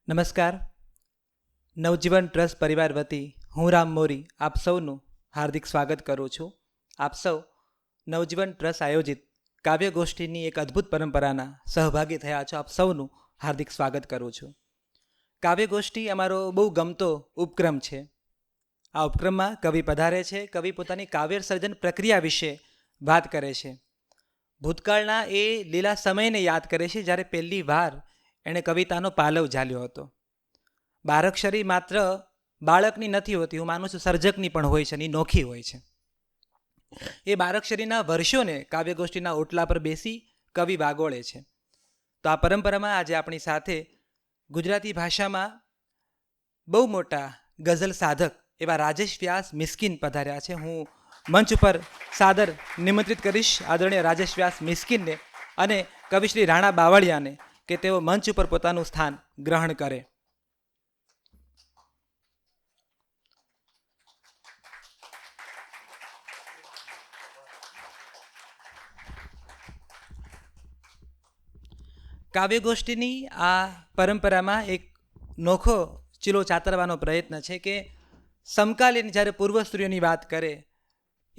નમસ્કાર. નવજીવન ટ્રસ્ટ પરિવાર વતી હું રામ મોરી આપ સૌનું હાર્દિક સ્વાગત કરું છું. આપ સૌ નવજીવન ટ્રસ્ટ આયોજિત કાવ્યગોષ્ઠીની એક અદ્ભુત પરંપરાના સહભાગી થયા છો. આપ સૌનું હાર્દિક સ્વાગત કરું છું. કાવ્યગોષ્ઠી અમારો બહુ ગમતો ઉપક્રમ છે. આ ઉપક્રમમાં કવિ પધારે છે. કવિ પોતાની કાવ્ય સર્જન પ્રક્રિયા વિશે વાત કરે છે. ભૂતકાળના એ લીલા સમયને યાદ કરે છે જ્યારે પહેલી વાર એણે કવિતાનો પાલવ ઝાલ્યો હતો. બારક્ષરી માત્ર બાળકની નથી હોતી, હું માનું છું સર્જકની પણ હોય છે અને નોખી હોય છે. એ બારક્ષરીના વર્ષોને કાવ્યગોષ્ઠીના ઓટલા પર બેસી કવિ વાગોળે છે. તો આ પરંપરામાં આજે આપણી સાથે ગુજરાતી ભાષામાં બહુ મોટા ગઝલ સાધક એવા રાજેશ વ્યાસ મિસ્કિન પધાર્યા છે. હું મંચ ઉપર સાદર નિમંત્રિત કરીશ આદરણીય રાજેશ વ્યાસ મિસ્કિનને અને કવિશ્રી રાણા બાવળિયાને કે તેઓ મંચ ઉપર પોતાનું સ્થાન ગ્રહણ કરે. કાવ્યગોષ્ઠીની આ પરંપરામાં એક નોખો ચીલો ચાતરવાનો પ્રયત્ન છે કે સમકાલીન જ્યારે પૂર્વસ્ત્રીઓની વાત કરે,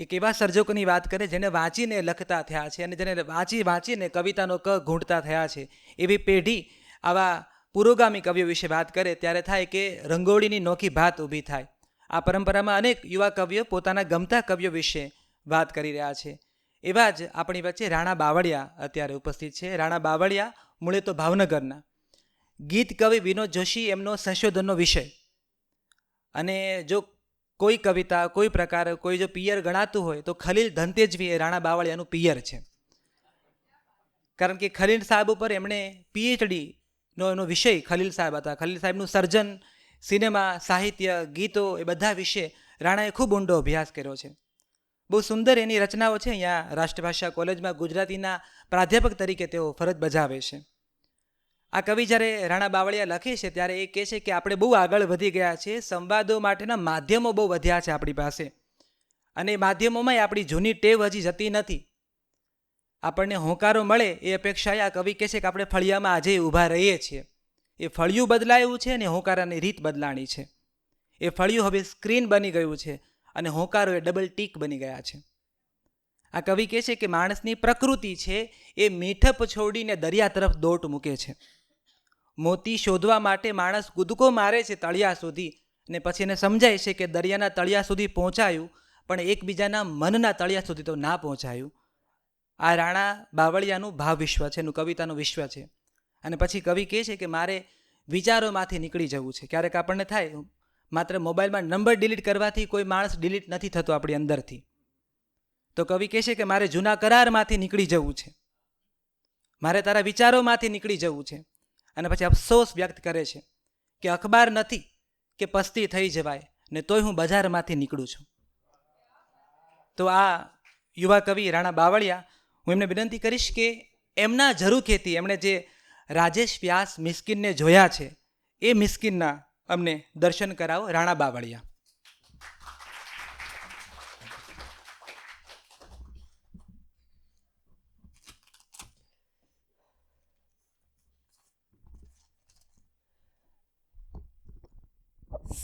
એક એવા સર્જકોની વાત કરે જેને વાંચીને લખતા થયા છે અને જેને વાંચીને કવિતાનો ક ઘૂંટતા થયા છે, એવી પેઢી આવા પુરોગામી કવિઓ વિશે વાત કરે ત્યારે થાય કે રંગોળીની નોખી ભાત ઊભી થાય. આ પરંપરામાં અનેક યુવા કવિઓ પોતાના ગમતા કવિઓ વિશે વાત કરી રહ્યા છે. એવા જ આપણી વચ્ચે રાણા બાવળિયા અત્યારે ઉપસ્થિત છે. રાણા બાવળિયા મૂળે તો ભાવનગરના ગીત કવિ વિનોદ જોશી એમનો સંશોધનનો વિષય, અને જો કોઈ કવિતા કોઈ પ્રકાર કોઈ જો પિયર ગણાતું હોય તો ખલીલ ધનતેજવી એ રાણા બાવળિયાનું પિયર છે. કારણ કે ખલીલ સાહેબ ઉપર એમણે પીએચડીનો એનો વિષય ખલીલ સાહેબ હતા. ખલીલ સાહેબનું સર્જન, સિનેમા, સાહિત્ય, ગીતો એ બધા વિશે રાણાએ ખૂબ ઊંડો અભ્યાસ કર્યો છે. બહુ સુંદર એની રચનાઓ છે. અહીંયા રાષ્ટ્રભાષા કોલેજમાં ગુજરાતીના પ્રાધ્યાપક તરીકે તેઓ ફરજ બજાવે છે. આ કવિ જ્યારે રાણા બાવળિયા લખે છે ત્યારે એ કહે છે કે આપણે બહુ આગળ વધી ગયા છે, સંવાદો માટેના માધ્યમો બહુ વધ્યા છે આપણી પાસે, અને એ માધ્યમોમાં આપણી જૂની ટેવ હજી જતી નથી. આપણને હોંકારો મળે એ અપેક્ષાએ આ કવિ કહે છે કે આપણે ફળિયામાં આજે ઊભા રહીએ છીએ. એ ફળિયું બદલાયું છે અને હોંકારાની રીત બદલાણી છે. એ ફળિયું હવે સ્ક્રીન બની ગયું છે અને હોંકારો એ ડબલ ટીક બની ગયા છે. આ કવિ કહે છે કે માણસની પ્રકૃતિ છે એ મીઠપ છોડીને દરિયા તરફ દોટ મૂકે છે. મોતી શોધવા માટે માણસ કૂદકો મારે છે તળિયા સુધી, અને પછી એને સમજાય છે કે દરિયાના તળિયા સુધી પહોંચાયું પણ એકબીજાના મનના તળિયા સુધી તો ના પહોંચાયું. આ રાણા બાવળિયાનું ભાવ વિશ્વ છે, એનું કવિતાનું વિશ્વ છે. અને પછી કવિ કહે છે કે મારે વિચારોમાંથી નીકળી જવું છે. ક્યારેક આપણને થાય માત્ર મોબાઈલમાં નંબર ડિલીટ કરવાથી કોઈ માણસ ડિલીટ નથી થતો આપણી અંદરથી. તો કવિ કહે છે કે મારે જૂના કરારમાંથી નીકળી જવું છે, મારે તારા વિચારોમાંથી નીકળી જવું છે. અને પછી અફસોસ વ્યક્ત કરે છે કે અખબાર નથી કે પસ્તી થઈ જવાય ને તોય હું બજારમાંથી નીકળું છું. તો આ યુવા કવિ રાણા બાવળિયા, હું એમને વિનંતી કરીશ કે એમના ઝરૂખેથી એમણે જે રાજેશ વ્યાસ મિસ્કિનને જોયા છે એ મિસ્કિનના અમને દર્શન કરાવો. રાણા બાવળિયા.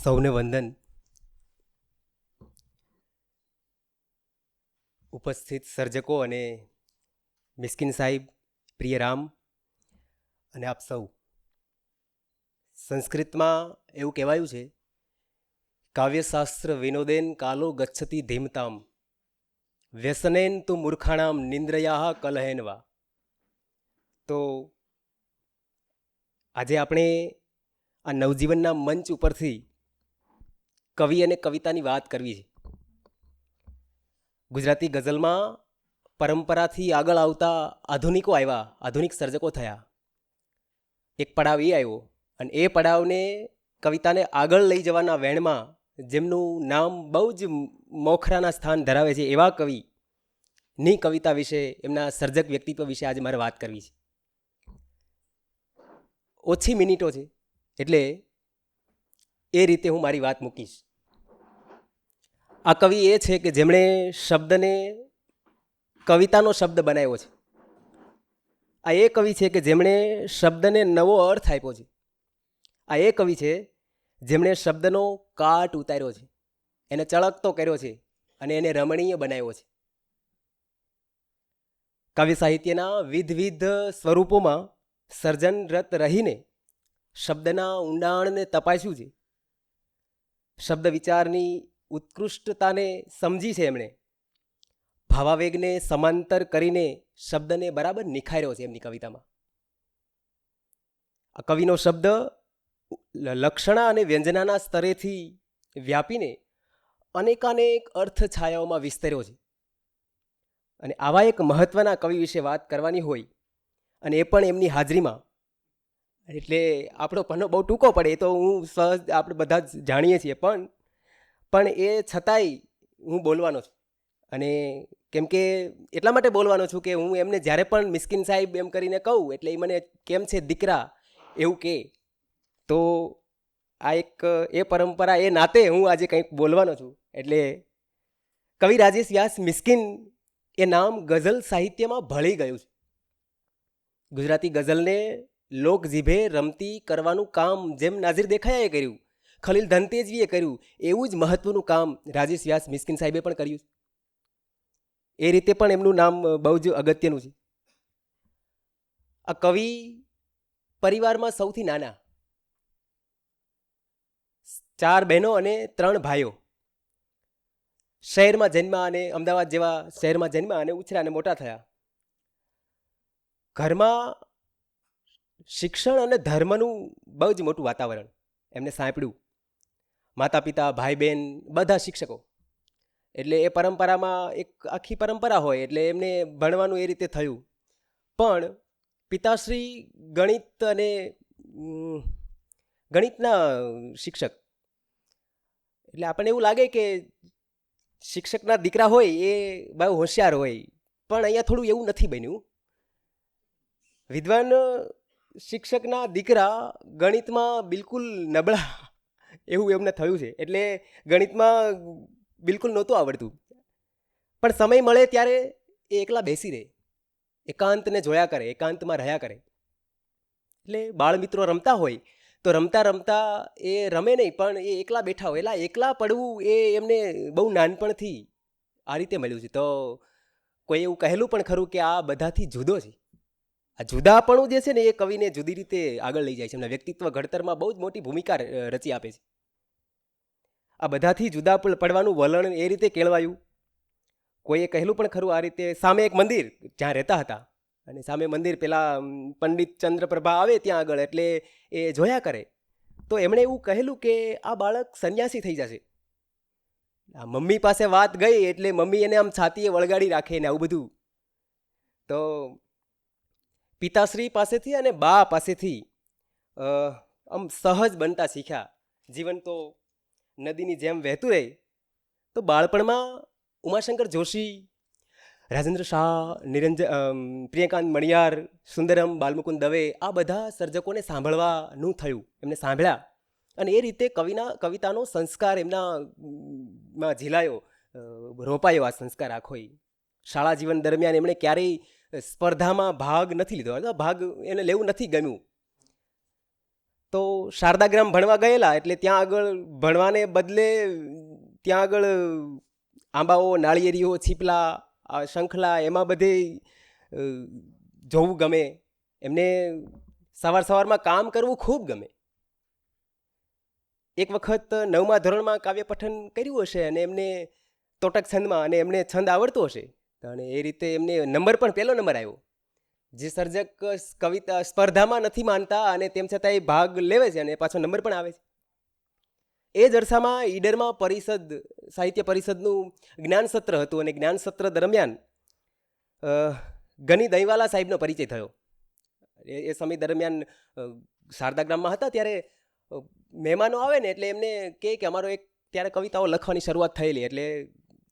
સૌને વંદન. ઉપસ્થિત સર્જકો અને મિસ્કિન સાહેબ, પ્રિય રામ અને આપ સૌ. સંસ્કૃતમાં એવું કહેવાયું છે, કાવ્યશાસ્ત્ર વિનોદેન કાલો ગચ્છતિ ધીમતામ વ્યસનેન તુ મૂર્ખાણામ નિંદ્રયા કલહેનવા. તો આજે આપણે આ નવજીવનના મંચ ઉપરથી કવિ અને કવિતાની વાત કરવી છે. ગુજરાતી ગઝલમાં પરંપરાથી આગળ આવતા આધુનિકો આવ્યા, આધુનિક સર્જકો થયા. એક પડાવ એ આવ્યો અને એ પડાવને કવિતાને આગળ લઈ જવાના વેણમાં જેમનું નામ બહુ જ મોખરાના સ્થાન ધરાવે છે એવા કવિની કવિતા વિશે, એમના સર્જક વ્યક્તિત્વ વિશે આજે મારે વાત કરવી છે. ઓછી મિનિટો છે એટલે એ રીતે હું મારી વાત મૂકીશ. આ કવિ એ છે કે જેમણે શબ્દને કવિતાનો શબ્દ બનાવ્યો છે. આ એ કવિ છે કે જેમણે શબ્દને નવો અર્થ આપ્યો છે. આ એ કવિ છે જેમણે શબ્દનો કાટ ઉતાર્યો છે, એને ચળકતો કર્યો છે અને એને રમણીય બનાવ્યો છે. કાવ્ય સાહિત્યના વિવિધ સ્વરૂપોમાં સર્જનરત રહીને શબ્દના ઊંડાણને તપાસ્યું છે. શબ્દ વિચારની ઉત્કૃષ્ટતાને સમજી છે એમણે. ભાવાવેગને સમાંતર કરીને શબ્દને બરાબર નિખાર્યો છે એમની કવિતામાં. આ કવિનો શબ્દ લક્ષણા અને વ્યંજનાના સ્તરેથી વ્યાપીને અનેકાનેક અર્થ છાયાઓમાં વિસ્તર્યો છે. અને આવા એક મહત્વના કવિ વિશે વાત કરવાની હોય અને એ પણ એમની હાજરીમાં, એટલે આપણો પન્નો બહુ ટૂંકો પડે એ તો હું સહજ આપણે બધા જ જાણીએ છીએ, પણ એ છતાંય હું બોલવાનો છું. અને કેમ કે એટલા માટે બોલવાનો છું કે હું એમને જ્યારે પણ મિસ્કિન સાહેબ એમ કરીને કહું એટલે એ મને કેમ છે દીકરા એવું કહે, તો આ એક એ પરંપરા એ નાતે હું આજે કંઈક બોલવાનો છું. એટલે કવિ રાજેશ વ્યાસ મિસ્કિન એ નામ ગઝલ સાહિત્યમાં ભળી ગયું છે. ગુજરાતી ગઝલને લોક જીભે રમતી કરવાનું કામ જેમ નાઝીર દેખાયાએ કર્યું, ખલીલ ધનતેજવીએ કર્યું, એવું જ મહત્વનું કામ રાજેશ વ્યાસ મિસ્કિન સાહેબે પણ કર્યું છે. એ રીતે પણ એમનું નામ બહુ જ અગત્યનું છે. આ કવિ પરિવારમાં સૌથી નાના, 4 બહેનો અને 3 ભાઈઓ. શહેરમાં જન્મ્યા અને અમદાવાદ જેવા શહેરમાં જન્મ્યા અને ઉછર્યા અને મોટા થયા. ઘરમાં શિક્ષણ અને ધર્મનું બહુ જ મોટું વાતાવરણ એમને સાંપડ્યું. માતા પિતા ભાઈ બહેન બધા શિક્ષકો, એટલે એ પરંપરામાં એક આખી પરંપરા હોય એટલે એમને ભણવાનું એ રીતે થયું. પણ પિતાશ્રી ગણિત અને ગણિતના શિક્ષક, એટલે આપણને એવું લાગે કે શિક્ષકના દીકરા હોય એ બહુ હોશિયાર હોય, પણ અહીંયા થોડું એવું નથી બન્યું. વિદ્વાન શિક્ષકના દીકરા ગણિતમાં બિલકુલ નબળા એવું એમને થયું છે. એટલે ગણિતમાં બિલકુલ નહોતું આવડતું, પણ સમય મળે ત્યારે એ એકલા બેસી રહે, એકાંતને જોયા કરે, એકાંતમાં રહ્યા કરે. એટલે બાળ મિત્રો રમતા હોય તો રમતા રમતા એ રમે નહીં, પણ એ એકલા બેઠા હોય. એટલે એકલા પડવું એ એમને બહુ નાનપણથી આ રીતે મળ્યું છે. તો કોઈ એવું કહેલું પણ ખરું કે આ બધાથી જુદો છે. આ જુદાપણું જે છે ને એ કવિને જુદી રીતે આગળ લઈ જાય છે, એમના વ્યક્તિત્વ ઘડતરમાં બહુ જ મોટી ભૂમિકા રચી આપે છે. આ બધાથી જુદા પડવાનું વલણ એ રીતે કેળવાયું. કોઈએ કહેલું પણ ખરું આ રીતે, સામે એક મંદિર જ્યાં રહેતા હતા અને સામે મંદિર પેલા પંડિત ચંદ્રપ્રભા આવે ત્યાં આગળ, એટલે એ જોયા કરે. તો એમણે એવું કહેલું કે આ બાળક સંન્યાસી થઈ જશે. આ મમ્મી પાસે વાત ગઈ એટલે મમ્મી એને આમ છાતીએ વળગાડી રાખે ને આવું બધું. તો પિતાશ્રી પાસેથી અને બા પાસેથી આમ સહજ બનતા શીખ્યા. જીવન તો નદીની જેમ વહેતું રહે. તો બાળપણમાં ઉમાશંકર જોશી, રાજેન્દ્ર શાહ, પ્રિયકાંત મણિયાર, સુંદરમ, બાલમુકુંદ દવે, આ બધા સર્જકોને સાંભળવાનું થયું. એમને સાંભળ્યા અને એ રીતે કવિતાનો સંસ્કાર એમનામાં ઝીલાયો, રોપાયો. આ સંસ્કાર આખો શાળા જીવન દરમિયાન એમણે ક્યારેય સ્પર્ધામાં ભાગ નથી લીધો, ભાગ એને લેવું નથી ગમ્યું. તો શારદાગ્રામ ભણવા ગયેલા, એટલે ત્યાં આગળ ભણવાને બદલે ત્યાં આગળ આંબાઓ, નાળિયેરીઓ, છીપલા, શંખલા એમાં બધે જોવું ગમે. એમને સવારમાં કામ કરવું ખૂબ ગમે. એક વખત 9મા ધોરણમાં કાવ્ય પઠન કર્યું હશે અને એમને તોટક છંદમાં, અને એમને છંદ આવડતો હશે અને એ રીતે એમને પહેલો નંબર આવ્યો. જે સર્જક કવિતા સ્પર્ધામાં નથી માનતા અને તેમ છતાં એ ભાગ લેવે છે અને પાછો નંબર પણ આવે છે. એ જ અરસામાં ઈડરમાં સાહિત્ય પરિષદનું જ્ઞાન સત્ર હતું અને જ્ઞાન સત્ર દરમિયાન ગની દહીંવાલા સાહેબનો પરિચય થયો. એ સમય દરમિયાન શારદાગ્રામમાં હતા ત્યારે મહેમાનો આવે ને એટલે એમને કહે કે અમારો એક ત્યારે કવિતાઓ લખવાની શરૂઆત થયેલી, એટલે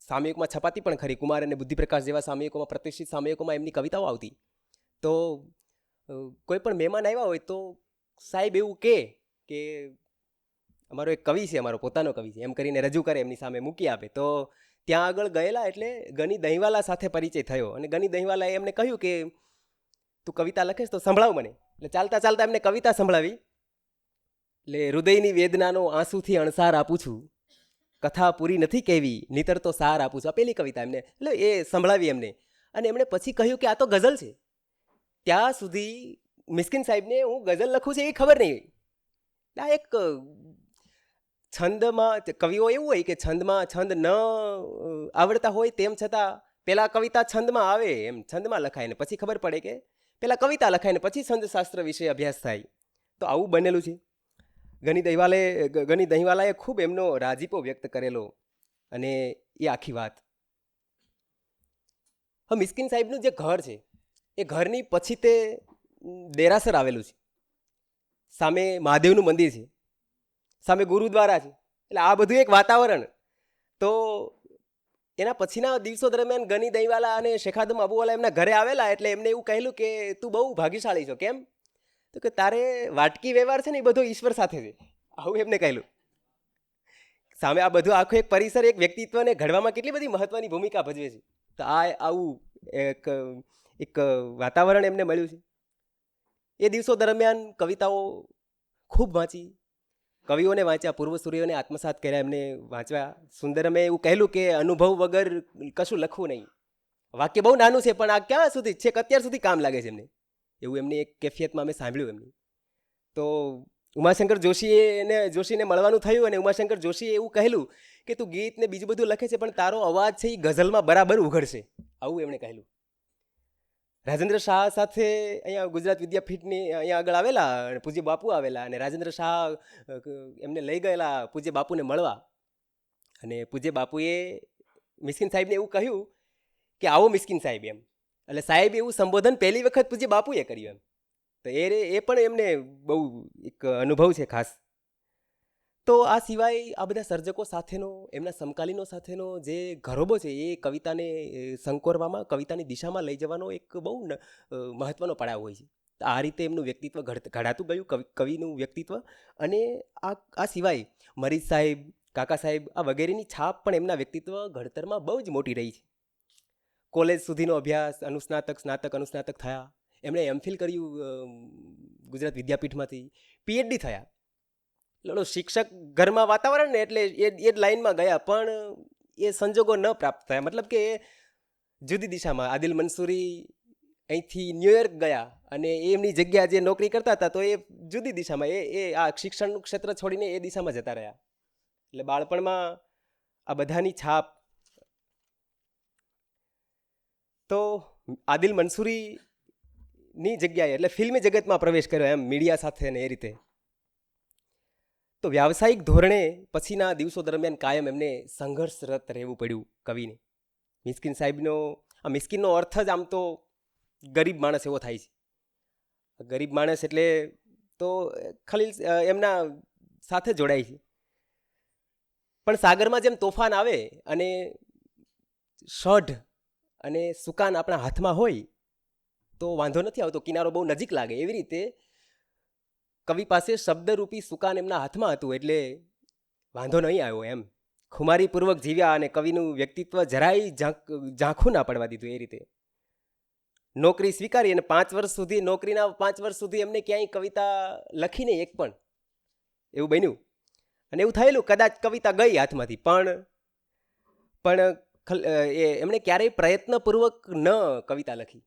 સામયિકમાં છપાતી પણ ખરી. કુમાર અને બુદ્ધિપ્રકાશ જેવા સામયિકોમાં, પ્રતિષ્ઠિત સામયિકોમાં એમની કવિતાઓ આવતી. તો કોઈ પણ મહેમાન આવ્યા હોય તો સાહેબ એવું કહે કે અમારો એક કવિ છે, અમારો પોતાનો કવિ છે, એમ કરીને રજૂ કરે, એમની સામે મૂકી આપે. તો ત્યાં આગળ ગયેલા એટલે ગની દહીંવાલા સાથે પરિચય થયો અને ગની દહીંવાલાએ એમને કહ્યું કે તું કવિતા લખેશ તો સંભળાવ મને. એટલે ચાલતા ચાલતા એમને કવિતા સંભળાવી એટલે હૃદયની વેદનાનો આંસુથી અણસાર આપું છું, કથા પૂરી નથી કહેવી, નીતર તો સાર આપું છું. આ પેલી કવિતા એમને એટલે એ સંભળાવી એમને. અને એમણે પછી કહ્યું કે આ તો ગઝલ છે. ત્યાં સુધી મિસ્કિન સાહેબને હું ગઝલ લખું છું એ ખબર નહીં. આ એક છંદમાં કવિઓ એવું હોય કે છંદમાં છંદ ન આવડતા હોય તેમ છતાં પહેલાં કવિતા છંદમાં આવે, એમ છંદમાં લખાય ને પછી ખબર પડે કે પહેલાં કવિતા લખાય ને પછી છંદશાસ્ત્ર વિશે અભ્યાસ થાય. તો આવું બનેલું છે. ગની દહીંવાલાએ ખૂબ એમનો રાજીપો વ્યક્ત કરેલો અને એ આખી વાત. હવે મિસ્કિન સાહેબનું જે ઘર છે એ ઘરની પછી તે દેરાસર આવેલું છે, સામે મહાદેવનું મંદિર છે, સામે ગુરુદ્વારા છે. એટલે આ બધું એક વાતાવરણ. તો એના પછીના દિવસો દરમિયાન ગની દહીંવાલા અને શેખાદમ અબુવાલા એમના ઘરે આવેલા. એટલે એમને એવું કહેલું કે તું બહુ ભાગ્યશાળી છો. કેમ? તો કે તારે વાટકી વ્યવહાર છે ને એ બધો ઈશ્વર સાથે છે. આવું એમને કહેલું. સામે આ બધું આખું એક પરિસર એક વ્યક્તિત્વને ઘડવામાં કેટલી બધી મહત્વની ભૂમિકા ભજવે છે. તો આ આવું એક વાતાવરણ એમને મળ્યું છે. એ દિવસો દરમિયાન કવિતાઓ ખૂબ વાંચી, કવિઓને વાંચ્યા, પૂર્વસૂરીઓને આત્મસાત કર્યા, એમને વાંચવા. સુંદરમે એવું કહેલું કે અનુભવ વગર કશું લખવું નહીં. વાક્ય બહુ નાનું છે પણ આ ક્યાં સુધી છેક અત્યાર સુધી કામ લાગે છે એમને. એવું એમની એક કેફિયતમાં મેં સાંભળ્યું એમની. તો ઉમાશંકર જોશીને મળવાનું થયું અને ઉમાશંકર જોશીએ એવું કહેલું કે તું ગીત ને બીજું બધું લખે છે પણ તારો અવાજ છે એ ગઝલમાં બરાબર ઉઘડશે. આવું એમણે કહેલું. રાજેન્દ્ર શાહ સાથે અહીંયા ગુજરાત વિદ્યાપીઠની અહીંયા આગળ આવેલા અને પૂજ્ય બાપુ આવેલા અને રાજેન્દ્ર શાહ એમને લઈ ગયેલા પૂજ્ય બાપુને મળવા. અને પૂજ્ય બાપુએ મિસ્કિન સાહેબને એવું કહ્યું કે આવો મિસ્કિન સાહેબ એમ. એટલે સાહેબ એવું સંબોધન પહેલી વખત પૂજ્ય બાપુએ કર્યું એમ. તો એ પણ એમને બહુ એક અનુભવ છે ખાસ. તો આ સિવાય આ બધા સર્જકો સાથેનો, એમના સમકાલીનો સાથેનો જે ઘરોબો છે એ કવિતાને સંકોરવામાં, કવિતાની દિશામાં લઈ જવાનો એક બહુ મહત્વનો પડાવ હોય છે. તો આ રીતે એમનું વ્યક્તિત્વ ઘડાતું ગયું, કવિનું વ્યક્તિત્વ. અને આ સિવાય મરીઝ સાહેબ, કાકા સાહેબ આ વગેરેની છાપ પણ એમના વ્યક્તિત્વ ઘડતરમાં બહુ જ મોટી રહી છે. કોલેજ સુધીનો અભ્યાસ, સ્નાતક અનુસ્નાતક થયા. એમણે એમફિલ કર્યું ગુજરાત વિદ્યાપીઠમાંથી, પીએચડી થયા. એટલે શિક્ષક ઘરમાં વાતાવરણ ને એટલે એ જ લાઈનમાં ગયા પણ એ સંજોગો ન પ્રાપ્ત થયા. મતલબ કે એ જુદી દિશામાં. આદિલ મંસૂરી અહીંથી ન્યુયોર્ક ગયા અને એમની જગ્યા જે નોકરી કરતા હતા તો એ જુદી દિશામાં, એ આ શિક્ષણનું ક્ષેત્ર છોડીને એ દિશામાં જતા રહ્યા. એટલે બાળપણમાં આ બધાની છાપ. તો આદિલ મંસૂરીની જગ્યાએ એટલે ફિલ્મી જગતમાં પ્રવેશ કર્યો એમ, મીડિયા સાથે ને એ રીતે. તો વ્યાવસાયિક ધોરણે પછીના દિવસો દરમિયાન કાયમ એમને સંઘર્ષરત રહેવું પડ્યું કવિને. મિસ્કિન સાહેબનો આ મિસ્કિનનો અર્થ જ આમ તો ગરીબ માણસ એવો થાય છે. ગરીબ માણસ એટલે તો ખલીલ એમના સાથે જોડાય છે. પણ સાગરમાં જેમ તોફાન આવે અને શઢ અને સુકાન આપણા હાથમાં હોય તો વાંધો નથી આવતો, કિનારો બહુ નજીક લાગે. એવી રીતે કવિ પાસે શબ્દરૂપી સુકાન એમના હાથમાં હતું એટલે વાંધો નહીં આવ્યો એમ. ખુમારીપૂર્વક જીવ્યા અને કવિનું વ્યક્તિત્વ જરાય ઝાંખું ના પડવા દીધું. એ રીતે નોકરી સ્વીકારી અને 5 વર્ષ સુધી, નોકરીના 5 વર્ષ સુધી એમને ક્યાંય કવિતા લખી નહીં એક પણ. એવું બન્યું અને એવું થયેલું કદાચ કવિતા ગઈ હાથમાંથી પણ એમણે ક્યારેય પ્રયત્નપૂર્વક ન કવિતા લખી.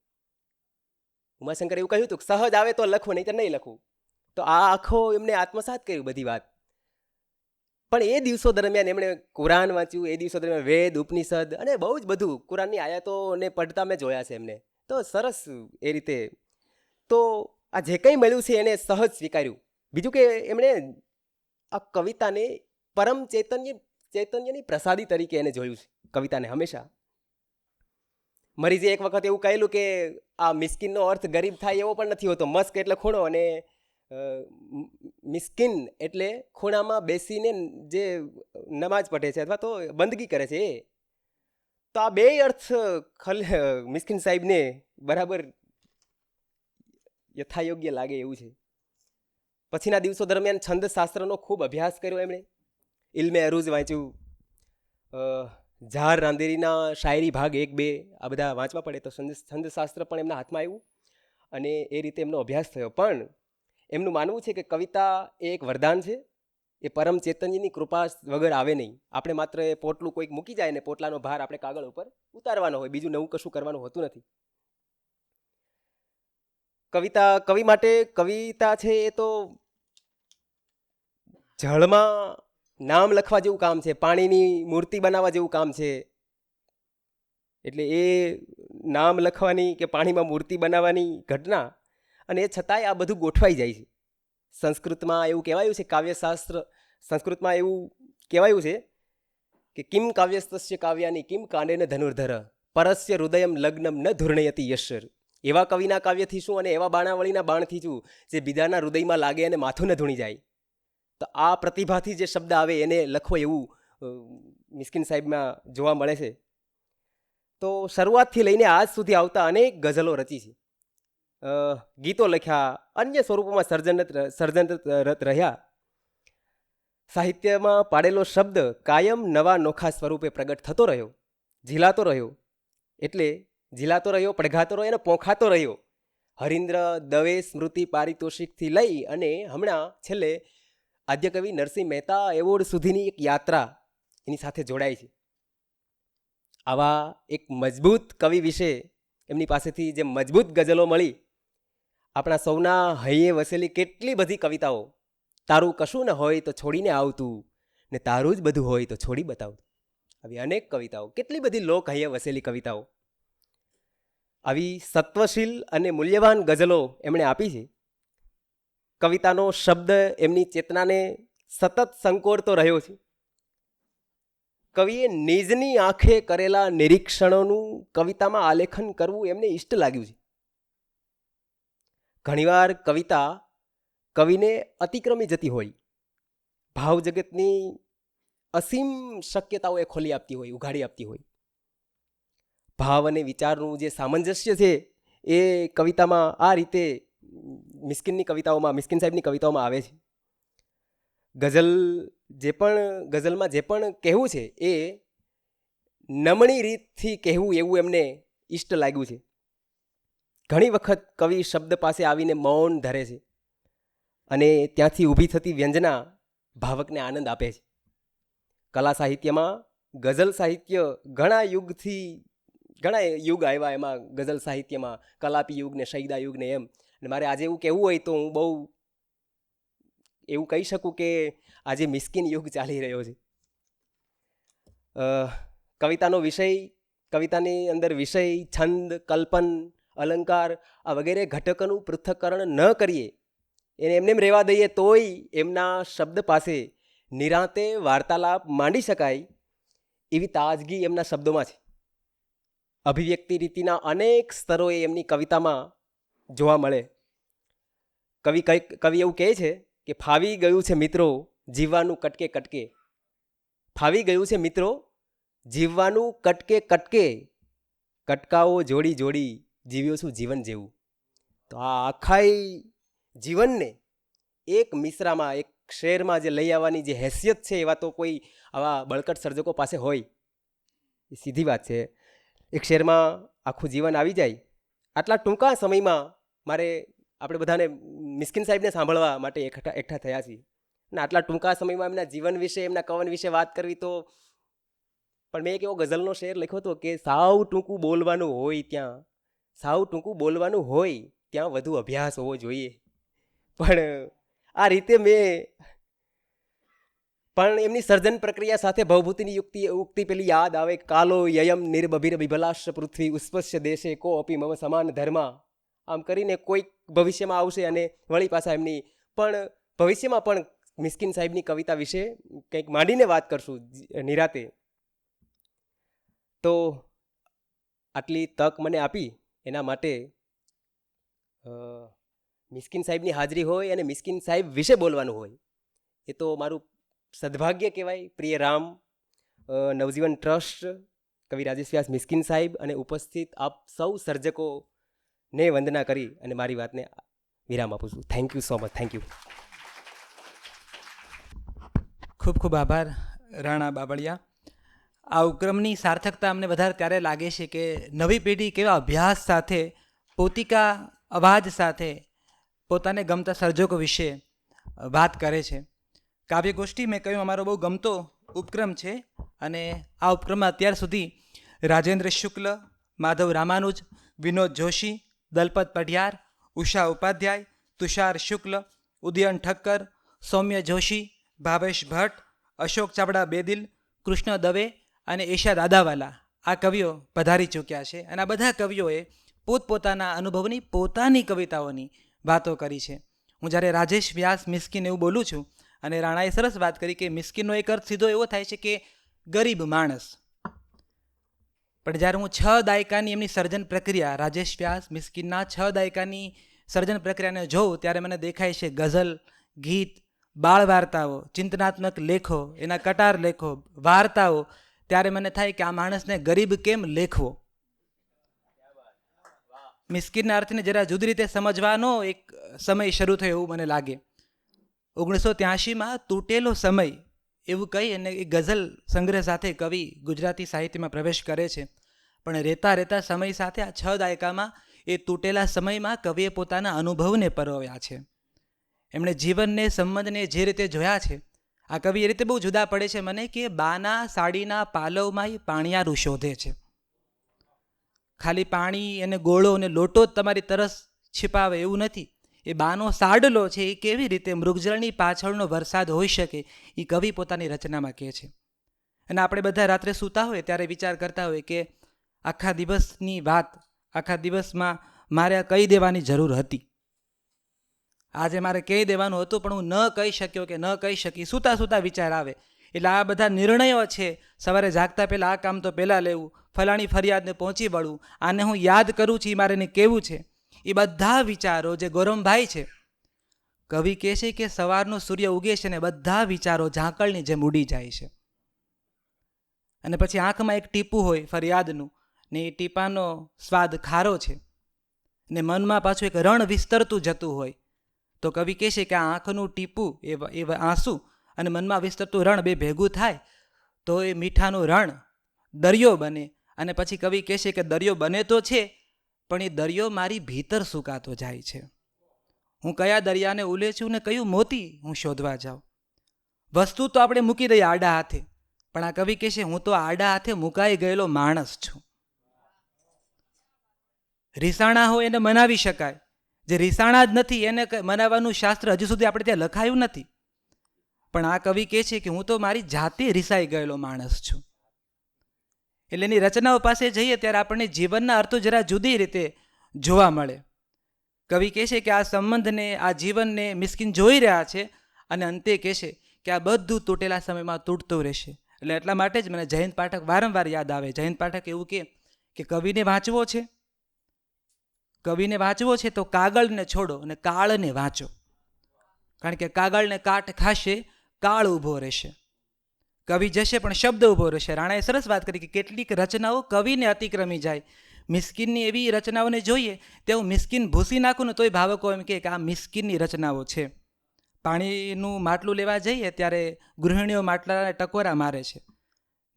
ઉમાશંકર એવું કહ્યું હતું કે સહજ આવે તો લખવું, નહીં તો નહીં લખવું. તો આ આખો એમને આત્મસાત કર્યું બધી વાત. પણ એ દિવસો દરમિયાન એમણે કુરાન વાંચ્યું, એ દિવસો દરમિયાન વેદ, ઉપનિષદ અને બહુ જ બધું કુરાનની આયાતોને પડતા મેં જોયા છે એમને. તો સરસ એ રીતે. તો આ જે કંઈ મળ્યું છે એને સહજ સ્વીકાર્યું. બીજું કે એમણે આ કવિતાને પરમ ચૈતન્યની પ્રસાદી તરીકે એને જોયું છે કવિતાને હંમેશા. મરીજે એક વખત એવું કહેલું કે આ મિસ્કિનનો અર્થ ગરીબ થાય એવો પણ નથી હોતો. મસ્ક એટલે ખૂણો અને મિસ્કિન એટલે ખૂણામાં બેસીને જે નમાજ પઢે છે અથવા તો બંદગી કરે છે એ. તો આ બે અર્થ મિસ્કિન સાહેબને બરાબર યથાયોગ્ય લાગે એવું છે. પછીના દિવસો દરમિયાન છંદશાસ્ત્રનો ખૂબ અભ્યાસ કર્યો એમણે. ઇલ્મે અરૂજ વાંચ્યું, ઝાર રાંદેરીના શાયરી ભાગ 1-2 આ બધા વાંચવા પડે તો છંદશાસ્ત્ર પણ એમના હાથમાં આવ્યું અને એ રીતે એમનો અભ્યાસ થયો. પણ એમનું માનવું છે કે કવિતા એ એક વરદાન છે, એ પરમ ચેતનજીની કૃપા વગર આવે નહીં. આપણે માત્ર એ પોટલું કોઈક મૂકી જાય ને પોટલાનો ભાર આપણે કાગળ ઉપર ઉતારવાનો હોય, બીજું નવું કશું કરવાનું હોતું નથી. કવિ માટે કવિતા છે એ તો જળમાં નામ લખવા જેવું કામ છે, પાણીની મૂર્તિ બનાવવા જેવું કામ છે. એટલે એ નામ લખવાની કે પાણીમાં મૂર્તિ બનાવવાની ઘટના, અને એ છતાંય આ બધું ગોઠવાઈ જાય છે. સંસ્કૃતમાં એવું કહેવાયું છે, કાવ્યશાસ્ત્ર સંસ્કૃતમાં એવું કહેવાયું છે કે કિમ કાવ્યસ્તસ્ય કાવ્યાની કિમ કાંડેન ધનુર્ધર પરસ્ય હૃદયમ લગ્નમ ન ધૂર્ણયતી યશ્વર. એવા કવિના કાવ્યથી શું અને એવા બાણાવળીના બાણથી શું જે બીજાના હૃદયમાં લાગે અને માથું ન ધૂણી જાય. તો આ પ્રતિભાથી જે શબ્દ આવે એને લખવો એવું મિસ્કિન સાહેબમાં જોવા મળે છે. તો શરૂઆતથી લઈને આજ સુધી આવતા અનેક ગઝલો રચી છે, ગીતો લખ્યા, અન્ય સ્વરૂપોમાં સર્જનરત રહ્યા. સાહિત્યમાં પાડેલો શબ્દ કાયમ નવા નોખા સ્વરૂપે પ્રગટ થતો રહ્યો, ઝીલાતો રહ્યો. એટલે ઝીલાતો રહ્યો, પડઘાતો રહ્યો અને પોંખાતો રહ્યો. હરીન્દ્ર દવે સ્મૃતિ પારિતોષિકથી લઈ અને હમણાં છેલ્લે આદ્યકવિ નરસિંહ મહેતા એવોર્ડ સુધીની એક યાત્રા એની સાથે જોડાય છે. આવા એક મજબૂત કવિ વિશે એમની પાસેથી જે મજબૂત ગઝલો મળી, આપણા સૌના હૈયે વસેલી કેટલી બધી કવિતાઓ. તારું કશું ન હોય તો છોડીને આવતું, ને તારું જ બધું હોય તો છોડી બતાવતું. આવી અનેક કવિતાઓ, કેટલી બધી લોક હૈયે વસેલી કવિતાઓ. આવી સત્વશીલ અને મૂલ્યવાન ગઝલો એમણે આપી છે. કવિતાનો શબ્દ એમની ચેતનાને સતત સંકોરતો રહ્યો છે. કવિએ નિજની આંખે કરેલા નિરીક્ષણોનું કવિતામાં આલેખન કરવું એમને ઇષ્ટ લાગ્યું છે. ઘણીવાર કવિતા કવિને અતિક્રમી જતી હોય, ભાવ જગતની અસીમ શક્યતાઓ એ ખોલી આપતી હોય, ઉઘાડી આપતી હોય. ભાવ અને વિચારનું જે સામંજસ્ય છે એ કવિતામાં આ રીતે મિસ્કિન સાહેબની કવિતાઓમાં આવે છે. ગઝલમાં જે પણ કહેવું છે એ નમણી રીતથી કહેવું એવું એમને ઇષ્ટ લાગ્યું છે. ઘણી વખત કવિ શબ્દ પાસે આવીને મૌન ધરે છે અને ત્યાંથી ઊભી થતી વ્યંજના ભાવકને આનંદ આપે છે. કલા સાહિત્યમાં ગઝલ સાહિત્ય ઘણા યુગ આવ્યા એમાં ગઝલ સાહિત્યમાં, કલાપી યુગ ને શહીદા યુગ ને એમ. અને મારે આજે એવું કહેવું હોય તો હું બહુ એવું કહી શકું કે આજે મિસ્કિન યુગ ચાલી રહ્યો છે. કવિતાની અંદર વિષય, છંદ, કલ્પન, અલંકાર આ વગેરે ઘટકોનું પૃથ્થકરણ ન કરીએ, એને એમને રહેવા દઈએ તોય એમના શબ્દ પાસે નિરાંતે વાર્તાલાપ માંડી શકાય એવી તાજગી એમના શબ્દોમાં છે. અભિવ્યક્તિ રીતિના અનેક સ્તરોએ એમની કવિતામાં જોવા મળે. કવિ એવું કહે છે કે ફાવી ગયું છે મિત્રો જીવવાનું કટકે કટકે. ફાવી ગયું છે મિત્રો જીવવાનું કટકે કટકે, કટકાઓ જોડી જોડી જીવ્યો છું જીવન જેવું. તો આ આખાઈ જીવનને એક મિશ્રામાં, એક શેરમાં જે લઈ આવવાની જે હેસિયત છે એવા તો કોઈ આવા બળકટ સર્જકો પાસે હોય એ સીધી વાત છે. એક શેરમાં આખું જીવન આવી જાય. આટલા ટૂંકા સમયમાં આપણે બધાને મિસ્કિન સાહેબને સાંભળવા માટે એકઠા થયા છીએ અને આટલા ટૂંકા સમયમાં એમના જીવન વિશે, એમના કવન વિશે વાત કરવી તો. પણ મેં એક એવો ગઝલનો શેર લખ્યો હતો કે સાવ ટૂંકું બોલવાનું હોય ત્યાં વધુ અભ્યાસ હોવો જોઈએ. પણ આ રીતે પણ એમની સર્જન પ્રક્રિયા સાથે ભવભૂતિની ઉક્તિ પેલી યાદ આવે. કાલો યયમ નિર્બભિર બિભલાશ પૃથ્વી ઉસ્પશ્ય દેશે કો અપી મમ સમાન ધર્મા. આમ કરીને કોઈક ભવિષ્યમાં આવશે અને વળી પાછા એમની પણ ભવિષ્યમાં પણ મિસ્કિન સાહેબની કવિતા વિશે કંઈક માંડીને વાત કરશું નિરાતે. તો આટલી તક મને આપી એના માટે મિસ્કિન સાહેબની હાજરી હોય અને મિસ્કિન સાહેબ વિશે બોલવાનું હોય એ તો મારું સદભાગ્ય કહેવાય. પ્રિય રામ નવજીવન ટ્રસ્ટ, કવિ રાજેશ વ્યાસ, મિસ્કિન સાહેબ અને ઉપસ્થિત આપ સૌ સર્જકોને વંદના કરી અને મારી વાતને વિરામ આપું છું. Thank you so much. Thank you. ખૂબ ખૂબ આભાર રાણા બાબળિયા. આ ઉપક્રમની સાર્થકતા અમને વધારે ત્યારે લાગે છે કે નવી પેઢી કેવા અભ્યાસ સાથે, પોતિકા અવાજ સાથે પોતાને ગમતા સર્જકો વિશે વાત કરે છે. કાવ્યગોષ્ઠી મેં કહ્યું અમારો બહુ ગમતો ઉપક્રમ છે અને આ ઉપક્રમમાં અત્યાર સુધી રાજેન્દ્ર શુક્લ, માધવ રામાનુજ, વિનોદ જોશી, દલપત પઢિયાર, ઉષા ઉપાધ્યાય, તુષાર શુક્લ, ઉદયન ઠક્કર, સૌમ્ય જોશી, ભાવેશ ભટ્ટ, અશોક ચાવડા બેદિલ, કૃષ્ણ દવે અને એશા દાદાવાલા આ કવિઓ પધારી ચૂક્યા છે અને આ બધા કવિઓએ પોતપોતાના અનુભવની પોતાની કવિતાઓની વાતો કરી છે. હું જ્યારે રાજેશ વ્યાસ મિસ્કિન એવું બોલું છું અને રાણાએ સરસ વાત કરી કે મિસ્કિનનો એક અર્થ સીધો એવો થાય છે કે ગરીબ માણસ, પણ જ્યારે હું 6 દાયકાની એમની સર્જન પ્રક્રિયા રાજેશ વ્યાસ મિસ્કિનના 6 દાયકાની સર્જન પ્રક્રિયાને જોઉં ત્યારે મને દેખાય છે ગઝલ, ગીત, બાળ વાર્તાઓ, ચિંતનાત્મક લેખો, એના કટાર લેખો, વાર્તાઓ, ત્યારે મને થાય કે આ માણસને ગરીબ કેમ લેખવો. મિસ્કિનના અર્થને જરા જુદી રીતે સમજવાનો એક સમય શરૂ થયો એવું મને લાગે. 1983માં તૂટેલો સમય એવું કહી અને એ ગઝલ સંગ્રહ સાથે કવિ ગુજરાતી સાહિત્યમાં પ્રવેશ કરે છે. પણ રહેતા સમય સાથે આ 6 દાયકામાં એ તૂટેલા સમયમાં કવિએ પોતાના અનુભવને પરોવ્યા છે. એમણે જીવનને, સંબંધને જે રીતે જોયા છે, આ કવિ એ રીતે બહુ જુદા પડે છે મને કે બાના સાડીના પાલવમાં પાણિયારું શોધે છે. ખાલી પાણી અને ગોળો અને લોટો જ તમારી તરસ છિપાવે એવું નથી. એ બાનો સાડલો છે એ કેવી રીતે મૃગજળની પાછળનો વરસાદ હોઈ શકે એ કવિ પોતાની રચનામાં કહે છે. અને આપણે બધા રાત્રે સૂતા હોય ત્યારે વિચાર કરતા હોય કે આખા દિવસની વાત, આખા દિવસમાં મારે આ કહી દેવાની જરૂર હતી, આજે મારે કહી દેવાનું હતું પણ હું ન કહી શક્યો કે ન કહી શકી, સૂતા વિચાર આવે. એટલે આ બધા નિર્ણયો છે, સવારે જાગતા પહેલાં આ કામ તો પહેલાં લેવું, ફલાણી ફરિયાદને પહોંચી વળવું, આને હું યાદ કરું છું એ મારે એને કહેવું છે, એ બધા વિચારો જે ગૌરમભાઈ છે, કવિ કહે છે કે સવારનો સૂર્ય ઉગે છે ને બધા વિચારો ઝાંકળની જેમ ઉડી જાય છે. અને પછી આંખમાં એક ટીપું હોય ફરિયાદનું ને એ ટીપાનો સ્વાદ ખારો છે ને મનમાં પાછું એક રણ વિસ્તરતું જતું હોય, તો કવિ કહે છે કે આ આંખનું ટીપું એ આંસુ અને મનમાં વિસ્તરતું રણ બે ભેગું થાય તો એ મીઠાનું રણ દરિયો બને. અને પછી કવિ કહે છે કે દરિયો બને તો છે પણ એ દરિયો મારી ભીતર સુકાતો જાય છે. હું કયા દરિયાને ઉલેચું ને કયું મોતી હું શોધવા જાઉં. વસ્તુ તો આપણે મૂકી દઈએ આડા હાથે, પણ આ કવિ કહે છે હું તો આડા હાથે મુકાઈ ગયેલો માણસ છું. રીસાણા હોય એને મનાવી શકાય, જે રીસાણા જ નથી એને મનાવવાનું શાસ્ત્ર હજુ સુધી આપણે ત્યાં લખાયું નથી. પણ આ કવિ કહે છે કે હું તો મારી જાતે રીસાઈ ગયેલો માણસ છું. એટલે એની રચનાઓ પાસે જઈએ ત્યારે આપણને જીવનના અર્થો જરા જુદી રીતે જોવા મળે. કવિ કહે છે કે આ સંબંધને, આ જીવનને મિસ્કિન જોઈ રહ્યા છે અને અંતે કહે છે કે આ બધું તૂટેલા સમયમાં તૂટતું રહેશે. એટલે એટલા માટે જ મને જયંત પાઠક વારંવાર યાદ આવે. જયંત પાઠક એવું કે કવિને વાંચવો છે, કવિને વાંચવો છે તો કાગળને છોડો અને કાળને વાંચો, કારણ કે કાગળને કાટ ખાશે, કાળ ઊભો રહેશે. કવિ જશે પણ શબ્દ ઊભો રહેશે. રાણાએ સરસ વાત કરી કે કેટલીક રચનાઓ કવિને અતિક્રમી જાય. મિસ્કિનની એવી રચનાઓને જોઈએ તે હું મિસ્કિન ભૂસી નાખું ને તોય ભાવકો એમ કે આ મિસ્કિનની રચનાઓ છે. પાણીનું માટલું લેવા જઈએ ત્યારે ગૃહિણીઓ માટલાને ટકોરા મારે છે.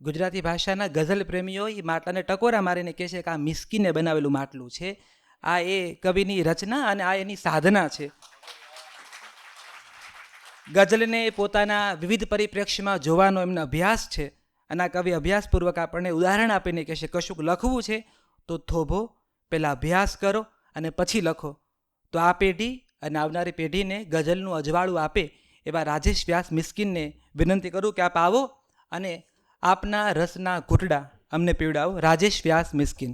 ગુજરાતી ભાષાના ગઝલ પ્રેમીઓ એ માટલાને ટકોરા મારીને કહે છે કે આ મિસ્કિને બનાવેલું માટલું છે. આ એ કવિની રચના અને આ એની સાધના છે. ગઝલને પોતાના વિવિધ પરિપ્રેક્ષ્યમાં જોવાનો એમનો અભ્યાસ છે અને આ કવિ અભ્યાસપૂર્વક આપણને ઉદાહરણ આપીને કહેશે કશુંક લખવું છે તો થોભો, પહેલાં અભ્યાસ કરો અને પછી લખો, તો આ પેઢી અને આવનારી પેઢીને ગઝલનું અજવાળું આપે. એવા રાજેશ વ્યાસ મિસ્કિનને વિનંતી કરું કે આપ આવો અને આપના રસના ઘૂંટડા અમને પીવડાવો. રાજેશ વ્યાસ મિસ્કિન.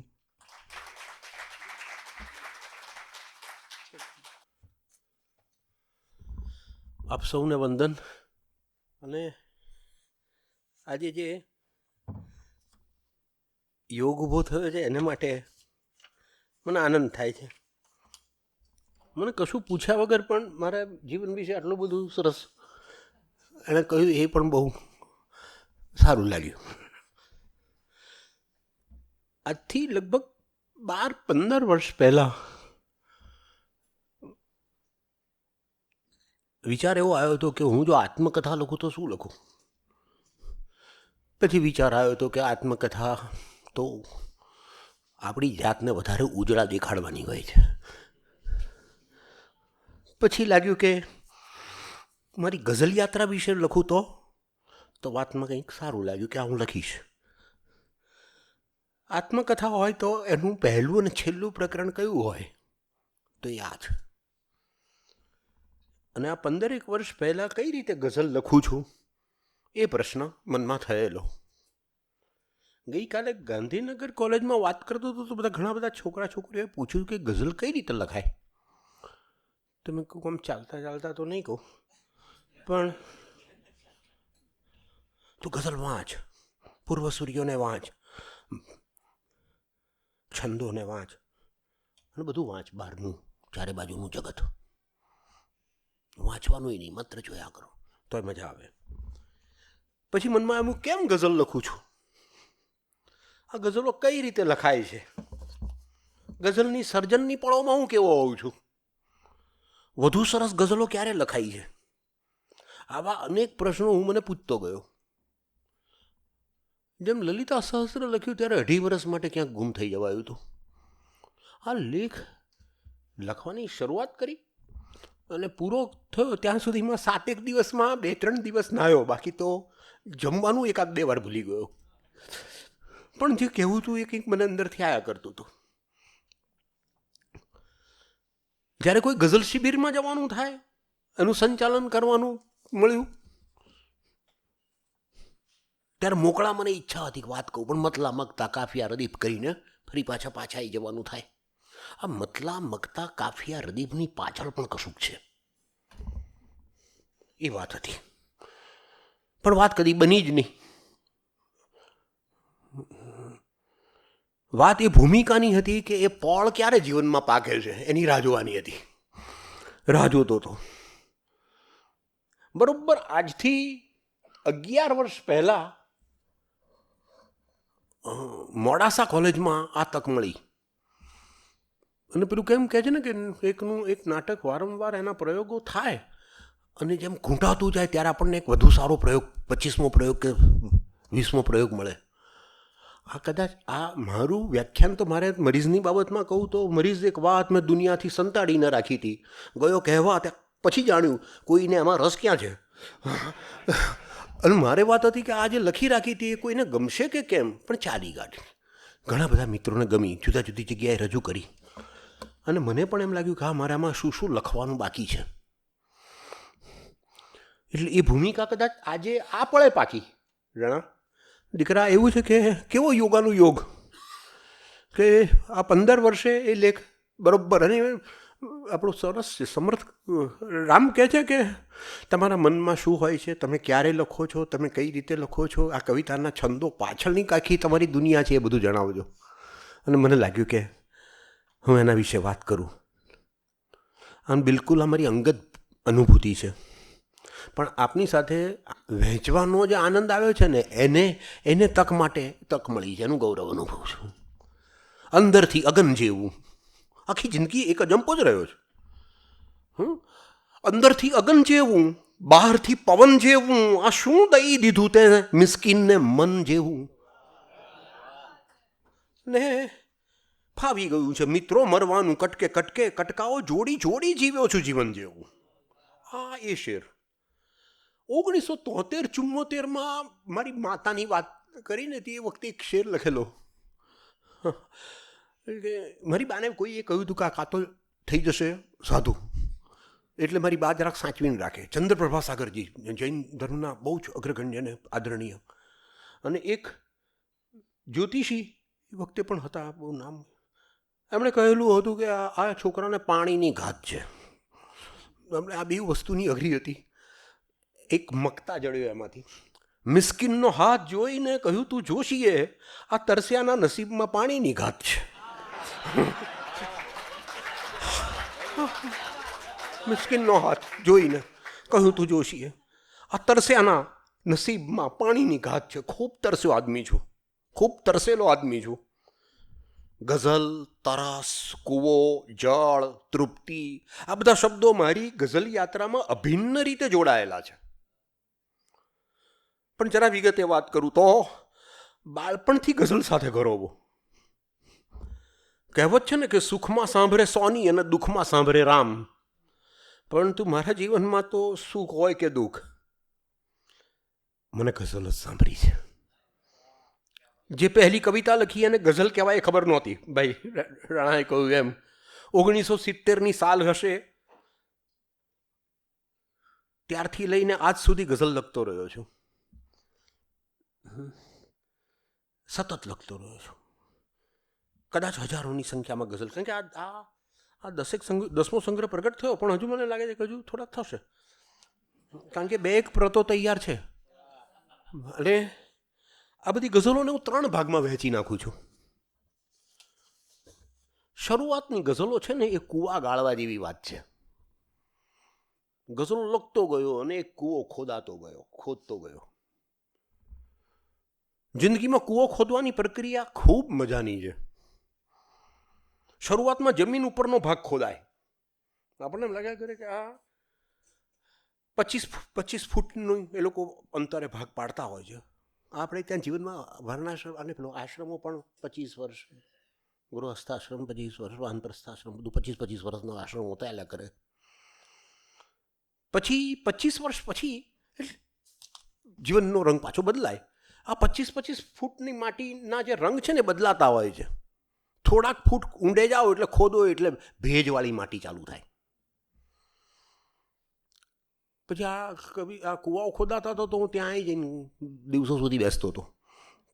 આપ સૌને વંદન. અને આજે જે યોગ ઊભો થયો છે એને માટે મને આનંદ થાય છે. મને કશું પૂછ્યા વગર પણ મારા જીવન વિશે આટલું બધું સરસ એણે કહ્યું, એ પણ બહુ સારું લાગ્યું. આજથી લગભગ 12-15 વર્ષ પહેલાં વિચાર એવો આવ્યો હતો કે હું જો આત્મકથા લખું તો શું લખું. પછી વિચાર આવ્યો હતો કે આત્મકથા તો આપણી જાતને વધારે ઉજળા દેખાડવાની હોય છે, પછી લાગ્યું કે મારી ગઝલ યાત્રા વિશે લખું તો વાતમાં કંઈક સારું લાગ્યું કે આ હું લખીશ. આત્મકથા હોય તો એનું પહેલું અને છેલ્લું પ્રકરણ કયું હોય તો એ આ છે. અને આ 15 વર્ષ પહેલાં કઈ રીતે ગઝલ લખું છું એ પ્રશ્ન મનમાં થયેલો. ગઈકાલે ગાંધીનગર કોલેજમાં વાત કરતો હતો તો ઘણા બધા છોકરા છોકરીઓએ પૂછ્યું કે ગઝલ કઈ રીતે લખાય. તો મેં કહું આમ ચાલતા ચાલતા તો નહીં કહું, પણ તું ગઝલ વાંચ, પૂર્વસૂરીઓને વાંચ, છંદોને વાંચ, અને બધું વાંચ, બહારનું ચારે બાજુનું જગત વાંચવાનું નહીં, માત્ર જોયા કરો તોય મજા આવે. પછી મનમાં આવ્યું કેમ ગઝલ લખું છું, આ ગઝલો કઈ રીતે લખાય છે, ગઝલની સર્જનની પળોમાં હું કેવો હોઉં છું, વધુ સરસ ગઝલો ક્યારે લખાઈ છે. આવા અનેક પ્રશ્નો હું મને પૂછતો ગયો. જેમ લલિતા સહસ્ત્ર લખ્યું ત્યારે 2.5 વર્ષ માટે ક્યાંક ગુમ થઈ જવાયું હતું. આ લેખ લખવાની શરૂઆત કરી અને પૂરો થયો ત્યાં સુધીમાં 7 દિવસમાં 2-3 દિવસ નાહ્યો, બાકી તો જમવાનું 1-2 વાર ભૂલી ગયો. પણ જે કહેવું હતું એ કંઈક મને અંદરથી આયા કરતું હતું. જ્યારે કોઈ ગઝલ શિબિરમાં જવાનું થાય, એનું સંચાલન કરવાનું મળ્યું, ત્યારે મોકળા મને ઈચ્છા હતી કે વાત કહું, પણ મતલા મગતા કાફિયા રદીફ કરીને ફરી પાછા આવી જવાનું થાય. આ મતલા મગતા કાફિયા રદીફની પાછળ પણ કશુંક છે એ વાત હતી, પણ વાત કદી બની જ નહીં. વાત એ ભૂમિકાની હતી કે એ પળ ક્યારે જીવનમાં પાકે છે એની રાહ જોવાની હતી. રાહ જોતો હતો. બરોબર આજથી 11 વર્ષ પહેલાં મોડાસા કોલેજમાં આ તક મળી. અને પેલું કેમ કહે છે ને કે એક નાટક વારંવાર એના પ્રયોગો થાય અને જેમ ઘૂંટાતું જાય ત્યારે આપણને એક વધુ સારો પ્રયોગ, 25મો પ્રયોગ કે 20મો પ્રયોગ મળે. આ કદાચ આ મારું વ્યાખ્યાન તો મારે મરીઝની બાબતમાં કહું તો મરીઝ એક વાત મેં દુનિયાથી સંતાડી ન રાખી હતી. ગયો કહેવા ત્યાં પછી જાણ્યું કોઈને એમાં રસ ક્યાં છે. અને મારે વાત હતી કે આ જે લખી રાખી હતી એ કોઈને ગમશે કે કેમ, પણ ચાલી કાઢી. ઘણા બધા મિત્રોને ગમી, જુદા જુદી જગ્યાએ રજૂ કરી. અને મને પણ એમ લાગ્યું કે હા મારામાં શું શું લખવાનું બાકી છે. એટલે એ ભૂમિકા કદાચ આજે આ પળે પાકી. જણા દીકરા એવું છે કે કેવો યોગાનું યોગ કે આ 15 વર્ષે એ લેખ બરોબર. અને આપણું સરસ છે, સમર્થ રામ કહે છે કે તમારા મનમાં શું હોય છે, તમે ક્યારે લખો છો, તમે કઈ રીતે લખો છો, આ કવિતાના છંદો પાછળની આખી તમારી દુનિયા છે એ બધું જણાવજો. અને મને લાગ્યું કે હું એના વિશે વાત કરું. આમ બિલકુલ અમારી અંગત અનુભૂતિ છે, પણ આપની સાથે વહેંચવાનો જે આનંદ આવ્યો છે ને એને તક મળી છે, એનું ગૌરવ અનુભવું છું. અંદરથી અગન જેવું આખી જિંદગી એક અજંપો જ રહ્યો છે. અંદરથી અગન જેવું, બહારથી પવન જેવું, આ શું દઈ દીધું તે મિસ્કીનને મન જેવું. ને ફાવી ગયું છે મિત્રો મરવાનું, કટકે કટકે કટકાઓ જોડી જોડી જીવ્યો છું જીવન જેવું. આ એ શેર 1973-74માં મારી માતાની વાત કરીને તે વખતે એક શેર લખેલો કે મારી બાને કોઈએ કહ્યું હતું કે આ કાતો થઈ જશે સાધુ, એટલે મારી બા જરાક સાચવીને રાખે. ચંદ્રપ્રભા સાગરજી જૈન ધર્મના બહુ જ અગ્રગણ્ય અને આદરણીય, અને એક જ્યોતિષી એ વખતે પણ હતા, બહુ નામ, એમણે કહેલું હતું કે આ છોકરાને પાણીની ઘાત છે. આ બે વસ્તુની અઘરી હતી. એક મકતા જડ્યો એમાંથી. મિસ્કિનનો હાથ જોઈને કહ્યું તું જોશીએ આ તરસ્યાના નસીબમાં પાણીની ઘાત છે. મિસ્કિનનો હાથ જોઈને કહ્યું તું જોશીએ આ તરસ્યાના નસીબમાં પાણીની ઘાત છે. ખૂબ તરસ્યો આદમી છું, ખૂબ તરસેલો આદમી છું. ગઝલ, તરસ, કૂવો, જળ, તૃપ્તિ, આ બધા શબ્દો મારી ગઝલ યાત્રામાં અભિન્ન રીતે જોડાયેલા છે. પણ જરા વિગતે વાત કરું તો બાળપણથી ગઝલ સાથે ગરોવો. કહેવત છે ને કે સુખમાં સાંભળે સોની અને દુઃખમાં સાંભળે રામ. પરંતુ મારા જીવનમાં તો સુખ હોય કે દુઃખ, મને ગઝલ જ સાંભળી છે. જે પહેલી કવિતા લખી અને ગઝલ કહેવાય એ ખબર નહોતી. ભાઈ રાણાએ કહ્યું એમ 1970ની સાલ હશે, ત્યારથી લઈને આજ સુધી ગઝલ લખતો રહ્યો છું. સતત લખતો રહ્યો છું. કદાચ હજારોની સંખ્યામાં ગઝલ, કારણ કે આ દસમો સંગ્રહ પ્રગટ થયો, પણ હજુ મને લાગે છે કે હજુ થોડાક થશે, કારણ કે 2 પ્રતો તૈયાર છે. અને આ બધી ગઝલોને હું 3 ભાગમાં વહેંચી નાખું છું. શરૂઆતની ગઝલો છે ને એ કૂવા ગાળવા જેવી વાત છે. ગઝલો લખતો ગયો અને એક કૂવો ખોદતો ગયો. જિંદગીમાં કૂવો ખોદવાની પ્રક્રિયા ખૂબ મજાની છે. શરૂઆતમાં જમીન ઉપરનો ભાગ ખોદાય. આપણને એમ લાગ્યા કરે કે આ 25 ફૂટનું એ લોકો અંતરે ભાગ પાડતા હોય છે. આપણે ત્યાં જીવનમાં વર્ણાશ્રમ અને પેલો આશ્રમો પણ 25 વર્ષ, ગૃહસ્થાશ્રમ 25 વર્ષ, વાનપ્રસ્થાશ્રમ બધું 25 વર્ષનો આશ્રમ હોતા કરે. પછી 25 વર્ષ પછી જીવનનો રંગ પાછો બદલાય. આ 25 ફૂટની માટીના જે રંગ છે ને બદલાતા હોય છે. થોડાક ફૂટ ઊંડે જાઓ એટલે ખોદો એટલે ભેજવાળી માટી ચાલુ થાય. પછી આ કૂવાઓ ખોદાતા હતો તો હું ત્યાં આવી જઈને દિવસો સુધી બેસતો હતો.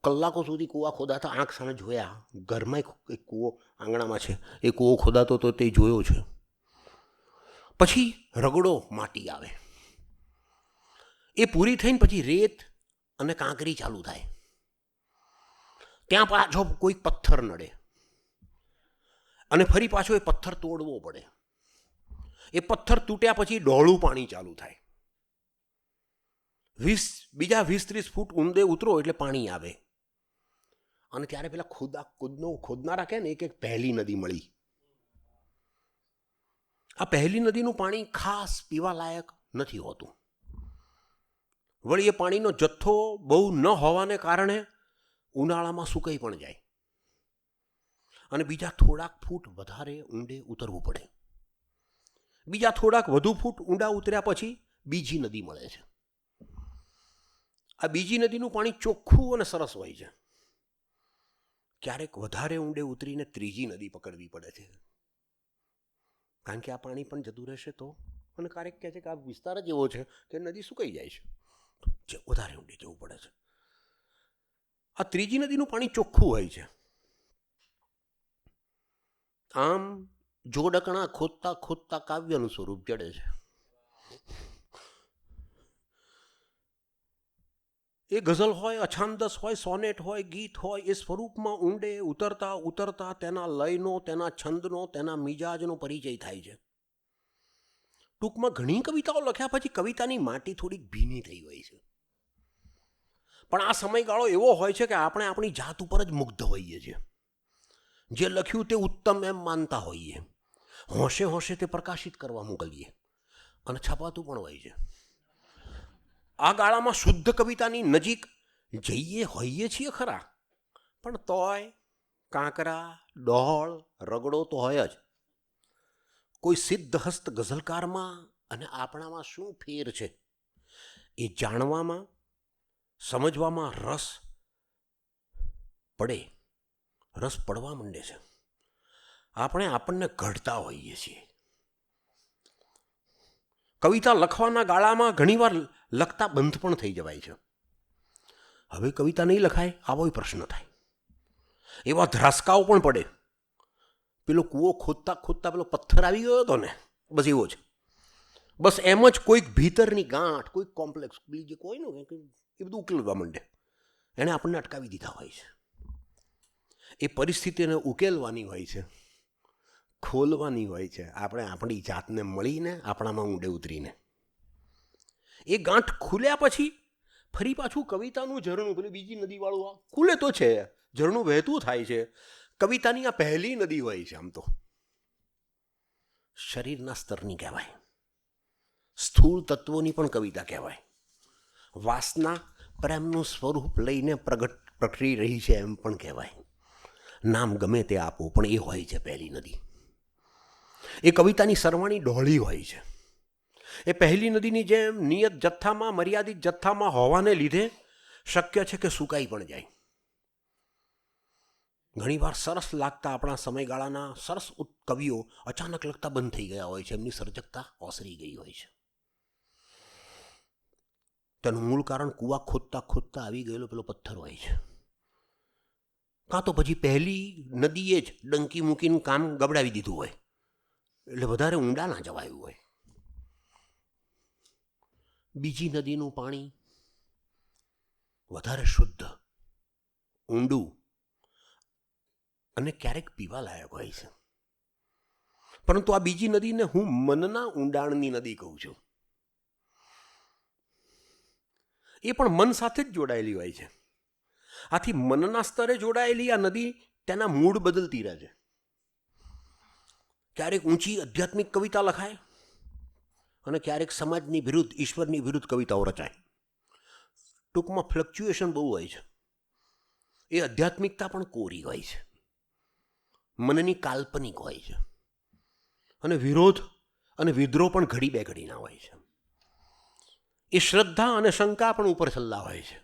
કલાકો સુધી કૂવા ખોદાતા, આંખ સામે જોયા. ઘરમાં એક કૂવો આંગણામાં છે, એ કૂવો ખોદાતો હતો તે જોયો છે. પછી રગડો માટી આવે, એ પૂરી થઈને પછી રેત અને કાંકરી ચાલુ થાય. ત્યાં પાછો કોઈ પથ્થર નડે અને ફરી પાછો એ પથ્થર તોડવો પડે. એ પથ્થર તૂટ્યા પછી ડોળું પાણી ચાલુ થાય. બીજા 20-30 ફૂટ ઊંડે ઉતરો એટલે પાણી આવે. અને ત્યારે પેલા ખોદનારા કહે ને એક પહેલી નદી મળી. આ પહેલી નદીનું પાણી ખાસ પીવા લાયક નથી હોતું. વળી એ પાણીનો જથ્થો બહુ ન હોવાને કારણે ઉનાળામાં સુકાઈ પણ જાય અને બીજા થોડાક ફૂટ વધારે ઊંડે ઉતરવું પડે. બીજા થોડાક વધુ ફૂટ ઊંડા ઉતર્યા પછી બીજી નદી મળે છે. આ બીજી નદીનું પાણી ચોખ્ખું અને સરસ હોય છે. ક્યારેક વધારે ઊંડે ઉતરીને ત્રીજી નદી પકડવી પડે છે, કારણ કે આ પાણી પણ જતું રહેશે તો. અને ક્યારેક કહે છે કે આ વિસ્તાર જ એવો છે કે નદી સુકાઈ જાય છે, વધારે ઊંડે જવું પડે છે. આ ત્રીજી નદીનું પાણી ચોખ્ખું હોય છે. આમ જોડકણા ખોદતા ખોદતા કાવ્યનું સ્વરૂપ જડે છે. એ ગઝલ હોય, અછાંદસ હોય, સોનેટ હોય, ગીત હોય, એ સ્વરૂપમાં ઊંડે ઉતરતા ઉતરતા તેના લયનો, તેના છંદનો, તેના મિજાજનો પરિચય થાય છે. ટૂંકમાં ઘણી કવિતાઓ લખ્યા પછી કવિતાની માટી થોડીક ભીની થઈ હોય છે. પણ આ સમયગાળો એવો હોય છે કે આપણે આપણી જાત ઉપર જ મુગ્ધ હોઈએ છીએ. જે લખ્યું તે ઉત્તમ એમ માનતા હોઈએ. હોંશે હોંશે તે પ્રકાશિત કરવા મોકલીએ અને છપાતું પણ હોય છે. આ ગાળામાં શુદ્ધ કવિતાની નજીક જઈએ હોઈએ છીએ ખરા, પણ તોય કાંકરા, ડહોળ, રગડો તો હોય જ. કોઈ સિદ્ધહસ્ત ગઝલકારમાં અને આપણામાં શું ફેર છે એ જાણવામાં, સમજવામાં રસ પડવા માંડે છે. આપણે આપણને ઘડતા હોઈએ છીએ. કવિતા લખવાના ગાળામાં ઘણીવાર લખતા બંધ પણ થઈ જવાય છે. હવે કવિતા નહીં લખાય આવો પ્રશ્ન થાય. એવા ધ્રાસકાઓ પણ પડે. પેલો કૂવો ખોદતા ખોદતા પેલો પથ્થર આવી ગયો હતો ને, બસ એવો જ. બસ એમ જ કોઈક ભીતરની ગાંઠ, કોઈક કોમ્પ્લેક્સ, બીજું કોઈ નું એ બધું ઉકેલવા માંડે. એણે આપણને અટકાવી દીધા હોય છે. એ પરિસ્થિતિને ઉકેલવાની હોય છે, ખોલવાની હોય છે. આપણે આપણી જાતને મળીને, આપણામાં ઊંડે ઉતરીને. એ ગાંઠ ખુલ્યા પછી ફરી પાછું કવિતાનું ઝરણું, પેલું બીજી નદીવાળું ખુલે તો છે, ઝરણું વહેતું થાય છે. કવિતાની આ પહેલી નદી હોય છે. આમ તો શરીરના સ્તરની કહેવાય, સ્થૂળ તત્વોની પણ કવિતા કહેવાય. વાસના પ્રેમનું સ્વરૂપ લઈને પ્રગટી રહી છે એમ પણ કહેવાય. નામ ગમે તે આપો, પણ એ હોય છે પહેલી નદી. એ કવિતાની સરવાણી ડહોળી હોય છે. એ પહેલી નદીની જેમ નિયત જથ્થામાં, મર્યાદિત જથ્થામાં હોવાને લીધે શક્ય છે કે સુકાઈ પણ જાય. ઘણીવાર સરસ લાગતા આપણા સમયગાળાના સરસ કવિઓ અચાનક લખતા બંધ થઈ ગયા હોય છે, એમની સર્જકતા ઓસરી ગઈ હોય છે. તેનું મૂળ કારણ કૂવા ખોદતા ખોદતા આવી ગયેલો પેલો પથ્થર હોય છે, કાં તો પછી પહેલી નદીએ જ ડંકી મૂકીને કામ ગબડાવી દીધું હોય, એટલે વધારે ઊંડા ના જવાયું હોય. બીજી નદીનું પાણી વધારે શુદ્ધ, ઊંડું અને ક્યારેક પીવા લાયક હોય છે. પરંતુ આ બીજી નદીને હું મનના ઊંડાણની નદી કહું છું. એ પણ મન સાથે જ જોડાયેલી હોય છે. આથી મનના સ્તરે જોડાયેલી આ નદી તેના મૂડ બદલતી રહે છે. ક્યારેક ઊંચી આધ્યાત્મિક કવિતા લખાય અને ક્યારેક સમાજની વિરુદ્ધ, ઈશ્વરની વિરુદ્ધ કવિતાઓ રચાય. ટૂંકમાં ફ્લક્ચ્યુએશન બહુ હોય છે. એ આધ્યાત્મિકતા પણ કોરી હોય છે, મનની કાલ્પનિક હોય છે, અને વિરોધ અને વિદ્રોહ પણ ઘડી બે ઘડીના હોય છે. એ શ્રદ્ધા અને શંકા પણ ઉપર છલ્લા હોય છે.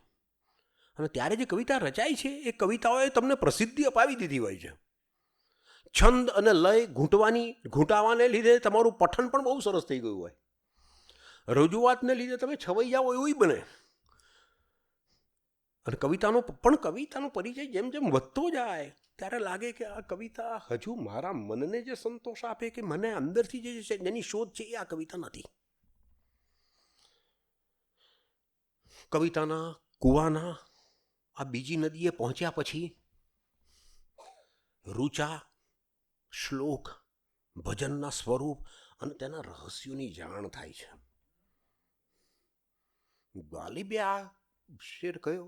અને ત્યારે જે કવિતા રચાય છે એ કવિતાઓએ તમને પ્રસિદ્ધિ અપાવી દીધી હોય છે. છંદ અને લય ઘૂંટાવાને લીધે તમારું પઠન પણ બહુ સરસ થઈ ગયું હોય. રજૂઆતને લીધે તમે છવાઈ જાઓ એવું બને. અને કવિતાનો પરિચય જેમ જેમ વધતો જાય ત્યારે લાગે કે આ કવિતા હજુ મારા મનને જે સંતોષ આપે, કે મને અંદરથી જેની શોધ છે એ આ કવિતા નથી. કવિતાના કૂવાના આ બીજી નદીએ પહોંચ્યા પછી રૂચા, શ્લોક, ભજનના સ્વરૂપ અને તેના રહસ્યોની જાણ થાય છે. ગાલિબે આ શેર કયો,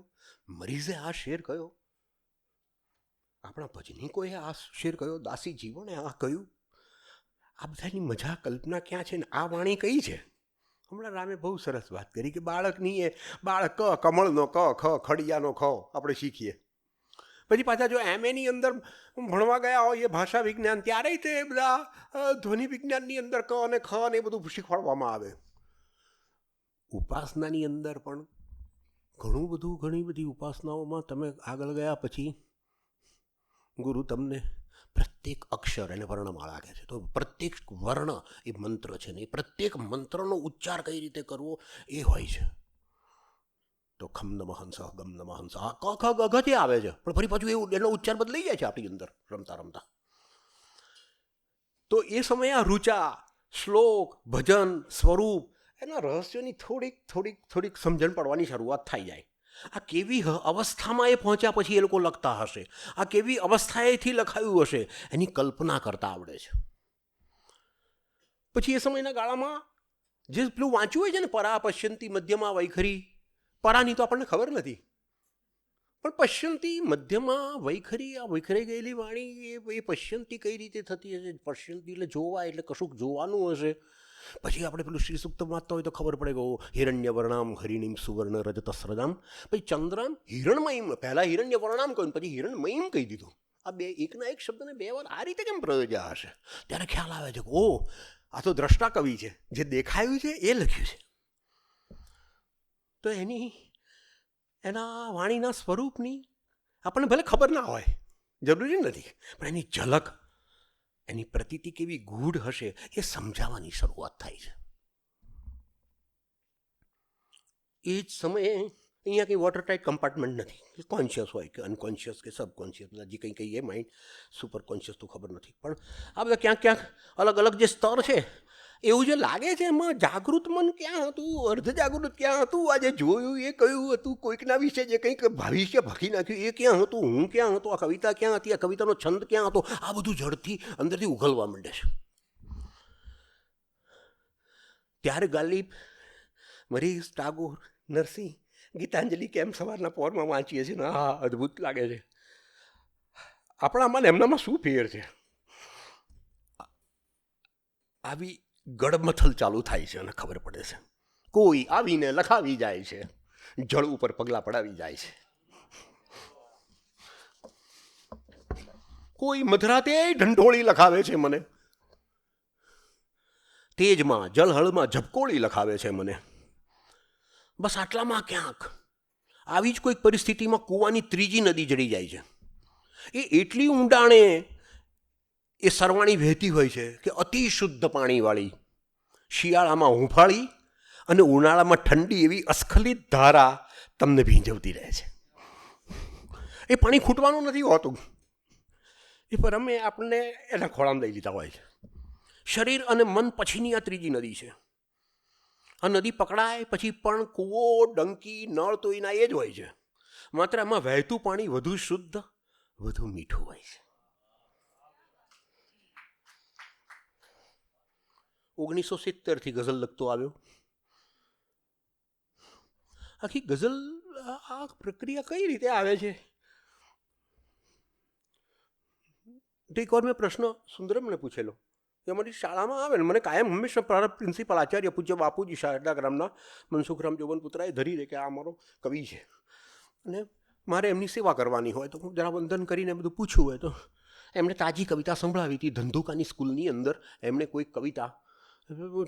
મરીઝે આ શેર કયો, આપણા ભજનીકોએ આ શેર કયો, દાસી જીવણે આ કહ્યું. આ બધાની મજા, કલ્પના ક્યાં છે ને આ વાણી કઈ છે? હમણાં રામે બહુ સરસ વાત કરી કે બાળકની એ બાળક કમળનો ક, ખ, ખડિયાનો ખ આપણે શીખીએ. પછી પાછા જો એમએની અંદર ભણવા ગયા હોય એ ભાષા વિજ્ઞાન, ત્યારે તે બધા ધ્વનિ વિજ્ઞાનની અંદર ક અને ખ અને એ બધું શીખવાડવામાં આવે. ઉપાસનાની અંદર પણ ઘણી બધી ઉપાસનાઓમાં તમે આગળ ગયા પછી ગુરુ તમને પ્રત્યેક અક્ષર એને વર્ણમાળા કહે છે, તો પ્રત્યેક વર્ણ એ મંત્ર છે ને એ પ્રત્યેક મંત્રનો ઉચ્ચાર કઈ રીતે કરવો એ હોય છે. તો ખમ નમઃ હંસ, ગમ નમઃ હંસ, આ ક ખ ગ ઘ જે આવે છે, પણ ફરી પાછું એવું એનો ઉચ્ચાર બદલાઈ જાય છે આપણી અંદર રમતા રમતા. તો એ સમયે આ રૂચા, શ્લોક, ભજન, સ્વરૂપ એના રહસ્યોની થોડીક સમજણ પડવાની શરૂઆત થઈ જાય. આ કેવી અવસ્થામાં એ પહોંચ્યા પછી એ લોકો લખતા હશે, આ કેવી અવસ્થાએથી લખાયું હશે એની કલ્પના કરતા આવડે છે. પછી એ સમયના ગાળામાં જે પેલું વાંચ્યું હોય છે ને, પરા પશ્યંતી મધ્યમાં વૈખરી, પરાની તો આપણને ખબર નથી, પણ પશ્યંતી મધ્યમાં વૈખરી, આ વૈખરાઈ ગયેલી વાણી એ પશ્યંતી કઈ રીતે થતી હશે? પશ્યંતી એટલે જોવા, એટલે કશુંક જોવાનું હશે. પછી આપણે પેલું શ્રી સૂક્ત વાંચતા હોય તો ખબર પડે કે હિરણ્ય વર્ણામ હરિણીમ સુવર્ણ રજત સ્રજામ. પછી ચંદ્રામ હિરણમયીમ, પહેલા હિરણ્ય વર્ણામ કહ્યું, પછી હિરણમયીમ કહી દીધું. આ બે એકના એક શબ્દને બે વાર આ રીતે કેમ પ્રયોજ્યા હશે? ત્યારે ખ્યાલ આવે છે કે આ તો દ્રષ્ટા કવિ છે, જે દેખાયું છે એ લખ્યું છે. તો એના વાણીના સ્વરૂપની આપણને ભલે ખબર ના હોય, જરૂરી નથી, પણ એની ઝલક, એની પ્રતીતિ કેવી ગૂઢ હશે એ સમજાવવાની શરૂઆત થાય છે. એ જ સમયે અહીંયા કંઈ વોટર ટાઇટ કમ્પાર્ટમેન્ટ નથી, કોન્શિયસ હોય કે અનકોન્શિયસ કે સબકોન્શિયસ, બધા જે કંઈ કહીએ માઇન્ડ, સુપર કોન્શિયસ તો ખબર નથી, પણ આ બધા ક્યાંક અલગ અલગ જે સ્તર છે એવું જે લાગે છે એમાં જાગૃત મન ક્યાં હતું, અર્ધ જાગૃત ક્યાં હતું, આજે જોયું એ કયું હતું, કોઈકના વિશે જે કંઈક ભવિષ્ય ભખી નાખ્યું એ ક્યાં હતું, હું ક્યાં હતો, આ કવિતા ક્યાં હતી, આ કવિતાનો છંદ ક્યાં હતો, આ બધું જડથી અંદરથી ઉઘલવા માંડે છે. ત્યારે ગાલિબ, મરીઝ, ટાગોર, નરસિંહ, ગીતાંજલિ કેમ સવારના પોરમાં વાંચીએ છીએ ને, હા અદ્ભુત લાગે છે. આપણામાં એમનામાં શું ફેર છે? આવી ગડમથલ ચાલુ થાય છે અને ખબર પડે છે. કોઈ આવીને લખાવી જાય છે, જળ ઉપર પગલાં પડાવી જાય છે. કોઈ મધરાતે ઢંઢોળી લખાવે છે મને. તેજમાં જળહળમાં ઝબકોળી લખાવે છે મને. બસ આટલામાં ક્યાંક આવી જ કોઈક પરિસ્થિતિમાં કૂવાની ત્રીજી નદી જડી જાય છે. એ એટલી ઊંડાણે એ સરવાણી વહેતી હોય છે કે અતિ શુદ્ધ પાણીવાળી, શિયાળામાં હુંફાળી અને ઉનાળામાં ઠંડી એવી અસ્ખલિત ધારા તમને ભીંજવતી રહે છે. એ પાણી ખૂટવાનું નથી હોતું, એ પર અમે આપણને એના ખોળામાં લઈ લીધા હોય છે. શરીર અને મન પછીની આ ત્રીજી નદી છે. આ નદી પકડાય પછી પણ કૂવો, ડંકી, નળ તો એના એ જ હોય છે, માત્ર એમાં વહેતું પાણી વધુ શુદ્ધ, વધુ મીઠું હોય છે. 1970થી ગઝલ લખતો આવ્યો. આખી ગઝલ આ પ્રક્રિયા કઈ રીતે આવે છે? તો એકવાર મેં પ્રશ્ન સુંદરમને પૂછેલો કે અમારી શાળામાં આવે ને મને કાયમ હંમેશા પ્રિન્સિપાલ આચાર્ય પૂજ્ય બાપુજી શારદાગ્રામના મનસુખરામ જોબનપુત્રાએ ધરી દે કે આ અમારો કવિ છે અને મારે એમની સેવા કરવાની હોય તો હું જરા વંદન કરીને બધું પૂછવું હોય તો એમણે તાજી કવિતા સંભળાવી હતી. ધંધુકાની સ્કૂલની અંદર એમણે કોઈ કવિતા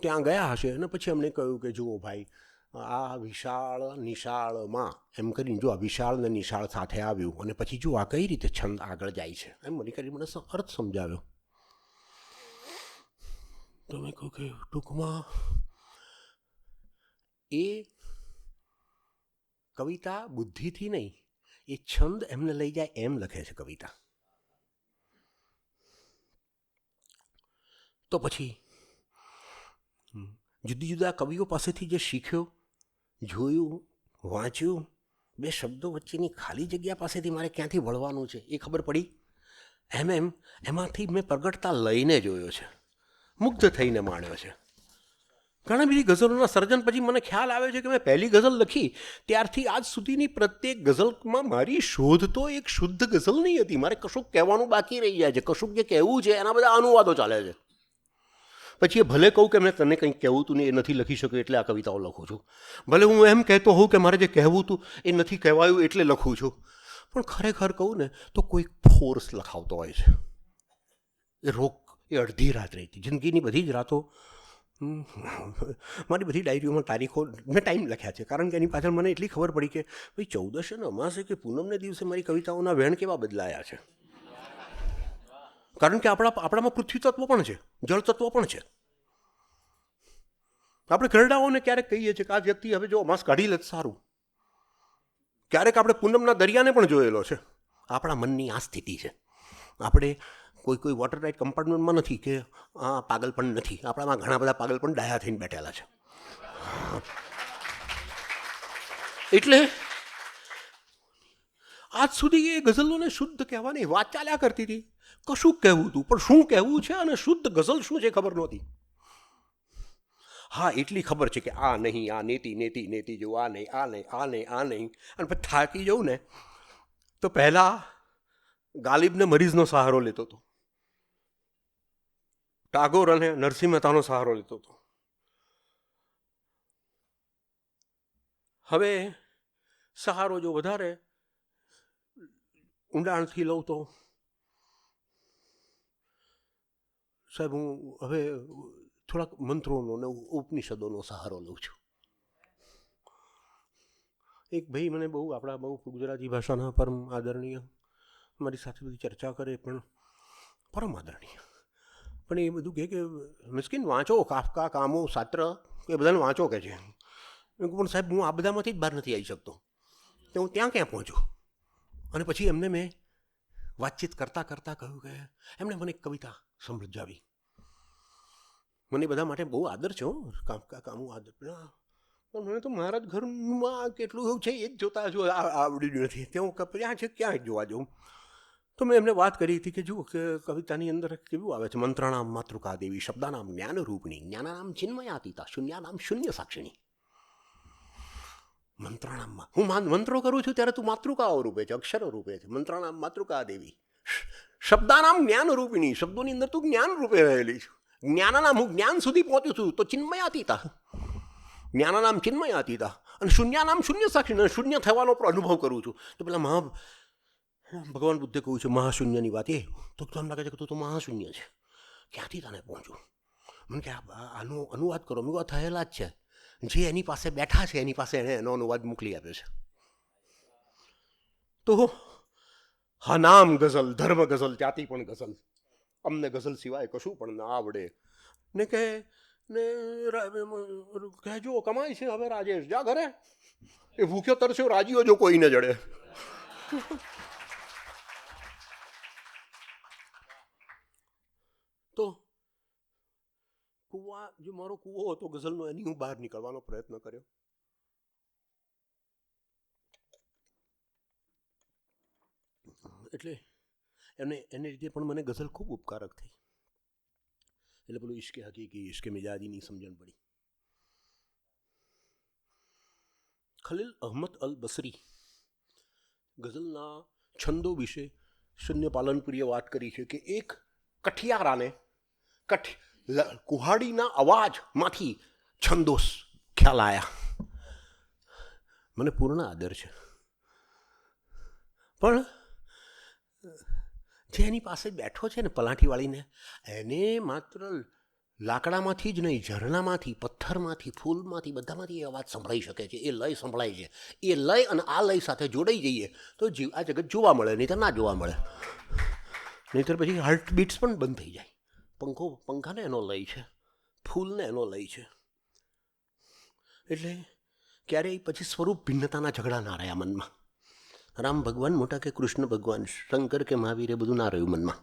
ત્યાં ગયા હશે અને પછી અમને કહ્યું કે જુઓ ભાઈ, આ વિશાળ નિશાળમાં એમ કરીને જો આ વિશાળ ને નિશાળ સાથે આવ્યું અને પછી જો આ કઈ રીતે છંદ આગળ જાય છે એમ મને કરી મને અર્થ સમજાવ્યો. તો મેં કહ્યું કે ટૂંકમાં એ કવિતા બુદ્ધિથી નહીં, એ છંદ એમને લઈ જાય એમ લખે છે કવિતા. તો પછી જુદી જુદા કવિઓ પાસેથી જે શીખ્યો, જોયું, વાંચ્યું, બે શબ્દો વચ્ચેની ખાલી જગ્યા પાસેથી મારે ક્યાંથી વળવાનું છે એ ખબર પડી. એમાંથી મેં પ્રગટતા લઈને જોયો છે, મુગ્ધ થઈને માણ્યો છે. ઘણી બધી ગઝલોના સર્જન પછી મને ખ્યાલ આવે છે કે મેં પહેલી ગઝલ લખી ત્યારથી આજ સુધીની પ્રત્યેક ગઝલમાં મારી શોધ તો એક શુદ્ધ ગઝલ નહીં હતી. મારે કશુંક કહેવાનું બાકી રહી જાય છે, કશુંક જે કહેવું છે એના બધા અનુવાદો ચાલે છે. પછી એ ભલે કહું કે મેં તને કંઈક કહેવું હતું ને એ નથી લખી શક્યું એટલે આ કવિતાઓ લખું છું, ભલે હું એમ કહેતો હોઉં કે મારે જે કહેવું હતું એ નથી કહેવાયું એટલે લખું છું, પણ ખરેખર કહું ને તો કોઈક ફોર્સ લખાવતો હોય છે. એ રોક એ અડધી રાત રહી હતી. જિંદગીની બધી જ રાતો મારી બધી ડાયરીઓમાં તારીખો મેં ટાઈમ લખ્યા છે, કારણ કે એની પાછળ મને એટલી ખબર પડી કે ભાઈ 14 અને અમાસે કે પૂનમને દિવસે મારી કવિતાઓના વેણ કેવા બદલાયા છે. કારણ કે આપણામાં પૃથ્વી તત્વ પણ છે, જળ તત્વ પણ છે. આપણે ઘરડાઓને ક્યારેક કહીએ છીએ કે આ વ્યક્તિ હવે જો અમાસ કાઢી લે સારું. ક્યારેક આપણે પૂનમના દરિયાને પણ જોયેલો છે. આપણા મનની આ સ્થિતિ છે. આપણે કોઈ વોટર ટાઇટ કમ્પાર્ટમેન્ટમાં નથી કે આ પાગલપણ નથી. આપણામાં ઘણા બધા પાગલપણ ડાયા થઈને બેઠેલા છે. એટલે આજ સુધી એ ગઝલોને શુદ્ધ કહેવાની વાત ચાલ્યા કરતી હતી. કશું કહેવું હતું પણ શું કહેવું છે અને શુદ્ધ ગઝલ શું છે ખબર નહોતી. હા, એટલી ખબર છે કે આ નહીં, આ નેતી નેતી નેતી જેવું, આ નહીં, આ નહીં, આ નહીં, આ નહીં. અને પછી થાકી જવું ને તો પહેલાં ગાલિબને મરીઝનો સહારો લેતો હતો, ટાગોર અને નરસિંહ મહેતાનો સહારો લેતો હતો. હવે સહારો જો વધારે ઊંડાણથી લઉં તો સાહેબ હું હવે થોડાક મંત્રોનો ને ઉપનિષદોનો સહારો લઉં છું. એક ભાઈ મને આપણા બહુ ગુજરાતી ભાષાના પરમ આદરણીય મારી સાથે બધી ચર્ચા કરે પણ પરમ આદરણીય, પણ એ બધું કહે કે મિસ્કિન વાંચો, કાફકા, કામો, સાત્ર એ બધાને વાંચો કે છે. પણ સાહેબ હું આ બધામાંથી જ બહાર નથી આવી શકતો, તો હું ત્યાં ક્યાં પહોંચું? અને પછી એમને મેં વાતચીત કરતાં કરતાં કહ્યું કે એમણે મને એક કવિતા સમજાવી. મને બધા માટે બહુ આદર છે, કાફકા, કામો આદર, પણ મને તો મારા જ ઘરમાં કેટલું એવું છે એ જ જોતા જો આવડ્યું નથી, ત્યાં ક્યાં છે ક્યાં જોવા જવું. તો મેં એમને વાત કરી હતી કે જુઓ કે કવિતાની અંદર કેવું આવે છે, મંત્રાણામ માતૃકા દેવી, શબ્દાનામ જ્ઞાનરૂપિણી, જ્ઞાનાનામ ચિન્મયાતીતા, શૂન્યાનામ શૂન્ય સાક્ષિણી. મંત્રાણામમાં હું મંત્રો કરું છું ત્યારે તું માતૃકાઓ રૂપે છે, અક્ષરો રૂપે છે. મંત્રાણામ માતૃકા દેવી, શબ્દાનામ જ્ઞાનરૂપિણી, શબ્દોની અંદર તું જ્ઞાન રૂપે રહેલી છું. જ્ઞાનાનામ હું જ્ઞાન સુધી પહોંચ્યું છું તો ચિન્મયાતીતા, જ્ઞાનાનામ ચિન્મયાતીતા, અને શૂન્યાનામ શૂન્ય સાક્ષી, શૂન્ય થવાનો પણ અનુભવ કરું છું. તો પેલા ભગવાન બુદ્ધે કહ્યું છે મહાશૂન્યની વાત, એ તો તમને લાગે છે કે તું તો મહાશૂન્ય છે. ક્યાંથી તને પહોંચું? મને કે આનો અનુવાદ કરો. મેં કહું થયેલા જ છે, જે એની પાસે બેઠા છે એની પાસે એણે એનો અનુવાદ મોકલી આપ્યો છે. તો હા, નામ ગઝલ, ધર્મ ગઝલ, જાતિ પણ ગઝલ, અમને ગઝલ સિવાય કશું પણ ના આવડે. ને કે ને કહેજો કમાય છે હવે રાજેશ, જા ઘરે, એ ભૂખ્યો તરસ્યો રાજીઓ જો કોઈ ન જડે. તો કુવા, જે મારો કૂવો હતો ગઝલનો, એની હું બહાર નીકળવાનો પ્રયત્ન કર્યો. એટલે એને લીધે પણ મને ગઝલ ખૂબ ઉપકારક થઈ. એટલે પેલું ઇશ્કે હકીકી, ઇશ્કે મિજાજીની સમજણ પડી. ખલીલ અહમદ અલ બસરી ગઝલના છંદો વિશે શૂન્ય પાલનપુરીએ વાત કરી છે કે એક કઠિયારાને કુહાડીના અવાજમાંથી છંદોસ ખ્યાલ આવ્યા. મને પૂર્ણ આદર છે, પણ જે એની પાસે બેઠો છે ને પલાઠીવાળીને, એને માત્ર લાકડામાંથી જ નહીં, ઝરણામાંથી, પથ્થરમાંથી, ફૂલમાંથી, બધામાંથી એ અવાજ સંભળાઈ શકે છે. એ લય સંભળાય છે. એ લય અને આ લય સાથે જોડાઈ જઈએ તો આ જગત જોવા મળે, નહીં તો ના જોવા મળે. નહીંતર પછી હાર્ટ બીટ્સ પણ બંધ થઈ જાય. પંખાને એનો લય છે, ફૂલને એનો લય છે. એટલે ક્યારેય પછી સ્વરૂપ ભિન્નતાના ઝઘડા ના રહ્યા મનમાં. રામ ભગવાન મોટા કે કૃષ્ણ ભગવાન, શંકર કે મહાવીર, એ બધું ના રહ્યું મનમાં.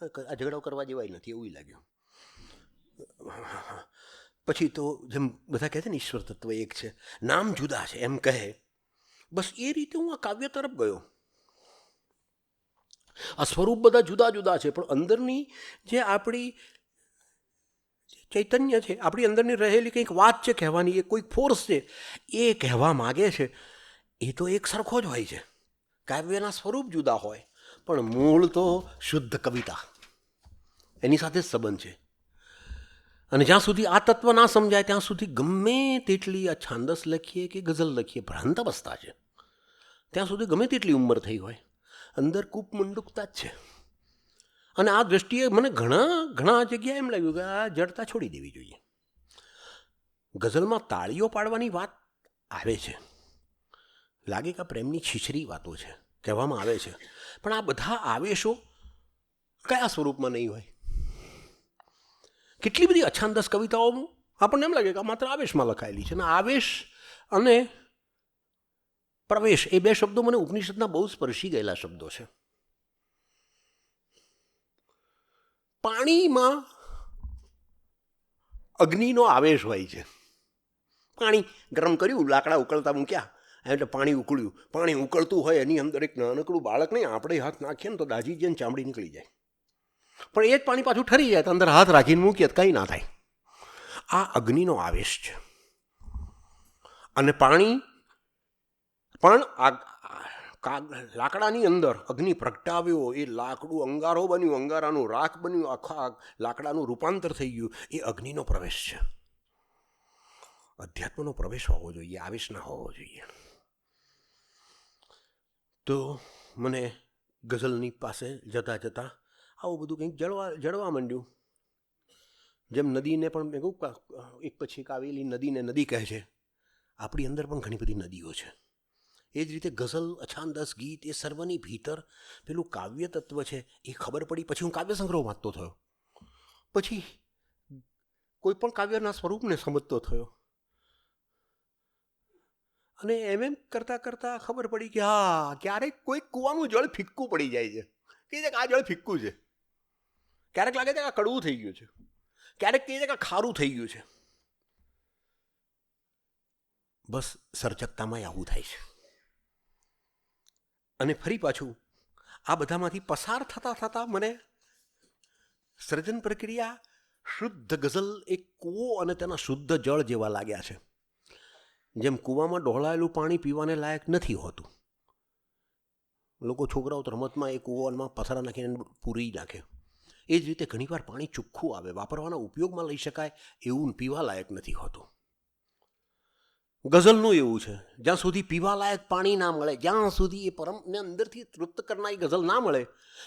આ ઝઘડાઓ કરવા જેવાય નથી એવું લાગ્યું. પછી તો જેમ બધા કહે છે ને ઈશ્વર તત્વ એક છે, નામ જુદા છે એમ કહે, બસ એ રીતે હું આ કાવ્ય તરફ ગયો. આ સ્વરૂપ બધા જુદા જુદા છે, પણ અંદરની જે આપણી ચૈતન્ય છે, આપણી અંદરની રહેલી કંઈક વાત છે કહેવાની, એ કોઈક ફોર્સ છે, એ કહેવા માગે છે. એ તો એક સરખો જ હોય છે. કાવ્યના સ્વરૂપ જુદા હોય, પણ મૂળ તો શુદ્ધ કવિતા, એની સાથે જ સંબંધ છે. અને જ્યાં સુધી આ તત્વ ના સમજાય ત્યાં સુધી ગમે તેટલી આ છાંદસ લખીએ કે ગઝલ લખીએ, ભ્રાંત અવસ્થા છે. ત્યાં સુધી ગમે તેટલી ઉંમર થઈ હોય, અંદર કૂપમંડુકતા જ છે. અને આ દ્રષ્ટિએ મને ઘણા જગ્યાએ એમ લાગ્યું કે આ જડતા છોડી દેવી જોઈએ. ગઝલમાં તાળીઓ પાડવાની વાત આવે છે, લાગે કે પ્રેમની છીછરી વાતો છે, કહેવામાં આવે છે, પણ આ બધા આવેશો કયા સ્વરૂપમાં નહીં હોય? કેટલી બધી અછાંદસ કવિતાઓ આપણને એમ લાગે કે માત્ર આવેશમાં લખાયેલી છે. અને આવેશ અને પ્રવેશ એ બે શબ્દો મને ઉપનિષદના બહુ સ્પર્શી ગયેલા શબ્દો છે. પાણીમાં અગ્નિનો આવેશ હોય છે. પાણી ગરમ કર્યું, લાકડા ઉકળતા મૂક્યા, એટલે પાણી ઉકળ્યું. પાણી ઉકળતું હોય, એની અંદર એક નાનકડું બાળક નહીં, આપણે હાથ નાખીએ ને તો દાજી જઈને ચામડી નીકળી જાય. પણ એ જ પાણી પાછું ઠરી જાય તો અંદર હાથ રાખીને મૂકીએ કંઈ ના થાય. આ અગ્નિનો આવેશ છે. અને પાણી પણ લાકડાની અંદર અગ્નિ પ્રગટાવ્યો, એ લાકડું અંગારો બન્યું, અંગારાનું રાખ બન્યું, આખા લાકડાનું રૂપાંતર થઈ ગયું. એ અગ્નિનો પ્રવેશ છે. અધ્યાત્મનો પ્રવેશ હોવો જોઈએ, આવેશ ના હોવો જોઈએ. તો મને ગઝલની પાસે જતાં જતાં આવું બધું કંઈક જળવા માંડ્યું. જેમ નદીને પણ મેં કહું, એક પછી એક આવેલી નદીને નદી કહે છે, આપણી અંદર પણ ઘણી બધી નદીઓ છે. એ જ રીતે ગઝલ, અછાંદસ, ગીત, એ સર્વની ભીતર પેલું કાવ્ય તત્વ છે. એ ખબર પડી પછી હું કાવ્ય સંગ્રહ વાંચતો થયો. પછી કોઈ પણ કાવ્યના સ્વરૂપને સમજતો થયો. અને એમ કરતાં કરતાં ખબર પડી કે હા, ક્યારેક કોઈક કૂવાનું જળ ફિક્કું પડી જાય છે. કહે છે કે આ જળ ફિક્કું છે. ક્યારેક લાગે છે કે આ કડવું થઈ ગયું છે, ક્યારેક કહે છે કે ખારું થઈ ગયું છે. બસ સર્જકતામાં આવું થાય છે. અને ફરી પાછું આ બધામાંથી પસાર થતાં મને સર્જન પ્રક્રિયા શુદ્ધ ગઝલ એક કૂવો અને તેના શુદ્ધ જળ જેવા લાગ્યા છે. જેમ કૂવામાં ડહોળાયેલું પાણી પીવાને લાયક નથી હોતું. લોકો છોકરાઓ તો રમતમાં એ કૂવામાં પથરા નાખીને પૂરી નાખે. એ જ રીતે ઘણીવાર પાણી ચોખ્ખું આવે, વાપરવાના ઉપયોગમાં લઈ શકાય એવું પીવા લાયક નથી હોતું. ગઝલનું એવું છે, જ્યાં સુધી પીવા લાયક પાણી ના મળે, જ્યાં સુધી એ પરમને અંદરથી તૃપ્ત કરનારી ગઝલ ના મળે,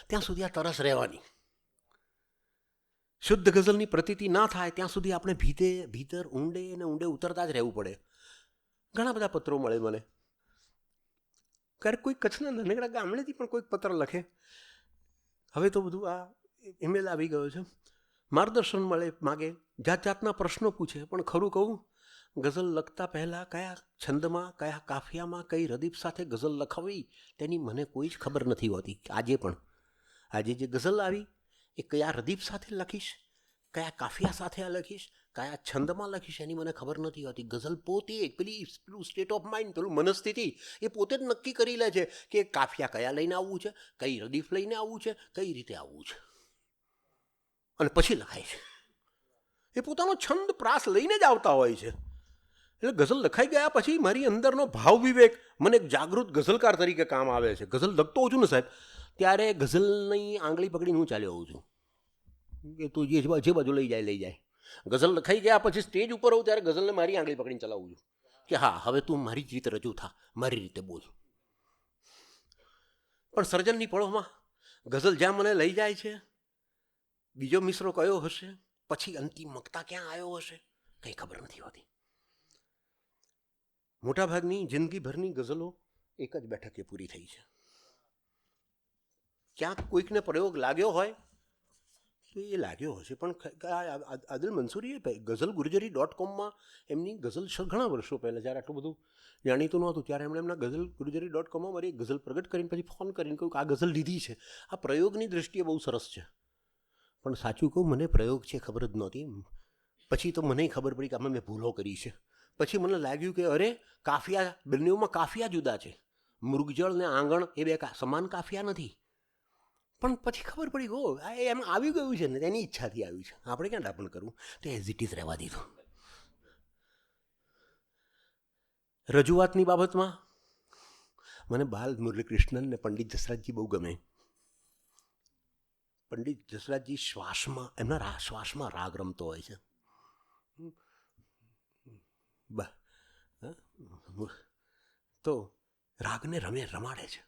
ત્યાં સુધી આ તરસ રહેવાની. શુદ્ધ ગઝલની પ્રતીતિ ના થાય ત્યાં સુધી આપણે ભીતર ઊંડે ને ઊંડે ઉતરતા જ રહેવું પડે. ઘણા બધા પત્રો મળે મને. ક્યારેક કોઈ કચ્છના નાનકડા ગામડેથી પણ કોઈક પત્ર લખે. હવે તો બધું આ ઈમેલ આવી ગયો છે. માર્ગદર્શન મળે, માગે, જાત જાતના પ્રશ્નો પૂછે. પણ ખરું કહું, ગઝલ લખતા પહેલાં કયા છંદમાં, કયા કાફિયામાં, કઈ રદીફ સાથે ગઝલ લખાવી તેની મને કોઈ જ ખબર નથી હોતી. આજે જે ગઝલ આવી એ કયા રદીફ સાથે લખીશ, કયા કાફિયા સાથે લખીશ, કયા છંદમાં લખીશ એની મને ખબર નથી હોતી. ગઝલ પોતે પેલું સ્ટેટ ઓફ માઇન્ડ, પેલું મનસ્થિતિ એ પોતે જ નક્કી કરી લે છે કે કાફિયા કયા લઈને આવવું છે, કઈ રદીફ લઈને આવવું છે, કઈ રીતે આવવું છે, અને પછી લખાય છે. એ પોતાનો છંદ પ્રાસ લઈને જ આવતા હોય છે. એટલે ગઝલ લખાઈ ગયા પછી મારી અંદરનો ભાવ વિવેક મને એક જાગૃત ગઝલકાર તરીકે કામ આવે છે. ગઝલ લખતો હોઉં છું ને સાહેબ, ત્યારે ગઝલની આંગળી પકડીને હું ચાલ્યો હોઉં છું કે તું જે બાજુ લઈ જાય. ગઝલ લખાઈ ગયા પછી સ્ટેજ ઉપર હોઉં ત્યારે ગઝલને મારી આંગળી પકડીને ચલાવું છું કે હા, હવે તું મારી જ રીતે રજૂ થા, મારી રીતે બોલ. પણ સર્જનની પળોમાં ગઝલ જ્યાં મને લઈ જાય છે, બીજો મિસરો કયો હશે, પછી અંતિમ મક્તા ક્યાં આવ્યો હશે, કંઈ ખબર નથી હોતી. મોટાભાગની જિંદગીભરની ગઝલો એક જ બેઠકે પૂરી થઈ છે. ક્યાંક કોઈકને પ્રયોગ લાગ્યો હોય તો એ લાગ્યો હશે. પણ આદિલ મંસૂરીએ ગઝલગુર્જરી.comમાં એમની ગઝલ ઘણા વર્ષો પહેલાં, જ્યારે આટલું બધું જાણીતું નહોતું, ત્યારે એમણે એમના ગઝલગુર્જરી.comમાં મારી ગઝલ પ્રગટ કરીને પછી ફોન કરીને કહ્યું કે આ ગઝલ લીધી છે. આ પ્રયોગની દૃષ્ટિએ બહુ સરસ છે. પણ સાચું કહું, મને પ્રયોગ છે ખબર જ નહોતી. પછી તો મને ખબર પડી કે આમાં મેં ભૂલો કરી છે. પછી મને લાગ્યું કે અરે, કાફિયા બંનેઓમાં કાફિયા જુદા છે. મૃગજળ ને આંગણ એ બે સમાન કાફિયા નથી. પણ પછી ખબર પડી ગો એમ આવી ગયું છે ને, એની ઈચ્છાથી આવ્યું છે, આપણે ક્યાં ડાપણ કરવું, તો એઝ ઇટ ઇઝ રહેવા દીધું. રજૂઆતની બાબતમાં મને બાલ મુરલીકૃષ્ણન ને પંડિત જસરાજજી બહુ ગમે. પંડિત જસરાજજી એમના શ્વાસમાં રાગ રમતો હોય છે. તો રાગને રમાડે છે.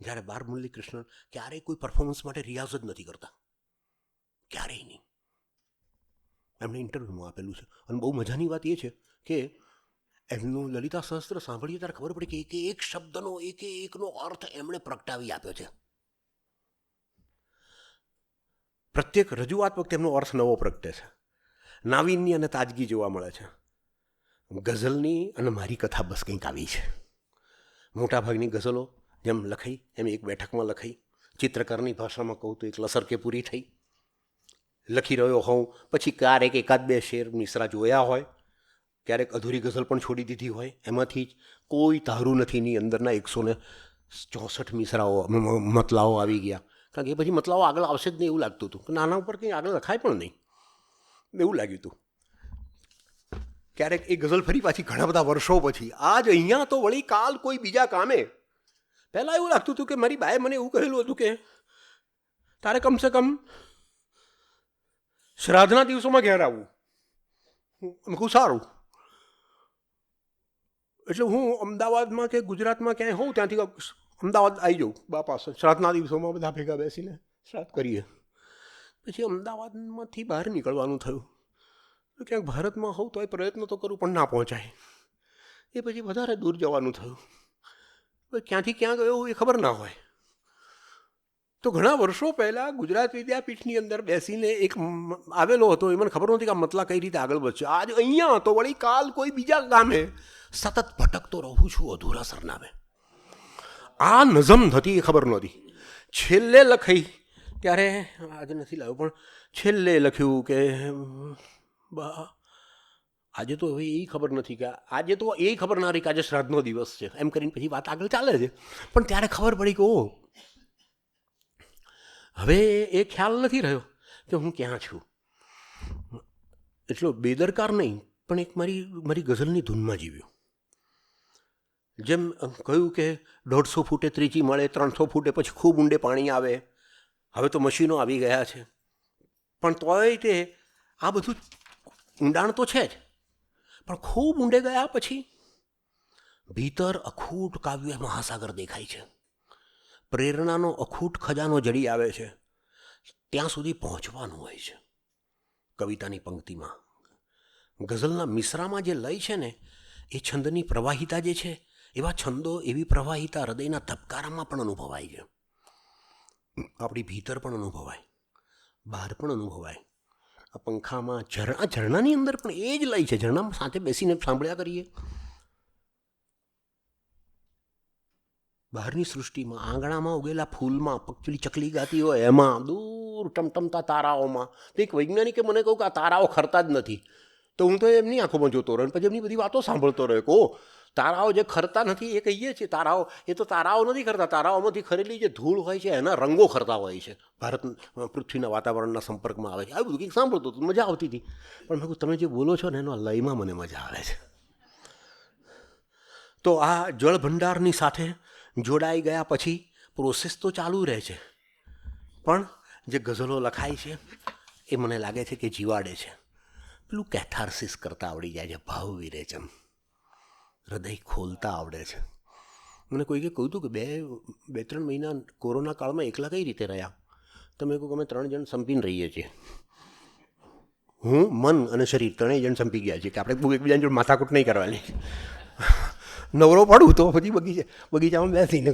જ્યારે બાર મુરલીકૃષ્ણન ક્યારેય કોઈ પરફોર્મન્સ માટે રિયાઝ જ નથી કરતા, ક્યારેય નહીં. એમણે ઇન્ટરવ્યૂમાં આપેલું છે. અને બહુ મજાની વાત એ છે કે એમનું લલિતા સહસ્ત્ર સાંભળીએ ત્યારે ખબર પડી કે એક શબ્દનો એકનો અર્થ એમણે પ્રગટાવી આપ્યો છે. પ્રત્યેક રજૂઆત વખતે એમનો અર્થ નવો પ્રગટે છે. નાવીન્ય અને તાજગી જોવા મળે છે. ગઝલની અને મારી કથા બસ કંઈક આવી છે. મોટાભાગની ગઝલો જેમ લખાઈ એમ એક બેઠકમાં લખાઈ. ચિત્રકારની ભાષામાં કહું તો એક લસરકે પૂરી થઈ. લખી રહ્યો હોઉં પછી ક્યારેક એકાદ બે શેર મિસરા જોયા હોય, ક્યારેક અધૂરી ગઝલ પણ છોડી દીધી હોય. એમાંથી જ કોઈ તારું નથીની અંદરના 164 મિસરાઓ મતલાઓ આવી ગયા. કારણ કે એ પછી મતલાઓ આગળ આવશે જ નહીં એવું લાગતું હતું. નાના ઉપર કંઈ આગળ લખાય પણ નહીં એવું લાગ્યું હતું. ક્યારેક એ ગઝલ ફરી પાછી ઘણા બધા વર્ષો પછી આજ અહીંયા તો વળી કાલ કોઈ બીજા કામે. પહેલાં એવું લાગતું હતું કે મારી બાએ મને એવું કહેલું હતું કે તારે કમસે કમ શ્રાદ્ધના દિવસોમાં ઘેર આવવું. ખૂબ સારું. એટલે હું અમદાવાદમાં કે ગુજરાતમાં ક્યાંય હોઉં ત્યાંથી અમદાવાદ આવી જાઉં બાપા શ્રાદ્ધના દિવસોમાં બધા ભેગા બેસીને શ્રાદ્ધ કરીએ. પછી અમદાવાદમાંથી બહાર નીકળવાનું થયું. ક્યાંક ભારતમાં હોઉં તો એ પ્રયત્ન તો કરું પણ ના પહોંચાય. એ પછી વધારે દૂર જવાનું થયું. ક્યાંથી ક્યાં ગયો એ ખબર ના હોય. તો ઘણા વર્ષો પહેલાં ગુજરાત વિદ્યાપીઠની અંદર બેસીને એક આવેલો હતો. એ મને ખબર નહોતી કે આ મતલા કઈ રીતે આગળ વધશે. આજ અહીંયા તો વળી કાલ કોઈ બીજા ગામે સતત ભટકતો રહું છું અધૂરા સરનામે. આ નઝમ થતી એ ખબર નહોતી. છેલ્લે લખાઈ ત્યારે આજે નથી લાવ્યું પણ છેલ્લે લખ્યું કે આજે તો હવે એ ખબર નથી કે આજે તો એ ખબર ના રહી કે આજે શ્રાદ્ધનો દિવસ છે એમ કરીને પછી વાત આગળ ચાલે છે. પણ ત્યારે ખબર પડી કે ઓ હવે એ ખ્યાલ નથી રહ્યો કે હું ક્યાં છું. એટલો બેદરકાર નહીં પણ એક મારી ગઝલની ધૂનમાં જીવ્યો. જેમ કહ્યું કે 150 ફૂટે ત્રીજી મળે, 300 ફૂટે પછી ખૂબ ઊંડે પાણી આવે. હવે તો મશીનો આવી ગયા છે પણ તોય તે આ બધું ઊંડાણ તો છે જ. પણ ખૂબ ઊંડે ગયા પછી ભીતર અખૂટ કાવ્ય મહાસાગર દેખાય છે. પ્રેરણાનો અખૂટ ખજાનો જડી આવે છે. ત્યાં સુધી પહોંચવાનું હોય છે. કવિતાની પંક્તિમાં. ગઝલના મિસરામાં જે લય છે ને, એ છંદની પ્રવાહિતા જે છે, એવા છંદો, એવી પ્રવાહિતા હૃદયના ધબકારામાં પણ અનુભવાય છે. આપણી ભીતર પણ અનુભવાય, બહાર પણ અનુભવાય. આ પંખામાં ઝરણાની અંદર પણ એ જ લય છે. ઝરણામાં સાથે બેસીને સાંભળ્યા કરીએ. બહારની સૃષ્ટિમાં, આંગણામાં ઉગેલા ફૂલમાં, પેલી ચકલી ગાતી હોય એમાં, દૂર ટમટમતા તારાઓમાં. તો એક વૈજ્ઞાનિકે મને કહ્યું કે આ તારાઓ ખરતા જ નથી. તો હું તો એમની આંખોમાં જોતો રહ્યો, પછી એમની બધી વાતો સાંભળતો રહ્યો કે તારાઓ જે ખરતા નથી એ કહીએ છીએ. તારાઓ, એ તો તારાઓ નથી ખરતા. તારાઓમાંથી ખરેલી જે ધૂળ હોય છે એના રંગો ખરતા હોય છે. ભારત પૃથ્વીના વાતાવરણના સંપર્કમાં આવે છે. આ બધું કંઈક સાંભળતું હતું, મજા આવતી હતી. પણ મેં કહ્યું તમે જે બોલો છો ને એનો લયમાં મને મજા આવે છે. તો આ જળ ભંડારની સાથે જોડાઈ ગયા પછી પ્રોસેસ તો ચાલુ રહે છે, પણ જે ગઝલો લખાય છે એ મને લાગે છે કે જીવાડે છે. પેલું કેથાર્સિસ કરતાં આવડી જાય છે, ભાવ વિરેચન, હૃદય ખોલતા આવડે છે. મને કોઈકે કહ્યું હતું કે બે ત્રણ મહિના કોરોના કાળમાં એકલા કઈ રીતે રહ્યા? તમે કહું કે અમે 3 જણ સંપીને રહીએ છીએ. હું, મન અને શરીર ત્રણેય જણ સંપી ગયા છીએ કે આપણે એકબીજાની જોડે માથાકૂટ નહીં કરવાની. નવરો પડું તો પછી બગીચામાં બેસીને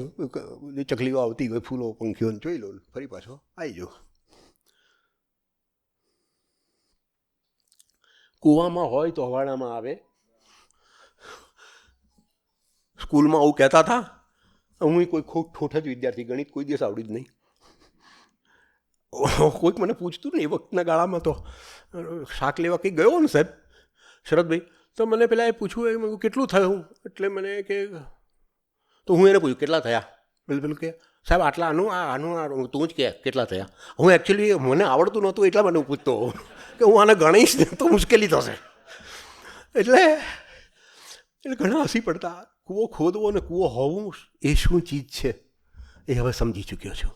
ચકલીઓ આવતી હોય, ફૂલો પંખીઓને જોઈ લો, ફરી પાછો આવી જાઉં. કૂવામાં હોય તો હવાડામાં આવે. સ્કૂલમાં આવું કહેતા હતા. હું કોઈ ઠોઠ જ વિદ્યાર્થી, ગણિત કોઈ દિવસ આવડી જ નહીં. કોઈક મને પૂછતું ને એ વખતના ગાળામાં તો શાક લેવા કંઈક ગયો ને સાહેબ શરદભાઈ, તો મને પેલા એ પૂછવું મેં કેટલું થયું, એટલે મને કે, તો હું એને પૂછ્યું કેટલા થયા, પેલું કે સાહેબ આટલા આનું તું જ કે કેટલા થયા. હું એકચ્યુઅલી મને આવડતું નહોતું એટલા માટે હું પૂછતો હોઉં કે હું આને ગણીશ ને તો મુશ્કેલી થશે. એટલે ઘણા હસી પડતા. કૂવો ખોદવો અને કૂવો હોવું એ શું ચીજ છે એ હવે સમજી ચૂક્યો છું.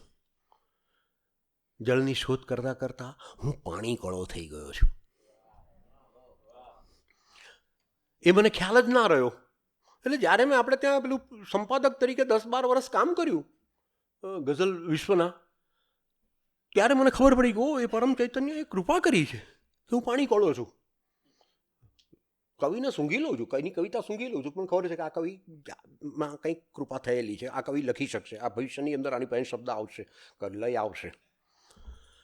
જળની શોધ કરતાં કરતાં હું પાણી કળો થઈ ગયો છું. એ મને ખ્યાલ જ ના રહ્યો. એટલે જ્યારે મેં આપણે ત્યાં પેલું સંપાદક તરીકે 10-12 વર્ષ કામ કર્યું ગઝલ વિશ્વના, ત્યારે મને ખબર પડી કે એ પરમ ચૈતન્યએ કૃપા કરી છે કે હું પાણી કળો છું. કવિને સૂંઘી લઉં છું, કઈની કવિતા સૂંઘી લઉં છું, પણ ખબર છે કે આ કવિમાં કંઈક કૃપા થયેલી છે, આ કવિ લખી શકશે, આ ભવિષ્યની અંદર આની પાસે શબ્દ આવશે, લય આવશે.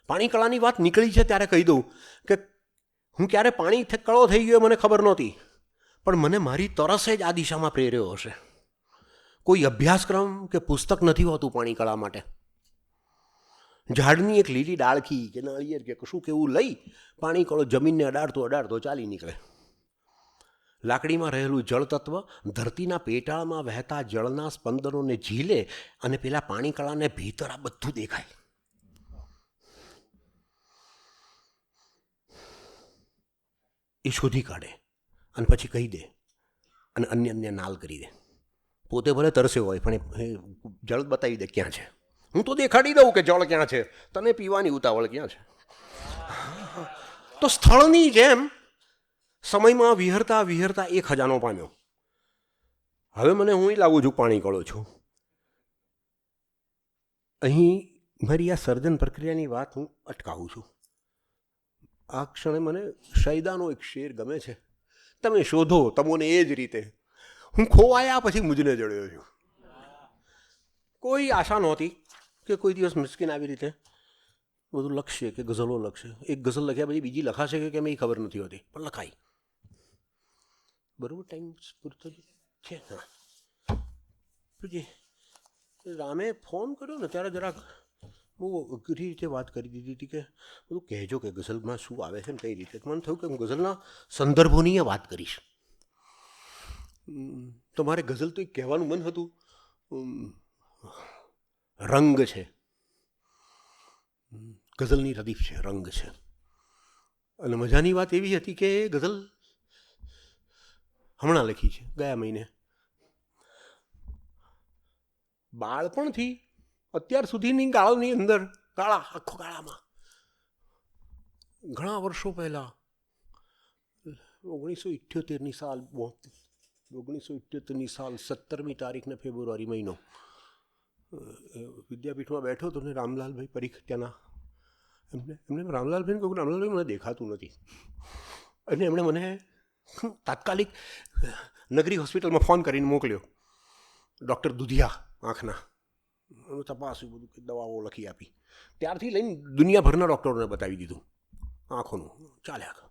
પાણી કળાની વાત નીકળી છે ત્યારે કહી દઉં કે હું ક્યારે પાણી કળો થઈ ગયો મને ખબર નહોતી, પણ મને મારી તરસે જ આ દિશામાં પ્રેર્યો હશે. કોઈ અભ્યાસક્રમ કે પુસ્તક નથી હોતું પાણી કળા માટે. ઝાડની એક લીલી ડાળખી કે નાળિયેર કે કશું કેવું લઈ પાણી કળો જમીનને અડાડતો ચાલી નીકળે. લાકડીમાં રહેલું જળ તત્વ ધરતીના પેટાળમાં વહેતા જળના સ્પંદનોને ઝીલે અને પેલા પાણી કળાને ભીતર આ બધું દેખાય. એ શોધી કાઢે અને પછી કહી દે અને અન્ય નાલ કરી દે. પોતે ભલે તરસ્યો હોય પણ એ જળ બતાવી દે ક્યાં છે. હું તો દેખાડી દઉં કે જળ ક્યાં છે, તને પીવાની ઉતાવળ ક્યાં છે. તો સ્થળની જેમ સમયમાં વિહરતા વિહરતા એ ખજાનો પામ્યો. હવે મને હું લાગુ છું પાણી કળો છું. અહીં મારી આ સર્જન પ્રક્રિયાની વાત હું અટકાવું છું. આ ક્ષણે મને શૈદાનો એક શેર ગમે છે, તમે શોધો તમોને એ જ રીતે. હું ખોવાયા પછી મુજને જડ્યો છું. કોઈ આશા નહોતી કે કોઈ દિવસ મિસ્કીન આવી રીતે બધું લખશે કે ગઝલો લખશે. એક ગઝલ લખ્યા પછી બીજી લખાશે કે કેમ એ ખબર નથી હોતી, પણ લખાઈ. બરાબર ટાઈમ પૂરતો છે. પછી રામે ફોન કર્યો ને ત્યારે જરાક બહુ અઘરી રીતે વાત કરી દીધી હતી કે બધું કહેજો કે ગઝલમાં શું આવે છે ને કઈ રીતે. મને થયું કે હું ગઝલના સંદર્ભોની વાત કરીશ. તો મારે ગઝલ તો એક કહેવાનું મન હતું. રંગ છે, ગઝલની રદીફ છે, રંગ છે. અને મજાની વાત એવી હતી કે ગઝલ હમણાં લખી છે, ગયા મહિને. બાળપણથી અત્યાર સુધીની ગાળાની અંદર આખો ગાળામાં ઘણા વર્ષો પહેલાં 1978ની સાલ 17મી તારીખને ફેબ્રુઆરી મહિનો વિદ્યાપીઠમાં બેઠો હતો ને રામલાલભાઈ પરીખ ત્યાંના એમને રામલાલભાઈને કહ્યું, રામલાલભાઈ મને દેખાતું નથી. અને એમણે મને તાત્કાલિક નગરી હોસ્પિટલમાં ફોન કરીને મોકલ્યો. ડૉક્ટર દુધિયા આંખના તપાસ્યું, બધું દવાઓ લખી આપી. ત્યારથી લઈને દુનિયાભરના ડૉક્ટરોને બતાવી દીધું આંખોનું, ચાલ્યા.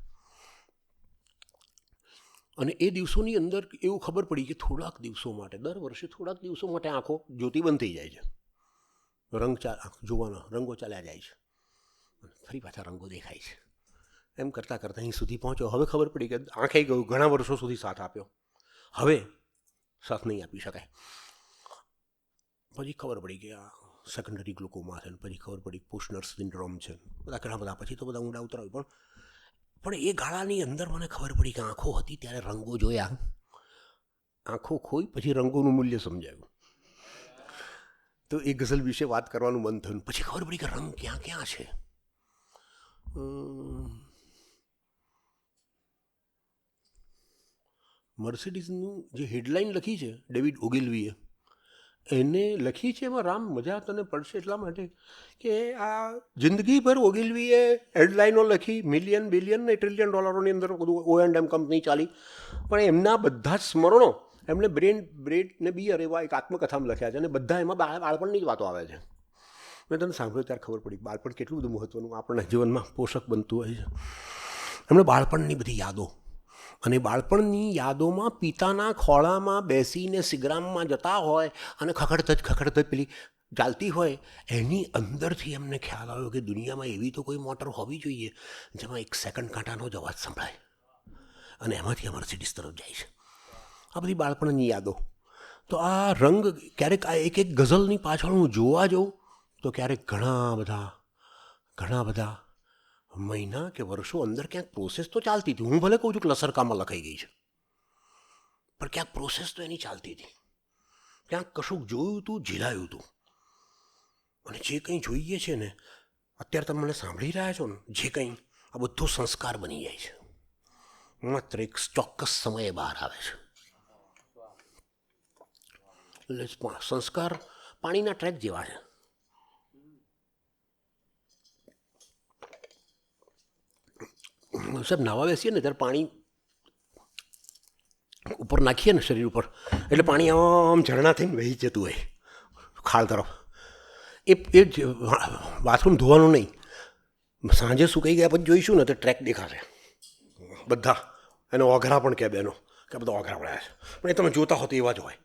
અને એ દિવસોની અંદર એવું ખબર પડી કે થોડાક દિવસો માટે, દર વર્ષે થોડાક દિવસો માટે આંખો જ્યોતિ બંધ થઈ જાય છે, જોવાના રંગો ચાલ્યા જાય છે, ફરી પાછા રંગો દેખાય છે. એમ કરતાં કરતાં અહીં સુધી પહોંચ્યો. હવે ખબર પડી કે આંખે ગયું, ઘણા વર્ષો સુધી સાથ આપ્યો, હવે સાથ નહીં આપી શકાય. પછી ખબર પડી કે આ સેકન્ડરી ગ્લુકોમા છે, પછી ખબર પડી પુશનર સિન્ડ્રોમ છે, બધા ઘણા બધા. પછી તો બધા ઊંડા ઉતરાવ્યું. પણ એ ગાળાની અંદર મને ખબર પડી કે આંખો હતી ત્યારે રંગો જોયા, આંખો ખોઈ પછી રંગોનું મૂલ્ય સમજાયું. તો એ ગઝલ વિશે વાત કરવાનું મન થયું. પછી ખબર પડી કે રંગ ક્યાં ક્યાં છે. મર્સિડીઝનું જે હેડલાઇન લખી છે ડેવિડ ઓગિલવીએ, એને લખી છે એમાં રામ મજા તને પડશે એટલા માટે કે આ જિંદગીભર ઓગિલવીએ હેડલાઇનો લખી, મિલિયન બિલિયન ને ટ્રિલિયન ડોલરોની અંદર બધું O&M કંપની ચાલી, પણ એમના બધા જ સ્મરણો એમણે બ્રેડ ને બિયર એવા એક આત્મકથામાં લખ્યા છે, અને બધા એમાં બાળપણની જ વાતો આવે છે. મેં તને સાંભળ્યું ત્યારે ખબર પડી બાળપણ કેટલું બધું મહત્ત્વનું આપણા જીવનમાં પોષક બનતું હોય છે. એમણે બાળપણની બધી યાદો, અને બાળપણની યાદોમાં પિતાના ખોળામાં બેસીને સિગ્રામમાં જતા હોય અને ખખડત પેલી ચાલતી હોય, એની અંદરથી એમને ખ્યાલ આવ્યો કે દુનિયામાં એવી તો કોઈ મોટર હોવી જોઈએ જેમાં 1 સેકન્ડ કાંટાનો જ અવાજ સંભળાય, અને એમાંથી આ મર્સિડીઝ તરફ જાય છે. આ બધી બાળપણની યાદો. તો આ રંગ ક્યારેક આ એક ગઝલની પાછળ હું જોવા જાઉં તો ક્યારેક ઘણા બધા મહિના કે વર્ષો અંદર ક્યાંક પ્રોસેસ તો ચાલતી હતી. હું ભલે કહું છું કે લસરકામાં લખાઈ ગઈ છે, પણ ક્યાંક પ્રોસેસ તો એની ચાલતી હતી. ક્યાંક કશુંક જોયું હતું, ઝીલાયું હતું. અને જે કંઈ જોઈએ છે ને, અત્યારે તમે મને સાંભળી રહ્યા છો ને, જે કંઈ આ બધો સંસ્કાર બની જાય છે, માત્ર એક ચોક્કસ સમયે બહાર આવે છે. એટલે સંસ્કાર પાણીના ટ્રેક જેવા છે. સાહેબ નાવા બેસીએ ને ત્યારે પાણી ઉપર નાખીએ ને શરીર ઉપર, એટલે પાણી આમ ઝરણા થઈને વહી જતું હોય ખાળ તરફ. એ બાથરૂમ ધોવાનું નહીં, સાંજે સુકાઈ ગયા પછી જોઈશું ને તો ટ્રેક દેખાશે બધા. એનો ઓઘરા પણ કે બેનો કે બધા ઓઘરા પડ્યા છે, પણ એ તમે જોતા હો તો એવા જ હોય.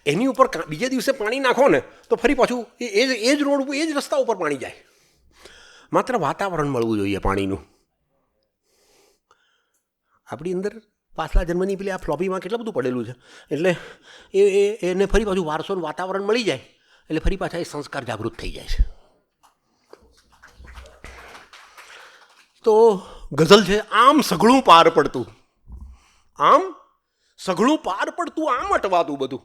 એની ઉપર બીજે દિવસે પાણી નાખો ને તો ફરી પાછું એ જ રોડ ઉપર, એ જ રસ્તા ઉપર પાણી જાય. માત્ર વાતાવરણ મળવું જોઈએ પાણીનું. આપણી અંદર પાછલા જન્મની પેલી આ ફ્લોપીમાં કેટલું બધું પડેલું છે, એટલે એને ફરી પાછું વારસોનું વાતાવરણ મળી જાય એટલે ફરી પાછા એ સંસ્કાર જાગૃત થઈ જાય છે. તો ગઝલ છે આમ સઘળું પાર પડતું, આમ સઘળું પાર પડતું, આમ અટવાતું બધું,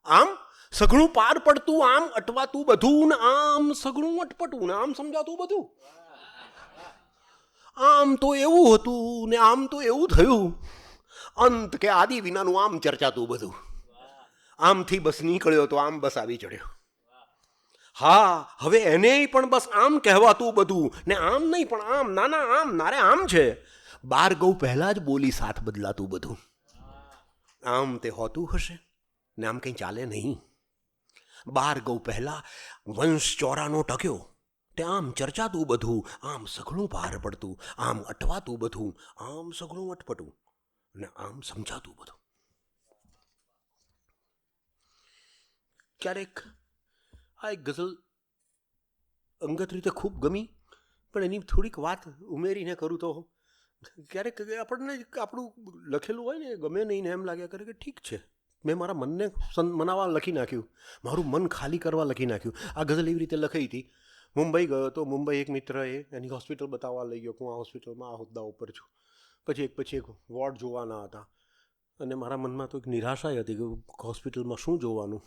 આમ સઘળું પાર પડતું, આમ અટવાતું બધું, ને આમ સઘળું અટપટું, ને આમ સમજાતું બધું. આમ તો એવું હતું ને આમ તો એવું થયું, અંત કે આદિ વિનાનું આમ ચર્ચાતું બધું. આમથી બસ નીકળ્યો તો આમ બસ આવી ચડ્યો. હા, હવે એને પણ બસ આમ કહેવાતું બધું, ને આમ નહીં પણ આમ, નાના આમ, નારે આમ છે. 12 ગૌ પહેલા જ બોલી સાથ બદલાતું બધું. આમ તે હોતું હશે ને આમ કંઈ ચાલે નહીં. 12 ગૌ પહેલા વંશ ચોરાનો ટક્યો, તે આમ ચર્ચાતું બધું, આમ સઘળું પાર પડતું, આમ અટવાતું બધું, આમ સઘળું અટપટું, ને આમ સમજાતું બધું. ક્યારેક આ એક ગઝલ અંગત રીતે ખૂબ ગમી, પણ એની થોડીક વાત ઉમેરીને કરું તો ક્યારેક આપણને આપણું લખેલું હોય ને ગમે નહીં ને એમ લાગ્યા કરે કે ઠીક છે, મેં મારા મનને મનાવવા લખી નાખ્યું, મારું મન ખાલી કરવા લખી નાખ્યું. આ ગઝલ એવી રીતે લખાઈ હતી. મુંબઈ ગયો તો મુંબઈ એક મિત્રએ એની હોસ્પિટલ બતાવવા લઈ ગયો કે હું આ હોસ્પિટલમાં આ હોદ્દા ઉપર છું. પછી એક વોર્ડ જોવાના હતા, અને મારા મનમાં તો એક નિરાશા હતી કે હોસ્પિટલમાં શું જોવાનું.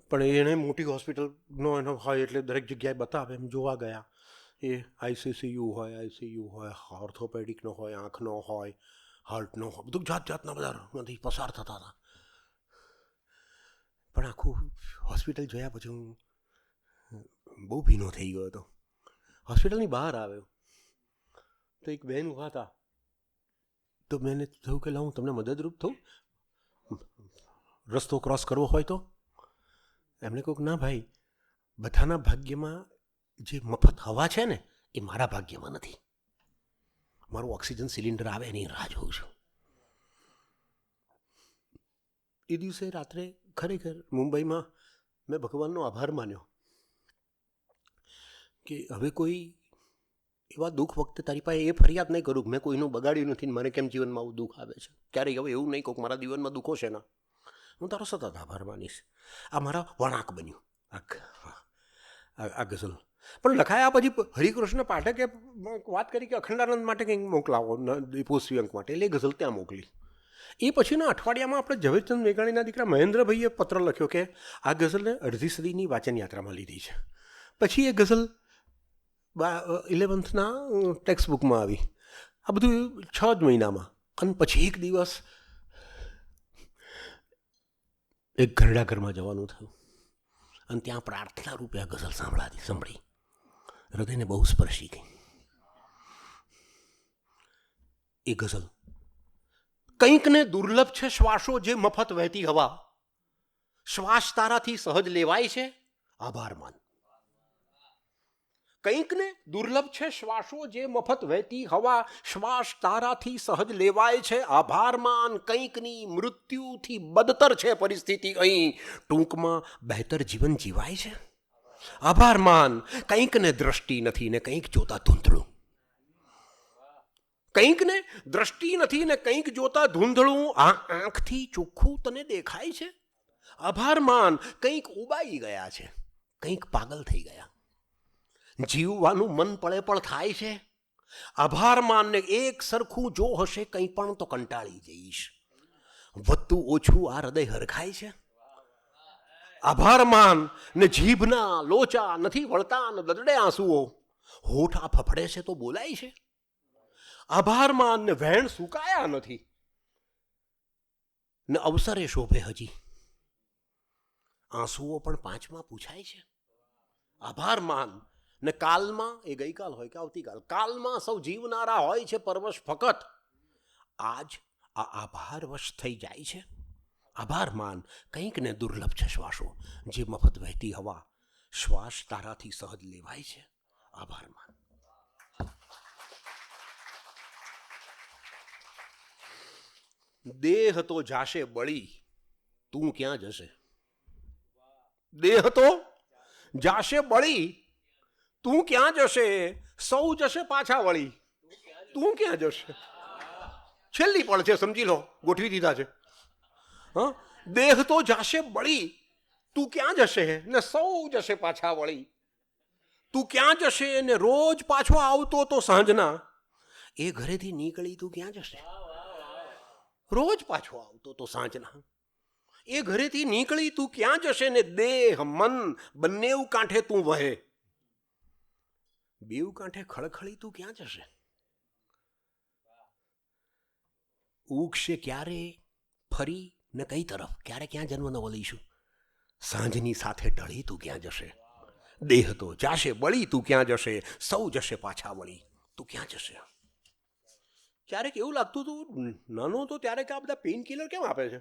પણ એને મોટી હોસ્પિટલનો એનો હોય એટલે દરેક જગ્યાએ બતાવે, એમ જોવા ગયા. એ ICCU હોય, ઓર્થોપેડિકનો હોય, આંખનો હોય, હાર્ટનો હોય, બધું જાતના બધામાંથી પસાર થતા હતા. પણ આખું હોસ્પિટલ જોયા પછી હું બહુ ભીનો થઈ ગયો હતો. હોસ્પિટલની બહાર આવ્યો તો એક બહેન ઊભા હતા. તો મેં થયું કે હું તમને મદદરૂપ થઉં, રસ્તો ક્રોસ કરવો હોય તો. એમણે કહ્યું ના ભાઈ, બધાના ભાગ્યમાં જે મફત હવા છે ને એ મારા ભાગ્યમાં નથી. મારું ઓક્સિજન સિલિન્ડર આવે એની રાહ જોઉં છું. એ દિવસે રાત્રે ખરેખર મુંબઈમાં મેં ભગવાનનો આભાર માન્યો કે હવે કોઈ એવા દુઃખ વખતે તારી પાસે એ ફરિયાદ નહીં કરું કે મેં કોઈનું બગાડ્યું નથી ને મને કેમ જીવનમાં આવું દુઃખ આવે છે. ક્યારેય હવે એવું નહીં કહું કે મારા જીવનમાં દુઃખો છે ના, હું તારો સતત આભાર માનીશ. આ મારા વળાંક બન્યું આ ગઝલ. પણ લખાયા પછી હરિકૃષ્ણ પાઠકે વાત કરી કે અખંડાનંદ માટે કંઈક મોકલાવો, દીપોશ્રીઅંક માટે, એટલે એ ગઝલ ત્યાં મોકલી. એ પછીના અઠવાડિયામાં આપણે ઝવેરચંદ મેઘાણીના દીકરા મહેન્દ્રભાઈએ પત્ર લખ્યો કે આ ગઝલને અડધી સદીની વાચન યાત્રામાં લીધી છે. પછી એ ગઝલ 11થના ટેક્સ્ટ બુકમાં આવી. આ બધું 6 જ મહિનામાં. અને પછી એક દિવસ એક ઘરડાઘરમાં જવાનું થયું અને ત્યાં પ્રાર્થના રૂપે આ ગઝલ સાંભળી. હૃદયને બહુ સ્પર્શી ગઈ એ ગઝલ. કંઈકને દુર્લભ છે શ્વાસો જે મફત વહેતી હવા, શ્વાસ તારાથી સહજ લેવાય છે આભાર માન. કંઈકને દુર્લભ છે શ્વાસો જે મફત વહેતી હવા, શ્વાસ તારાથી સહજ લેવાય છે આભાર માન. કંઈકની મૃત્યુથી બદતર છે પરિસ્થિતિ અહીં, ટૂંકમાં બહેતર જીવન જીવાય છે આભાર માન. કંઈકને દ્રષ્ટિ નથી ને કંઈક જોતા ધૂંધળું, કંઈકને દ્રષ્ટિ નથી ને કંઈક જોતા ધૂંધળું, આ આંખથી ચોખ્ખું તને દેખાય છે આભાર માન. કંઈક ઉબાઈ ગયા છે, કંઈક પાગલ થઈ ગયા, જીવવાનું મન પળે પણ થાય છે આભાર માન. ને એક સરખું જો હશે કંઈ પણ તો કંટાળી જઈશ, વધતું ઓછું આ હૃદય હરખાય છે આભાર માન. ને જીભના લોચા નથી વળતા ને દદડે આંસુઓ, હોઠ આ ફફડે છે તો બોલાય છે આભાર માન. ને વહેણ સુકાયા નથી ને અવસરે શોભે હજી, આંસુઓ પણ 5માં પૂછાય છે આભાર માન. ને કાલમાં, એ ગઈકાલ હોય કે આવતીકાલ, કાલમાં સૌ જીવનારા હોય છે પરવશ ફકત, આજ આ આભારવશ થઈ જાય છે આભાર માન. કંઈકને દુર્લભ છે શ્વાસો જે મફત વહેતી હવા, શ્વાસ તારાથી સહજ લેવાય છે આભાર માન. દેહ તો જાશે બળી, તું ક્યાં જશે? દેહ તો જાશે બળી, તું ક્યાં જશે? સૌ જશે પાછા વળી, તું ક્યાં જશે? છેલ્લી પણ છે, સમજી લો, ગોઠવી દીધા છે. હા, દેહ તો જાશે બળી, તું ક્યાં જશે? ને સૌ જશે પાછા વળી, તું ક્યાં જશે? ને રોજ પાછો આવતો તો સાંજના, એ ઘરેથી નીકળી તું ક્યાં જશે? રોજ પાછો આવતો તો સાંજના, એ ઘરેથી નીકળી તું ક્યાં જશે? ને દેહ મન બંને કાંઠે તું વહે, બેઉ કાંઠે ખળખળી તું ક્યાં જશે? ઉગશે ક્યારે ફરી ને કઈ તરફ, ક્યારે ક્યાં જન્મ નવો લઈશું? સાંજની સાથે ઢળી તું ક્યાં જશે? દેહ તો જાશે બળી, તું ક્યાં જશે? સૌ જશે પાછા વળી, તું ક્યાં જશે? ક્યારેક એવું લાગતું હતું નાનો તો ત્યારે કે આ બધા પેઇન કિલર કેમ આપે છે?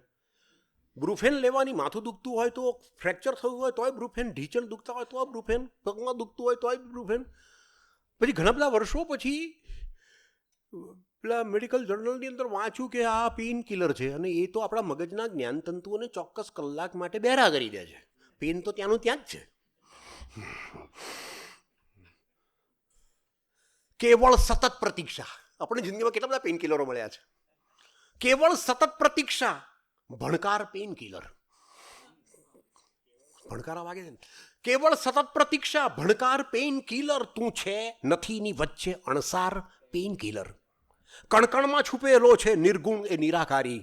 બ્રુફેન લેવાની, માથું દુખતું હોય તો, ફ્રેક્ચર થયું હોય તોય બ્રુફેન, ઢીચણ દુખતા હોય તો બ્રુફેન, પગમાં દુખતું હોય તોય બ્રુફેન. પછી ઘણા બધા વર્ષો પછી પેલા મેડિકલ જર્નલની અંદર વાંચ્યું કે આ પેઇન કિલર છે, અને એ તો આપણા મગજના જ્ઞાનતંતુઓને ચોક્કસ કલાક માટે બહેરા કરી દે છે. પેઇન તો ત્યાંનું ત્યાં જ છે. કેવળ સતત પ્રતીક્ષા. આપણે જિંદગીમાં કેટલા બધા પેઇન કિલરો મળ્યા છે. કેવળ સતત પ્રતીક્ષા, ભણકાર પેઇન કિલર. ભણકારા વાગે છે ને. કેવળ સતત પ્રતીક્ષા, ભણકાર પેઇન કિલર. તું છે નથીની વચ્ચે અણસાર પેઇન કિલર. કણકણમાં છુપેલો છે નિર્ગુણ એ નિરાકારી,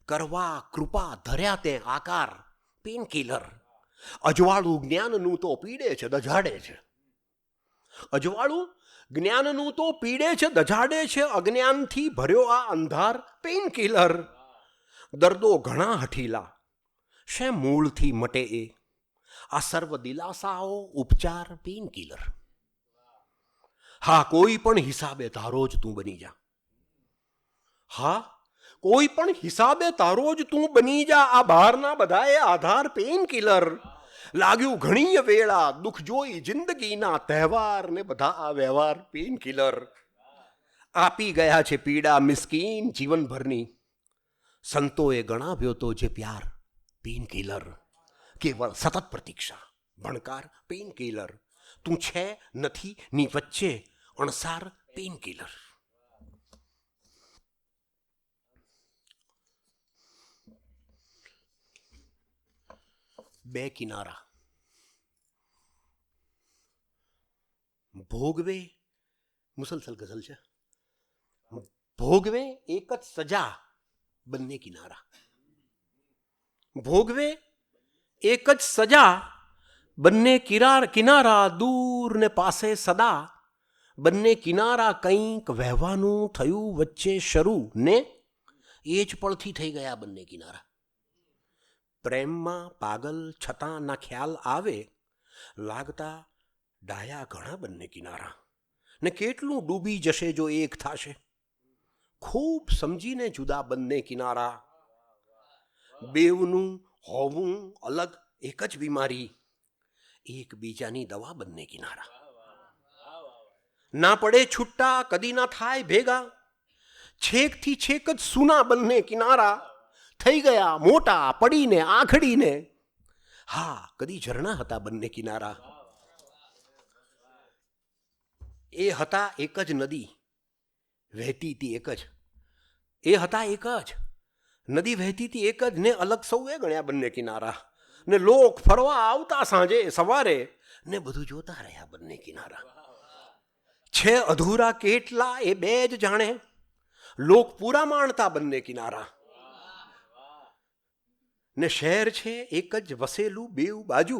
કરવા કૃપા ધર્યા તે આકાર પેઇન કિલર. અજવાળું જ્ઞાનનું તો પીડે છે દજાડે છે, અજવાળું જ્ઞાનનું તો પીડે છે દજાડે છે, અજ્ઞાનથી ભર્યો આ અંધાર પેઇન કિલર. દર્દો ઘણા હઠીલા, શેમ મૂળથી મટે એ, આ સર્વ દિલાસાઓ ઉપચાર પેઇન કિલર. હા, કોઈ પણ હિસાબે તારો જ તું બની જા. હા, કોઈ પણ હિસાબે તારો જ તું બની જા. આ બહારના બધાએ આધાર પેઇન કિલર. લાગ્યું ઘણી વેળા દુઃખ જોઈ જિંદગીના તહેવાર ને બધા આ વ્યવહાર પેઇન કિલર. આપી ગયા છે પીડા મિસ્કીન જીવનભરની. સંતોએ ગણાવ્યો તો જે પ્યાર પેઇન કિલર. કેવળ સતત પ્રતીક્ષા ભણકાર પેઇન કિલર. તું છે નથી ની વચ્ચે અણસાર પેઇન કિલર. બે કિનારા. ભોગવે, મુસલસલ ગઝલ છે. ભોગવે એક જ સજા બંને કિનારા. ભોગવે એક જ સજા બંને કિનારા. દૂર ને પાસે સદા બંને કિનારા. કંઈક વહેવાનું થયું વચ્ચે શરૂ ને એ જ પળથી થઈ ગયા બંને કિનારા. પ્રેમમાં પાગલ છતાં ના ખ્યાલ આવે લાગતા ડાયા ઘણા બંને કિનારા. ને કેટલું ડૂબી જશે જો એક થાશે. ખૂબ સમજીને જુદા બંને કિનારા. બેવનું હોવું અલગ એક જ બીમારી. એકબીજાની દવા બંને કિનારા. ના પડે છૂટા કદી ના થાય ભેગા. છેકથી છેક જ સુના બંને કિનારા. થઈ ગયા મોટા પડીને આખડીને. હા, કદી ઝરણા હતા બંને કિનારા. એ હતા એક જ નદી વહેતી હતી એક જ. એ હતા એક જ નદી વહેતી હતી એક જ. ને અલગ સૌએ ગણ્યા બંને કિનારા. ને લોક ફરવા આવતા સાંજે સવારે ને બધું જોતા રહ્યા બંને કિનારા. છે અધૂરા કેટલા એ બે જ જાણે. લોક પૂરા માણતા બંને કિનારા. ને શહેર છે એક જ વસેલું બેઉ બાજુ.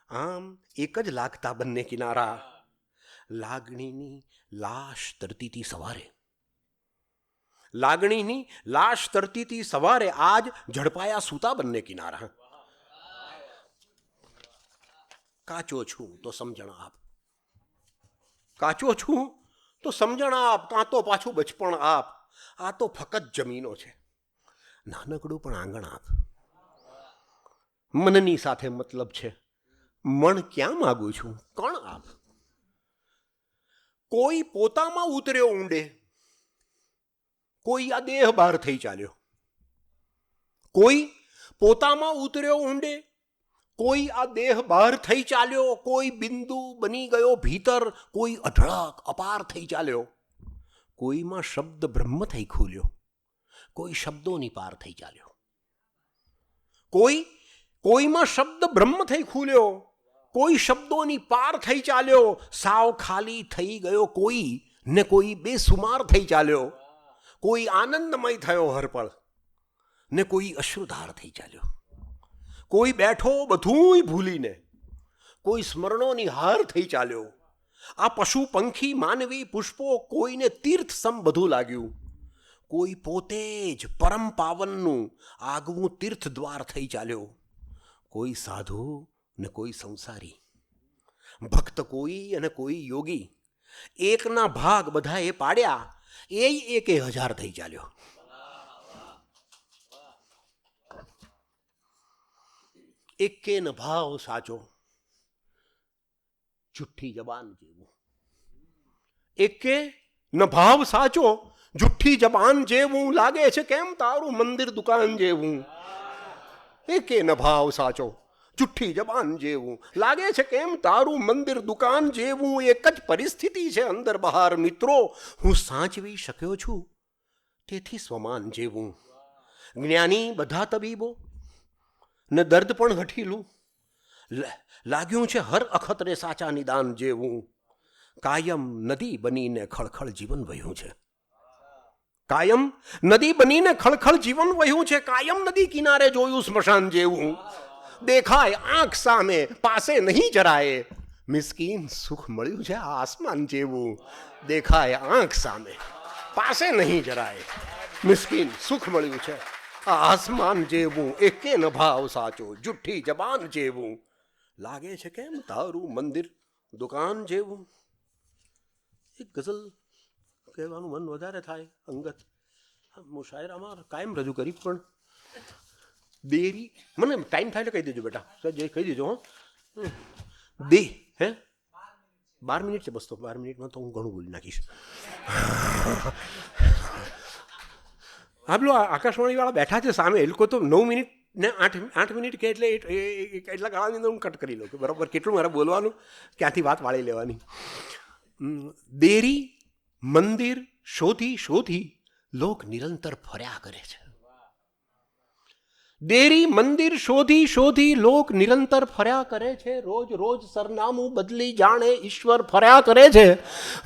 આમ એક જ લાગતા બંને કિનારા. લાગણીની લાશ તરતી હતી સવારે. લાગણીની લાશ તરતી હતી સવારે. આજ ઝડપાયા સૂતા બંને કિનારા. કાચો છું તો સમજણ આપ. કાચો છું તો સમજણ આપ. કાં તો પાછું બચપણ આપ. આ તો ફક્ત જમીનો છે, નાનકડું પણ આંગણ આપ. મનની સાથે મતલબ છે, મણ ક્યાં માગું છું કોણ આપ. કોઈ પોતામાં ઉતર્યો ઊંડે, કોઈ આ દેહ બહાર થઈ ચાલ્યો. કોઈ પોતામાં ઉતર્યો ઊંડે, કોઈ આ દેહ બહાર થઈ ચાલ્યો. કોઈ બિંદુ બની ગયો ભીતર, કોઈ અઢળક અપાર થઈ ચાલ્યો. કોઈમાં શબ્દ બ્રહ્મ થઈ ખુલ્યો, કોઈ શબ્દોની પાર થઈ ચાલ્યો. કોઈમાં શબ્દ બ્રહ્મ થઈ ખુલ્યો, કોઈ શબ્દોની પાર થઈ ચાલ્યો. સાવ ખાલી થઈ ગયો કોઈ ને કોઈ બેસુમાર થઈ ચાલ્યો. કોઈ આનંદમય થયો હરપળ ને કોઈ અશ્રુધાર થઈ ચાલ્યો. કોઈ બેઠો બધુંય ભૂલીને, કોઈ સ્મરણોની હાર થઈ ચાલ્યો. આ પશુ પંખી માનવી પુષ્પો કોઈને તીર્થ સમ બધું લાગ્યું. કોઈ પોતે જ પરમ પાવનનું આગવું તીર્થ દ્વાર થઈ ચાલ્યો. કોઈ સાધુ ને કોઈ સંસારી, ભક્ત કોઈ અને કોઈ યોગી. એકના ભાગ બધા એ પાડ્યા, એ 1000 થઈ ચાલ્યો. એકે ન ભાવ સાચો જુઠ્ઠી જબાન જેવું. એકે ન ભાવ સાચો જુઠ્ઠી જબાન જેવું. લાગે છે કેમ તારું મંદિર દુકાન જેવું. એકે ન ભાવ સાચો જુઠ્ઠી જબાન જેવું. લાગે છે કેમ તારું મંદિર દુકાન જેવું. એક જ પરિસ્થિતિ છે અંદર બહાર મિત્રો. હું સાચવી શક્યો છું તેથી સ્વમાન જેવું. જ્ઞાની બધા તબીબો ને દર્દ પણ હઠીલું. લાગ્યું છે હર અખતરે સાચા નિદાન જેવું. કાયમ નદી બનીને ખળખળ જીવન વહ્યું છે. કાયમ નદી બનીને ખળખળ જીવન વહ્યું છે. કાયમ નદી કિનારે જોયું સ્મશાન જેવું. દેખાય આંખ સામે પાસે નહીં જરાય. મિસ્કીન સુખ મળ્યું છે આસમાન જેવું. દેખાય આંખ સામે પાસે નહીં જરાય. મિસ્કીન સુખ મળ્યું છે આ આસમાન જેવું એકે ન ભાવ સાચો, જુઠ્ઠી જબાન જેવું, લાગે છે કેમ તારું મંદિર દુકાન જેવું. એક ગઝલ કહેવાનું મન વધારે થાય અંગત, મુશાયરામાં કાયમ રજૂ કરી, પણ દેરી મને ટાઈમ થાય એટલે કહી દેજો બેટા, જે કહી દેજો. હો દે હે 12 મિનિટ છે બસ, તો 12 મિનિટમાં તો હું ઘણું બોલી નાખીશ. હા પેલો આકાશવાણીવાળા બેઠા છે સામે, એ લોકો તો 9 મિનિટ ને 8 મિનિટ કે એટલે એટલા ગાળાની અંદર હું કટ કરી લઉં કે બરાબર કેટલું મારે બોલવાનું, ક્યાંથી વાત વાળી લેવાની. દેરી મંદિર શોધી શોધી લોક નિરંતર ફર્યા કરે છે. દેરી મંદિર શોધી શોધી લોક નિરંતર ફર્યા કરે છે. રોજ રોજ સરનામું બદલી જાણે ઈશ્વર ફર્યા કરે છે.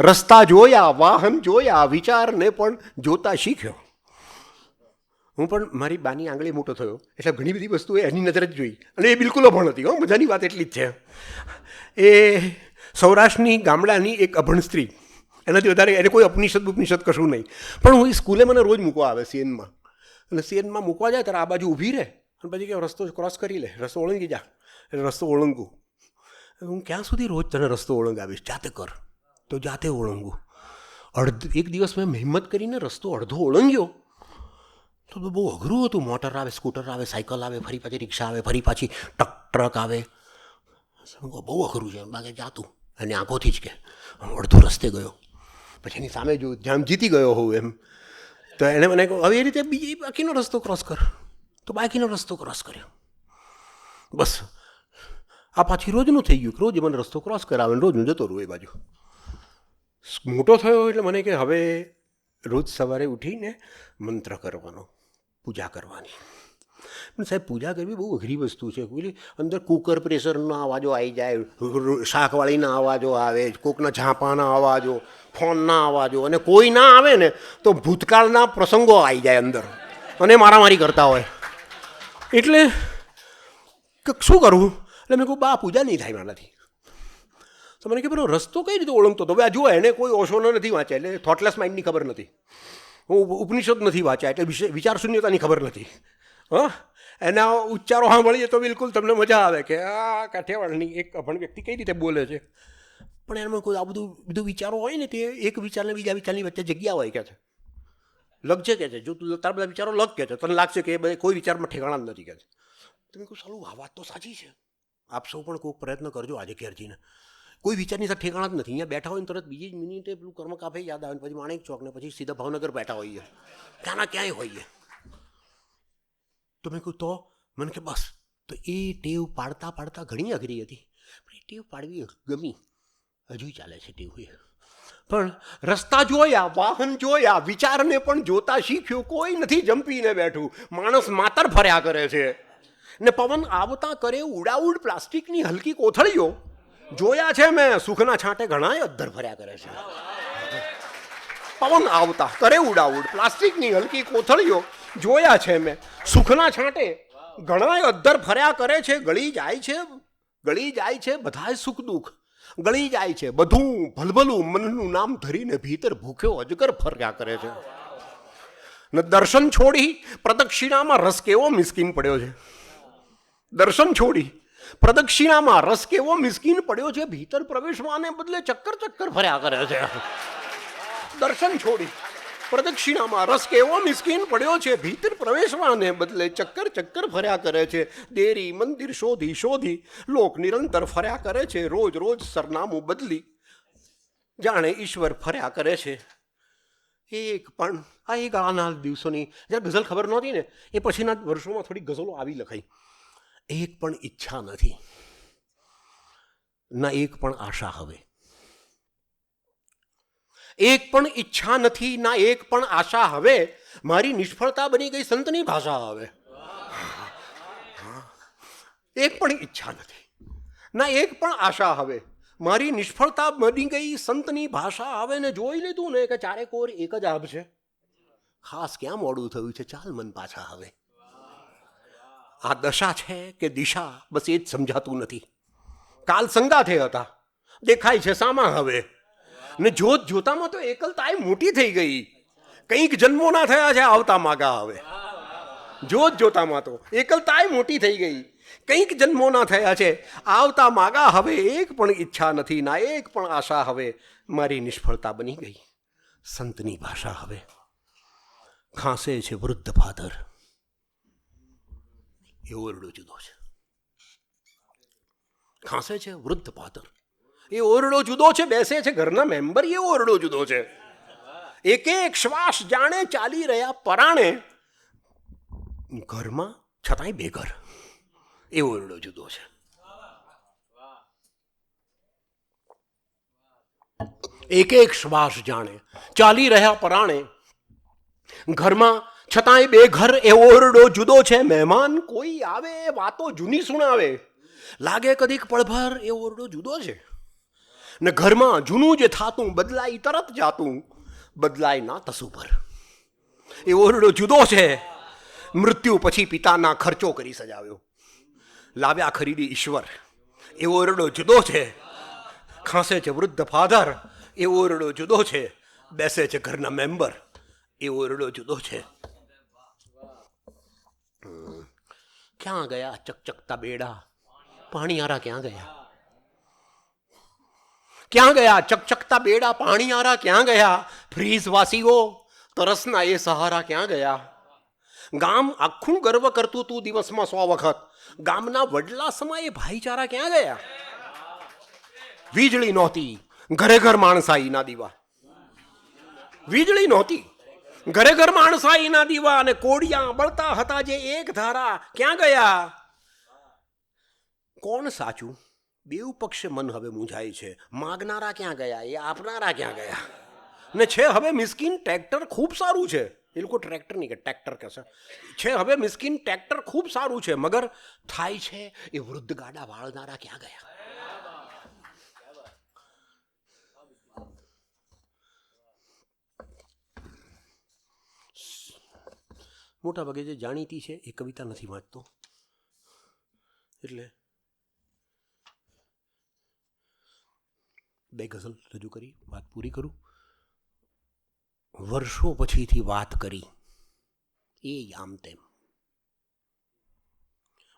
રસ્તા જોયા, વાહન જોયા, વિચારને પણ જોતા શીખ્યો. હું પણ મારી બાની આંગળી મોટો થયો એટલે ઘણી બધી વસ્તુઓ એની નજર જ જોઈ, અને એ બિલકુલ અભણ હતી. મજાની વાત એટલી જ છે, એ સૌરાષ્ટ્રની ગામડાની એક અભણ સ્ત્રી, એનાથી વધારે એને કોઈ ઉપનિષદ કશું નહીં. પણ હું સ્કૂલે મને રોજ મૂકવા આવે સીએનમાં, અને સીએનમાં મૂકવા જાય ત્યારે આ બાજુ ઊભી રહે અને પછી કે રસ્તો ક્રોસ કરી લે, રસ્તો ઓળંગી જા. એટલે રસ્તો ઓળંગું. હું ક્યાં સુધી રોજ તને રસ્તો ઓળંગાવીશ, જાતે કર. તો જાતે ઓળંગું. એક દિવસ મેં હિંમત કરીને રસ્તો અડધો ઓળંગ્યો તો બહુ અઘરું હતું. મોટર આવે, સ્કૂટર આવે, સાયકલ આવે, ફરી પાછી રિક્ષા આવે, ફરી પાછી ટ્રક આવે. બહુ અઘરું છે. બાકી જાતું અને આંખોથી જ કે હું અડધો રસ્તે ગયો, પછી એની સામે જો જામ જીતી ગયો હોઉં એમ. તો એણે મને કહ્યું હવે એ રીતે બીજી બાકીનો રસ્તો ક્રોસ કર. તો બાકીનો રસ્તો ક્રોસ કર્યો. બસ આ પાછી રોજનું થઈ ગયું, રોજ મને રસ્તો ક્રોસ કરાવે ને રોજ હું જતો રહું એ બાજુ. મોટો થયો એટલે મને કે હવે રોજ સવારે ઉઠીને મંત્ર કરવાનો, પૂજા કરવાની. પણ સાહેબ પૂજા કરવી બહુ અઘરી વસ્તુ છે. પેલી અંદર કુકર પ્રેશરના અવાજો આવી જાય, શાકવાળીના અવાજો આવે, કોકના ઝાંપાના અવાજો, ફોનના અવાજો, અને કોઈ ના આવે ને તો ભૂતકાળના પ્રસંગો આવી જાય અંદર અને મારામારી કરતા હોય. એટલે શું કરવું? એટલે મેં કહું બા પૂજા નહીં થાય મારાથી. તો મને કે પેલો રસ્તો કઈ રીતે ઓળંગતો હતો? હવે આ જુઓ, એને કોઈ ઓશોનો નથી વાંચ્યા એટલે થોટલેસ માઇન્ડની ખબર નથી, હું ઉપનિષદ નથી વાંચ્યા એટલે વિચાર શૂન્યતાની ખબર નથી. હા, એના ઉચ્ચારો સાંભળીએ તો બિલકુલ તમને મજા આવે કે આ કાઠિયાવાડની એક અભણ વ્યક્તિ કઈ રીતે બોલે છે. પણ એમાં કોઈ આ બધું વિચારો હોય ને તે એક વિચારને બીજા વિચારની વચ્ચે જગ્યા હોય કે છે, લગ છે કે છે. જો તું તારા બધા વિચારો લગ કે છે, તને લાગશે કે કોઈ વિચારમાં ઠેકાણા જ નથી કે છે. તમે કહું સાલું આ વાત તો સાચી છે. આપ સૌ પણ કોઈક પ્રયત્ન કરજો આજે ઘેરજીને. કોઈ વિચારની સાથે ઠેકાણા જ નથી. અહીંયા બેઠા હોય ને તરત બીજી જ મિનિટે પેલું કર્મ કાફે યાદ આવે, પછી માણેક ચોક ને પછી સીધા ભાવનગર બેઠા હોઈએ, ક્યાંના ક્યાંય હોઈએ. તો મેં કહ્યું તો મને કે બસ. તો એ ટેવ પાડતા પાડતા ઘણી અઘરી હતી, પણ એ ટેવ પાડવી ગમી. હજુ ચાલે છે ટેવ એ. પણ રસ્તા જોયા, વાહન જોયા, વિચારને પણ જોતા શીખ્યો. કોઈ નથી જંપીને બેઠું, માણસ માતર ફર્યા કરે છે. ને પવન આવતા કરે ઉડાઉડ પ્લાસ્ટિકની હલકી કોથળીઓ જોયા છે મેં. સુખના છાંટે ઘણાય અદ્ધર ફર્યા કરે છે. પવન આવતા કરે ઉડાઉડ પ્લાસ્ટિકની હલકી કોથળીઓ જોયા છે મેં. સુખના છાંટે ઘણાય અદ્ધર ફર્યા કરે છે. ગળી જાય છે બધાય સુખ દુઃખ, ગળી જાય છે બધું ભલભલું. મનનું નામ ધરીને ભીતર ભૂખ્યો અજગર ફર્યા કરે છે. ને દર્શન છોડી પ્રદક્ષિણામાં રસ કેવો મિસ્કીન પડ્યો છે. દર્શન છોડી પ્રદક્ષિણામાં રસ કેવો મિસ્કીન પડ્યો છે. ભીતર પ્રવેશવાને બદલે ચક્કર ફર્યા કરે છે. દર્શન છોડી પ્રદક્ષિણામાં રસ કેવો મિસ્કીન પડ્યો છે. ભીતર પ્રવેશવાને બદલે ચક્કર ફર્યા કરે છે. દેરી મંદિર શોધી શોધી લોક નિરંતર ફર્યા કરે છે. રોજ રોજ સરનામું બદલી જાણે ઈશ્વર ફર્યા કરે છે. એક પણ આ એ ગાળાના દિવસોની જ્યારે ગઝલ ખબર નહોતી ને એ પછીના વર્ષોમાં થોડી ગઝલો આવી લખાઈ. એક પણ ઈચ્છા નથી, ના એક પણ આશા હવે. એક પણ ઈચ્છા નથી, ના એક પણ આશા હવે. મારી નિષ્ફળતા બની ગઈ સંતની ભાષા હવે. એક પણ ઈચ્છા નથી, ના એક પણ આશા હવે. મારી નિષ્ફળતા બની ગઈ સંતની ભાષા હવે. ને જોઈ લીધું ને કે ચારે કોર એક જ આબ છે. ખાસ ક્યાં મોડું થયું છે, ચાલ મન પાછા હવે. આ દશા છે કે દિશા બસ એ જ સમજાતું નથી. કાલ સંગાથે હતા, દેખાય છે સામા હવે. ને જોતામાં તો એકલતા મોટી થઈ ગઈ. કંઈક જન્મો ના થયા છે આવતા માગા હવે. જોત જોતામાં તો એકલતાય મોટી થઈ ગઈ. કંઈક જન્મો ના થયા છે, આવતા માગા હવે એક પણ ઈચ્છા નથી, ના એક પણ આશા હવે મારી નિષ્ફળતા બની ગઈ. સંતની ભાષા હવે ખાંસે છે વૃદ્ધ ફાધર, એ ઓરડો જુદો છે. ખાંસે છે વૃદ્ધ ફાધર, એ ઓરડો જુદો છે. બેસે છે ઘરના મેમ્બર, એ ઓરડો જુદો છે. એક એક શ્વાસ જાણે ચાલી રહ્યા પરાણે, ઘરમાં છતાંય બેઘર, એ ઓરડો જુદો છે. એક એક શ્વાસ જાણે ચાલી રહ્યા પરાણે, ઘરમાં છતાંય બેઘર, એ ઓરડો જુદો છે. મહેમાન કોઈ આવે, વાતો જૂની સુણાવે, લાગે કદીક પળભર, એ ઓરડો જુદો છે. ને ઘરમાં જૂનું જે થાતું બદલાઈ તરત જાતું, બદલાય ના તસુ પર, એ ઓરડો જુદો છે. મૃત્યુ પછી પિતાના ખર્ચો કરી સજાવ્યો, લાવ્યા ખરીદી ઈશ્વર, એ ઓરડો જુદો છે. ખાંસે છે વૃદ્ધ ફાધર, એ ઓરડો જુદો છે. બેસે છે ઘરના મેમ્બર, એ ઓરડો જુદો છે. ક્યાં ગયા ચકચકતા બેડા, પાણીયારા ક્યાં ગયા? ક્યાં ગયા ચકચકતા બેડા, પાણીયારા ક્યાં ગયા? ફ્રીઝ વાસીઓ તરસના એ સહારા ક્યાં ગયા? ગામ આખું ગર્વ કરતું તું દિવસમાં 100 વખત, ગામના વડલા સમયે ભાઈચારા ક્યાં ગયા? વીજળી નહોતી, ઘરે ઘર માણસાઈના દીવા. વીજળી નહોતી, ઘરે ઘર માણસાઈના દીવા, અને કોડિયા બળતા હતા જે એક ધારા ક્યાં ગયા? કોણ સાચું? બેઉ પક્ષે મન હવે મૂંઝાય છે. માગનારા ક્યાં ગયા? એ આપનારા ક્યાં ગયા? ને છે હવે મિસ્કીન ટ્રેક્ટર ખૂબ સારું છે, એ લોકો ટ્રેક્ટર નહીં કે ટ્રેક્ટર કહેશે, છે હવે મિસ્કીન ટ્રેક્ટર ખૂબ સારું છે, મગર થાય છે એ વૃદ્ધ ગાડા વાળનારા ક્યાં ગયા? મોટા ભાગે જે જાણીતી છે એ કવિતા નથી વાંચતો, એટલે 2 ગઝલ રજૂ કરી વાત પૂરી કરું. વર્ષો પછીથી વાત કરી, એ આમ તેમ.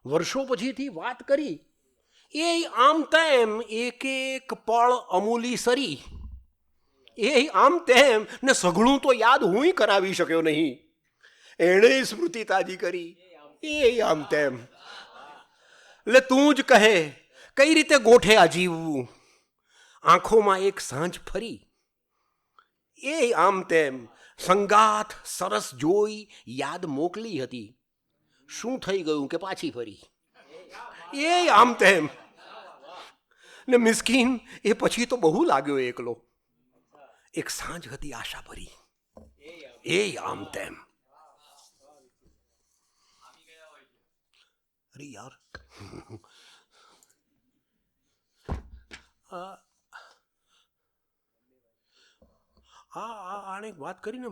વર્ષો પછીથી વાત કરી, એ આમ તેમ. એક એક પળ અમૂલી સરી, એ આમ તેમ. ને સઘળું તો યાદ હું કરાવી શક્યો નહીં, એણે સ્મૃતિ તાજી કરી, એ આમ તેમ. એટલે તું જ કહે કઈ રીતે ગોઠે આ જીવવું, આંખોમાં એક સાંજ ફરી, એ આમ તેમ. સંગાથ સરસ જોઈ યાદ મોકલી હતી, શું થઈ ગયું કે પાછી ફરી, એ આમ તેમ. ને મિસ્કીન એ પછી તો બહુ લાગ્યો એકલો, એક સાંજ હતી આશા ભરી, એ આમ તેમ. અરે યાર, આને એક વાત કરીને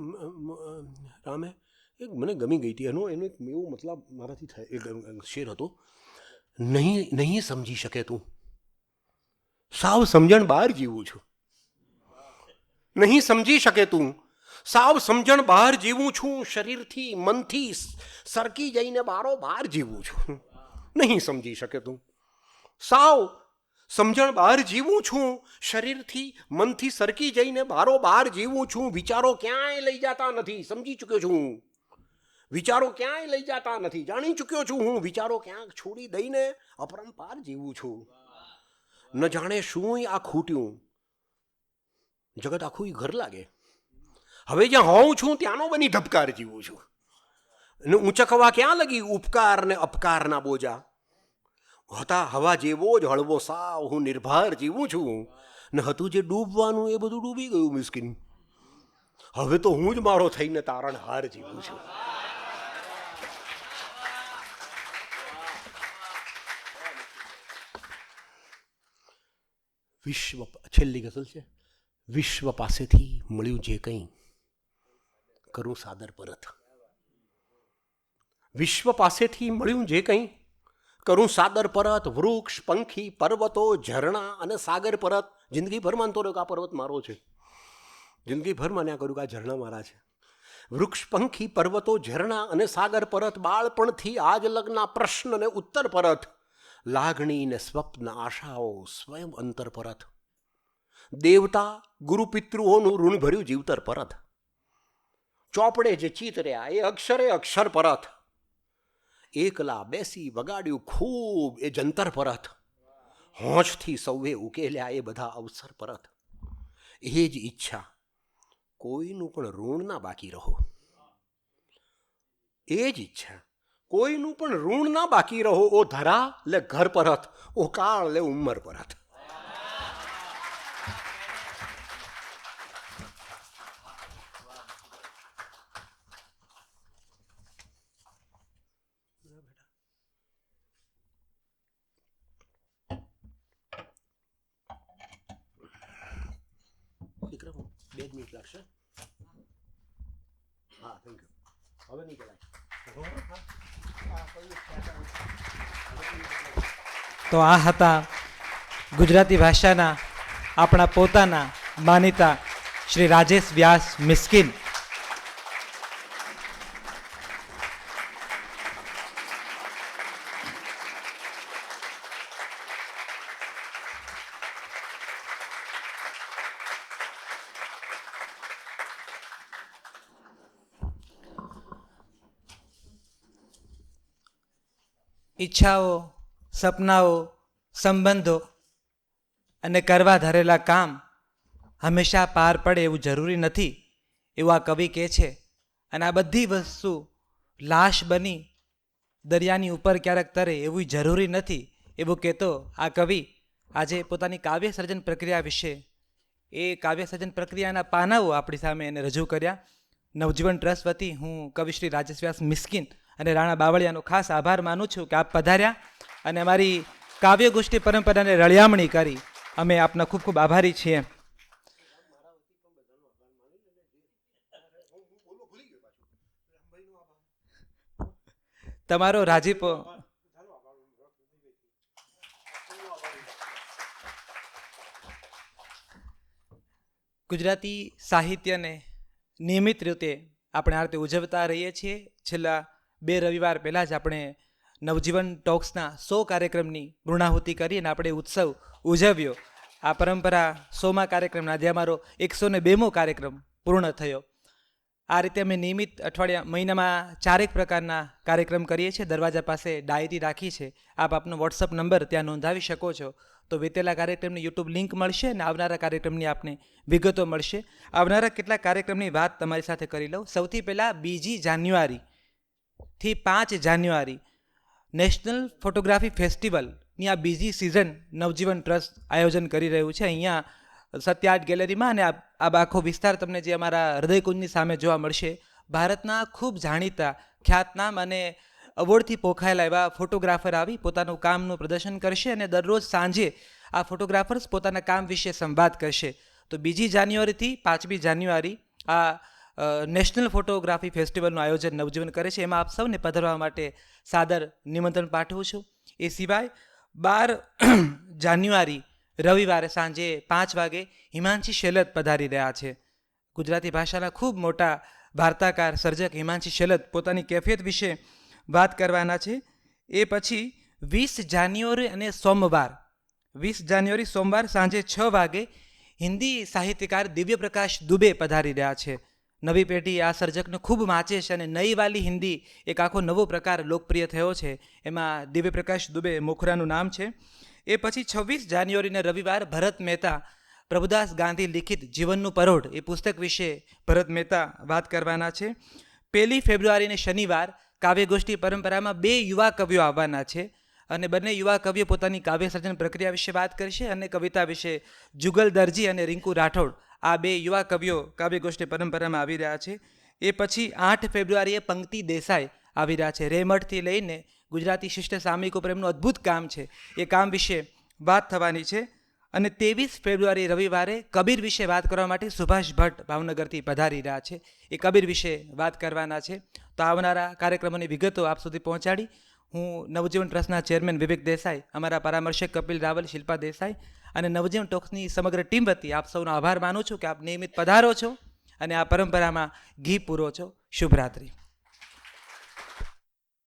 રામે, એક મને ગમી ગઈ હતી. એનો એક એવો મતલબ મારાથી થાય, એક શેર હતો, નહીં સમજી શકે તું, સાવ સમજણ બહાર જીવું છું. નહીં સમજી શકે તું, સાવ સમજણ બહાર જીવું છું. શરીરથી મનથી સરકી જઈને બારોબાર જીવું છું. નહીં સમજી શકે તું, સાવ સમજણ બહાર જીવું છું. શરીરથી મનથી સરકી જઈને બારોબાર જીવું છું. વિચારો ક્યાંય લઈ જતા નથી, સમજી ચૂક્યો છું હું. વિચારો ક્યાંય લઈ જતા નથી, જાણી ચૂક્યો છું હું. વિચારો ક્યાંક છોડી દઈને અપરંપાર જીવું છું. ન જાણે શું આ ખૂટ્યું, જગત આખું ઘર લાગે. હવે જ્યાં હોઉં છું ત્યાંનો બની ધબકાર જીવું છું. અને ઊંચકવા ક્યાં લગી ઉપકાર ને અપકારના બોજા. હતા હવા જેવો જ હળવો સાવ હું નિર્ભાર જીવું છું. ને હતું જે ડૂબવાનું એ બધું ડૂબી ગયું મિસ્કીન. હવે તો હું જ મારો થઈને તારણહાર જીવું છું. વિશ્વ, છેલ્લી ગઝલ છે. વિશ્વ પાસેથી મળ્યું જે કંઈ કરું સાદર પરત. વિશ્વ પાસેથી મળ્યું જે કંઈ કરું સાદર પરત. વૃક્ષ, પંખી, પર્વતો, ઝરણા અને સાગર પરત. જિંદગીભર માનતો રહ્યો કે આ પર્વત મારો છે, જિંદગીભર માન્યા કરું કે આ ઝરણા મારા છે. વૃક્ષ પંખી પર્વતો ઝરણા અને સાગર પરત, બાળપણથી આજ લગ્નના પ્રશ્ન ને ઉત્તર પરત, લાગણી ને સ્વપ્ન આશાઓ સ્વયં અંતર પરત, દેવતા ગુરુ પિતૃઓનું ઋણ ભર્યું જીવતર પરત, ચોપડે જે ચિતર્યા એ અક્ષરે અક્ષર પરત, એકલા બેસી વગાડ્યું ખૂબ એ જંતર પરત, હોંશથી સૌએ ઉકેલ્યા એ બધા અવસર પરત. એ જ ઈચ્છા કોઈનું પણ ઋણ ના બાકી રહો, એ જ ઈચ્છા કોઈનું પણ ઋણ ના બાકી રહો. ઓ ધરા લે ઘર પરત, ઓ કાળ લે ઉંમર પરત. દીકરા 2 મિનિટ લાગશે. હા થેન્ક યુ. હવે નહીં કરાય. તો આ હતા ગુજરાતી ભાષાના આપણા પોતાના માનીતા શ્રી રાજેશ વ્યાસ મિસ્કિન. ઈચ્છાઓ, સપનાઓ, સંબંધો અને કરવા ધરેલા કામ હંમેશા પાર પડે એવું જરૂરી નથી એવું આ કવિ કહે છે. અને આ બધી વસ્તુ લાશ બની દરિયાની ઉપર ક્યારેક તરે એવું જરૂરી નથી એવું કહેતો આ કવિ આજે પોતાની કાવ્ય સર્જન પ્રક્રિયા વિશે એ કાવ્ય સર્જન પ્રક્રિયાના પાનાઓ આપણી સામે એને રજૂ કર્યા. નવજીવન ટ્રસ્ટ વતી હું કવિ શ્રી રાજેશ વ્યાસ મિસ્કિન અને રાણા બાવળિયાનો ખાસ આભાર માનું છું કે આપ પધાર્યા અને અમારી કાવ્ય ગોષ્ઠી પરંપરાને રળિયામણી કરી. અમે આપના ખૂબ ખૂબ આભારી છીએ. તમારો રાજીપો ગુજરાતી સાહિત્યને નિયમિત રીતે આપણે આ રીતે ઉજવતા રહીએ છીએ. છેલ્લા 2 રવિવાર પહેલાં જ આપણે નવજીવન ટોક્સના 100 કાર્યક્રમની પૂર્ણાહુતિ કરી અને આપણે ઉત્સવ ઉજવ્યો. આ પરંપરા 100મા કાર્યક્રમના આજે અમારો 102મો કાર્યક્રમ પૂર્ણ થયો. આ રીતે અમે નિયમિત અઠવાડિયા મહિનામાં 4 પ્રકારના કાર્યક્રમ કરીએ છીએ. દરવાજા પાસે ડાયરી રાખી છે, આપ આપનો વોટ્સઅપ નંબર ત્યાં નોંધાવી શકો છો. તો વીતેલા કાર્યક્રમની યુટ્યુબ લિંક મળશે અને આવનારા કાર્યક્રમની આપને વિગતો મળશે. આવનારા કેટલાક કાર્યક્રમની વાત તમારી સાથે કરી લઉં. સૌથી પહેલાં 2 જાન્યુઆરીથી 5 જાન્યુઆરી નેશનલ ફોટોગ્રાફી ફેસ્ટિવલની આ બીજી સિઝન નવજીવન ટ્રસ્ટ આયોજન કરી રહ્યું છે. અહીંયા સત્ય આર્ટ ગેલેરીમાં અને આ આખો વિસ્તાર તમને જે અમારા હૃદયકુંજની સામે જોવા મળશે. ભારતના ખૂબ જાણીતા ખ્યાતનામ અને અવોર્ડથી પોખાયેલા એવા ફોટોગ્રાફર આવી પોતાનું કામનું પ્રદર્શન કરશે અને દરરોજ સાંજે આ ફોટોગ્રાફર્સ પોતાના કામ વિશે સંવાદ કરશે. તો 2 જાન્યુઆરીથી 5મી જાન્યુઆરી આ નેશનલ ફોટોગ્રાફી ફેસ્ટિવલનું આયોજન નવજીવન કરે છે. એમાં આપ સૌને પધારવા માટે સાદર નિમંત્રણ પાઠવું છું. એ સિવાય 12 જાન્યુઆરી રવિવારે સાંજે 5 વાગે હિમાંશી શેલત પધારી રહ્યા છે. ગુજરાતી ભાષાના ખૂબ મોટા વાર્તાકાર સર્જક હિમાંશી શેલત પોતાની કેફિયત વિશે વાત કરવાના છે. એ પછી 20 જાન્યુઆરી અને 20 જાન્યુઆરી સોમવાર સાંજે 6 વાગે હિન્દી સાહિત્યકાર દિવ્યપ્રકાશ દુબે પધારી રહ્યા છે. નવી પેઢી આ સર્જકને ખૂબ વાંચે છે અને નઈ વાલી હિન્દી એક આખો નવો પ્રકાર લોકપ્રિય થયો છે. એમાં દિવ્યપ્રકાશ દુબે મોખરાનું નામ છે. એ પછી 26 જાન્યુઆરીને રવિવાર ભરત મહેતા પ્રભુદાસ ગાંધી લિખિત જીવનનું પરોઢ એ પુસ્તક વિશે ભરત મહેતા વાત કરવાના છે. 1 ફેબ્રુઆરીને શનિવાર કાવ્યગોષ્ઠી પરંપરામાં 2 યુવા કવિઓ આવવાના છે અને બંને યુવા કવિઓ પોતાની કાવ્ય સર્જન પ્રક્રિયા વિશે વાત કરશે અને કવિતા વિશે જુગલ દરજી અને રિંકુ રાઠોડ આ 2 યુવા કવિઓ કાવ્યગોષ્ઠી પરંપરામાં આવી રહ્યા છે. એ પછી 8 ફેબ્રુઆરીએ પંક્તિ દેસાઈ આવી રહ્યા છે. રેમઠથી લઈને ગુજરાતી શિષ્ટ સામયિકો પ્રેમનું અદ્ભુત કામ છે, એ કામ વિશે વાત થવાની છે. અને 23 ફેબ્રુઆરી રવિવારે કબીર વિશે વાત કરવા માટે સુભાષ ભટ્ટ ભાવનગરથી પધારી રહ્યા છે. એ કબીર વિશે વાત કરવાના છે. તો આવનારા કાર્યક્રમોની વિગતો આપ સુધી પહોંચાડી હું નવજીવન ટ્રસ્ટના ચેરમેન વિવેક દેસાઈ, અમારા પરામર્શક કપિલ રાવલ, શિલ્પા દેસાઈ અને નવજીવન ટોક્સની સમગ્ર ટીમ વતી આપ સૌનો આભાર માનું છું કે આપ નિયમિત પધારો છો અને આ પરંપરામાં ઘી પૂરો છો. શુભરાત્રિ.